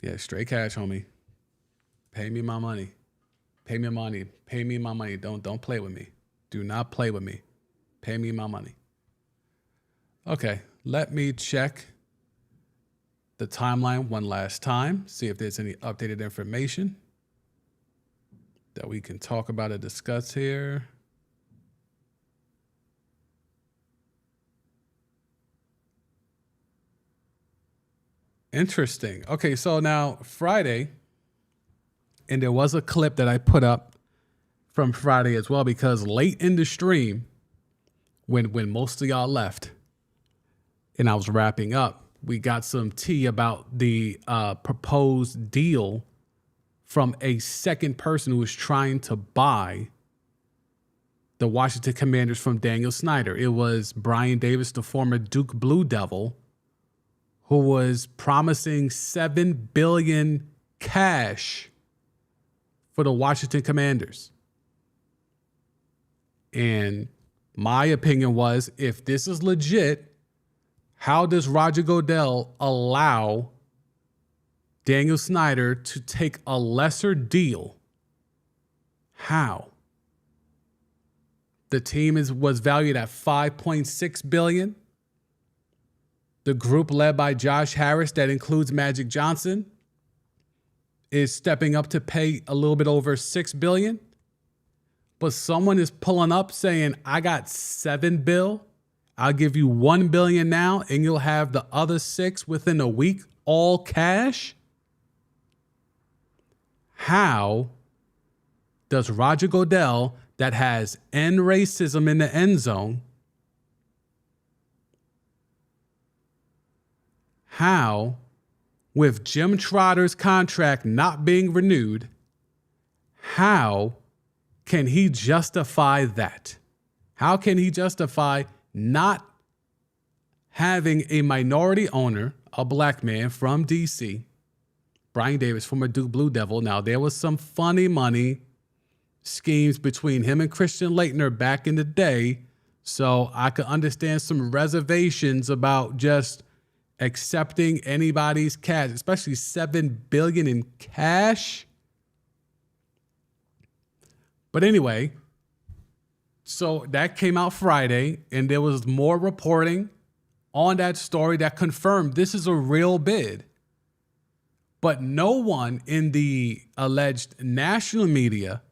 yeah, straight cash, homie. Pay me my money. Pay me money. Pay me my money. Don't play with me. Do not play with me. Pay me my money. Okay, let me check the timeline one last time, see if there's any updated information that we can talk about or discuss here. Interesting. Okay, so now Friday, and there was a clip that I put up from Friday as well, because late in the stream, when most of y'all left and I was wrapping up, we got some tea about the proposed deal from a second person who was trying to buy the Washington Commanders from Daniel Snyder. It was Brian Davis, the former Duke Blue Devil, who was promising $7 billion cash for the Washington Commanders. And my opinion was, if this is legit, how does Roger Goodell allow Daniel Snyder to take a lesser deal? How? The team was valued at $5.6 billion. The group led by Josh Harris, that includes Magic Johnson, is stepping up to pay a little bit over $6 billion. But someone is pulling up saying, I got $7 billion. I'll give you $1 billion now, and you'll have the other 6 within a week, all cash. How does Roger Goodell, that has end racism in the end zone, how, with Jim Trotter's contract not being renewed, how can he justify that? How can he justify not having a minority owner, a black man from D.C., Brian Davis, former Duke Blue Devil? Now, there was some funny money schemes between him and Christian Laettner back in the day, so I could understand some reservations about just accepting anybody's cash, especially $7 billion in cash. But anyway, so that came out Friday, and there was more reporting on that story that confirmed this is a real bid. But no one in the alleged national media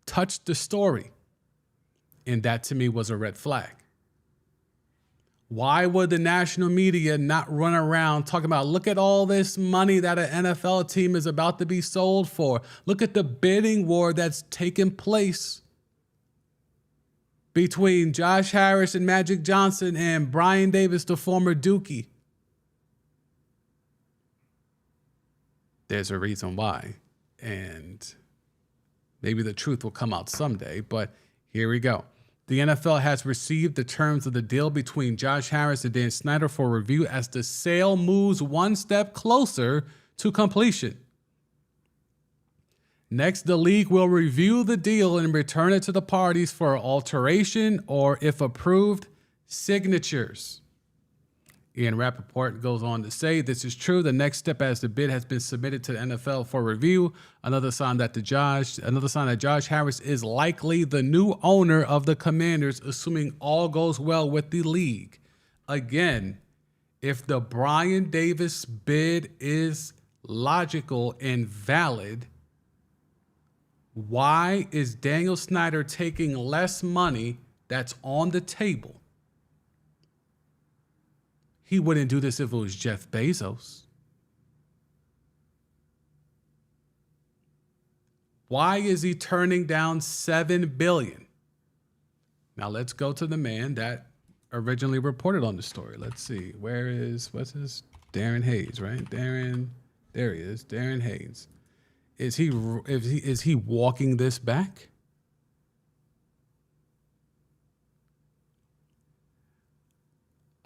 touched the story. And that to me was a red flag. Why would the national media not run around talking about, look at all this money that an NFL team is about to be sold for? Look at the bidding war that's taking place between Josh Harris and Magic Johnson and Brian Davis, the former Dookie. There's a reason why. And maybe the truth will come out someday, but here we go. The NFL has received the terms of the deal between Josh Harris and Dan Snyder for review as the sale moves one step closer to completion. Next, the league will review the deal and return it to the parties for alteration or, if approved, signatures. Ian Rappaport goes on to say, this is true. The next step as the bid has been submitted to the NFL for review. Another sign that Josh Harris is likely the new owner of the Commanders, assuming all goes well with the league. Again, if the Brian Davis bid is logical and valid, why is Daniel Snyder taking less money that's on the table? He wouldn't do this if it was Jeff Bezos. Why is he turning down $7 billion? Now let's go to the man that originally reported on the story. Let's see. What's his? Darren Hayes, right? There he is. Darren Hayes. Is he walking this back?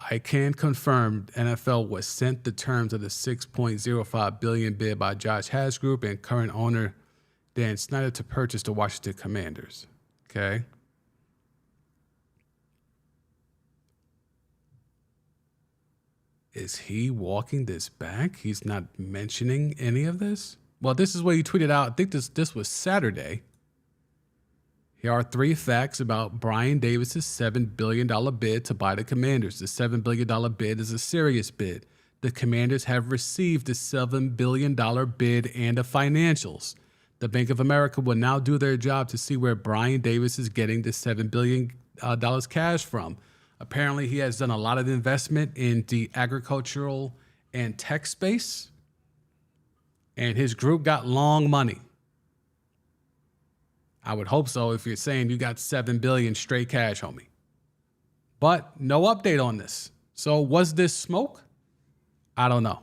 I can confirm NFL was sent the terms of the $6.05 billion bid by Josh Harris Group and current owner Dan Snyder to purchase the Washington Commanders. Okay. Is he walking this back? He's not mentioning any of this? Well, this is what he tweeted out. I think this was Saturday. Here are 3 facts about Brian Davis's $7 billion bid to buy the Commanders. The $7 billion bid is a serious bid. The Commanders have received the $7 billion bid and the financials. The Bank of America will now do their job to see where Brian Davis is getting the $7 billion cash from. Apparently, he has done a lot of investment in the agricultural and tech space. And his group got long money. I would hope so if you're saying you got $7 billion straight cash, homie. But no update on this. So was this smoke? I don't know.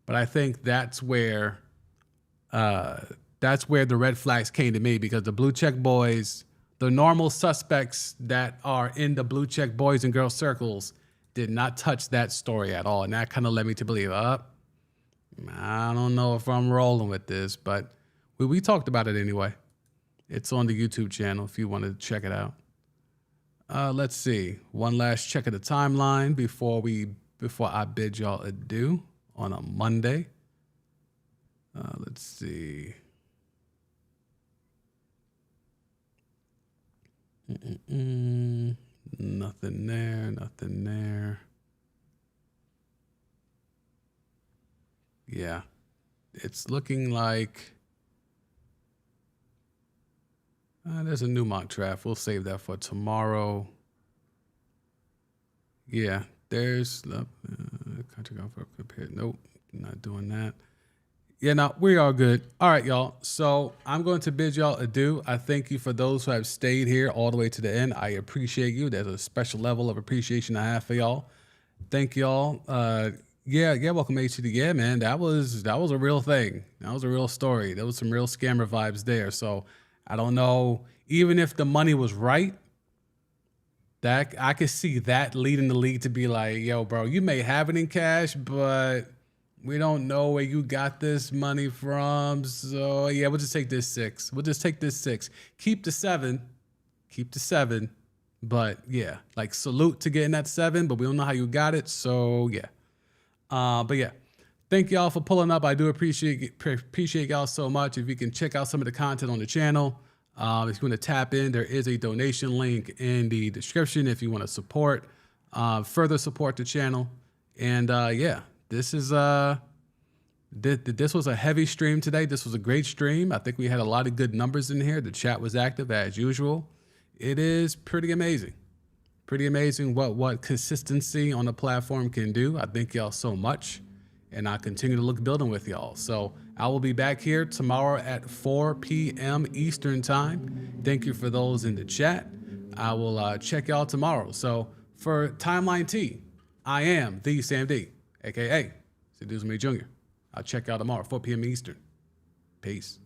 But I think that's where the red flags came to me, because the blue check boys, the normal suspects that are in the blue check boys and girls circles, did not touch that story at all. And that kind of led me to believe, I don't know if I'm rolling with this, but we talked about it anyway. It's on the YouTube channel if you want to check it out. Let's see. One last check of the timeline before I bid y'all adieu on a Monday. Let's see. Nothing there. Yeah, it's looking like there's a new mock draft. We'll save that for tomorrow. Yeah, there's country golf compared. Nope, not doing that. Yeah, no, we are good. All right, y'all. So I'm going to bid y'all adieu. I thank you for those who have stayed here all the way to the end. I appreciate you. There's a special level of appreciation I have for y'all. Thank y'all. Yeah, welcome HCD. Yeah, man, that was a real thing. That was a real story. There was some real scammer vibes there. So I don't know, even if the money was right, that I could see that leading the league to be like, yo, bro, you may have it in cash, but we don't know where you got this money from. So yeah, we'll just take this 6. Keep the 7. But yeah, like salute to getting that 7, but we don't know how you want it. So yeah. But yeah, thank y'all for pulling up. I do appreciate y'all so much. If you can check out some of the content on the channel, if you want to tap in, there is a donation link in the description if you want to further support the channel. And yeah, this was a heavy stream today. This was a great stream. I think we had a lot of good numbers in here. The chat was active as usual. It is pretty amazing. Pretty amazing what consistency on the platform can do. I thank y'all so much, and I continue to look building with y'all. So I will be back here tomorrow at 4 p.m. Eastern time. Thank you for those in the chat. I will check y'all tomorrow. So for Timeline T, I am the Sam D, aka Seduce Me Jr. I'll check y'all tomorrow, 4 p.m. Eastern. Peace.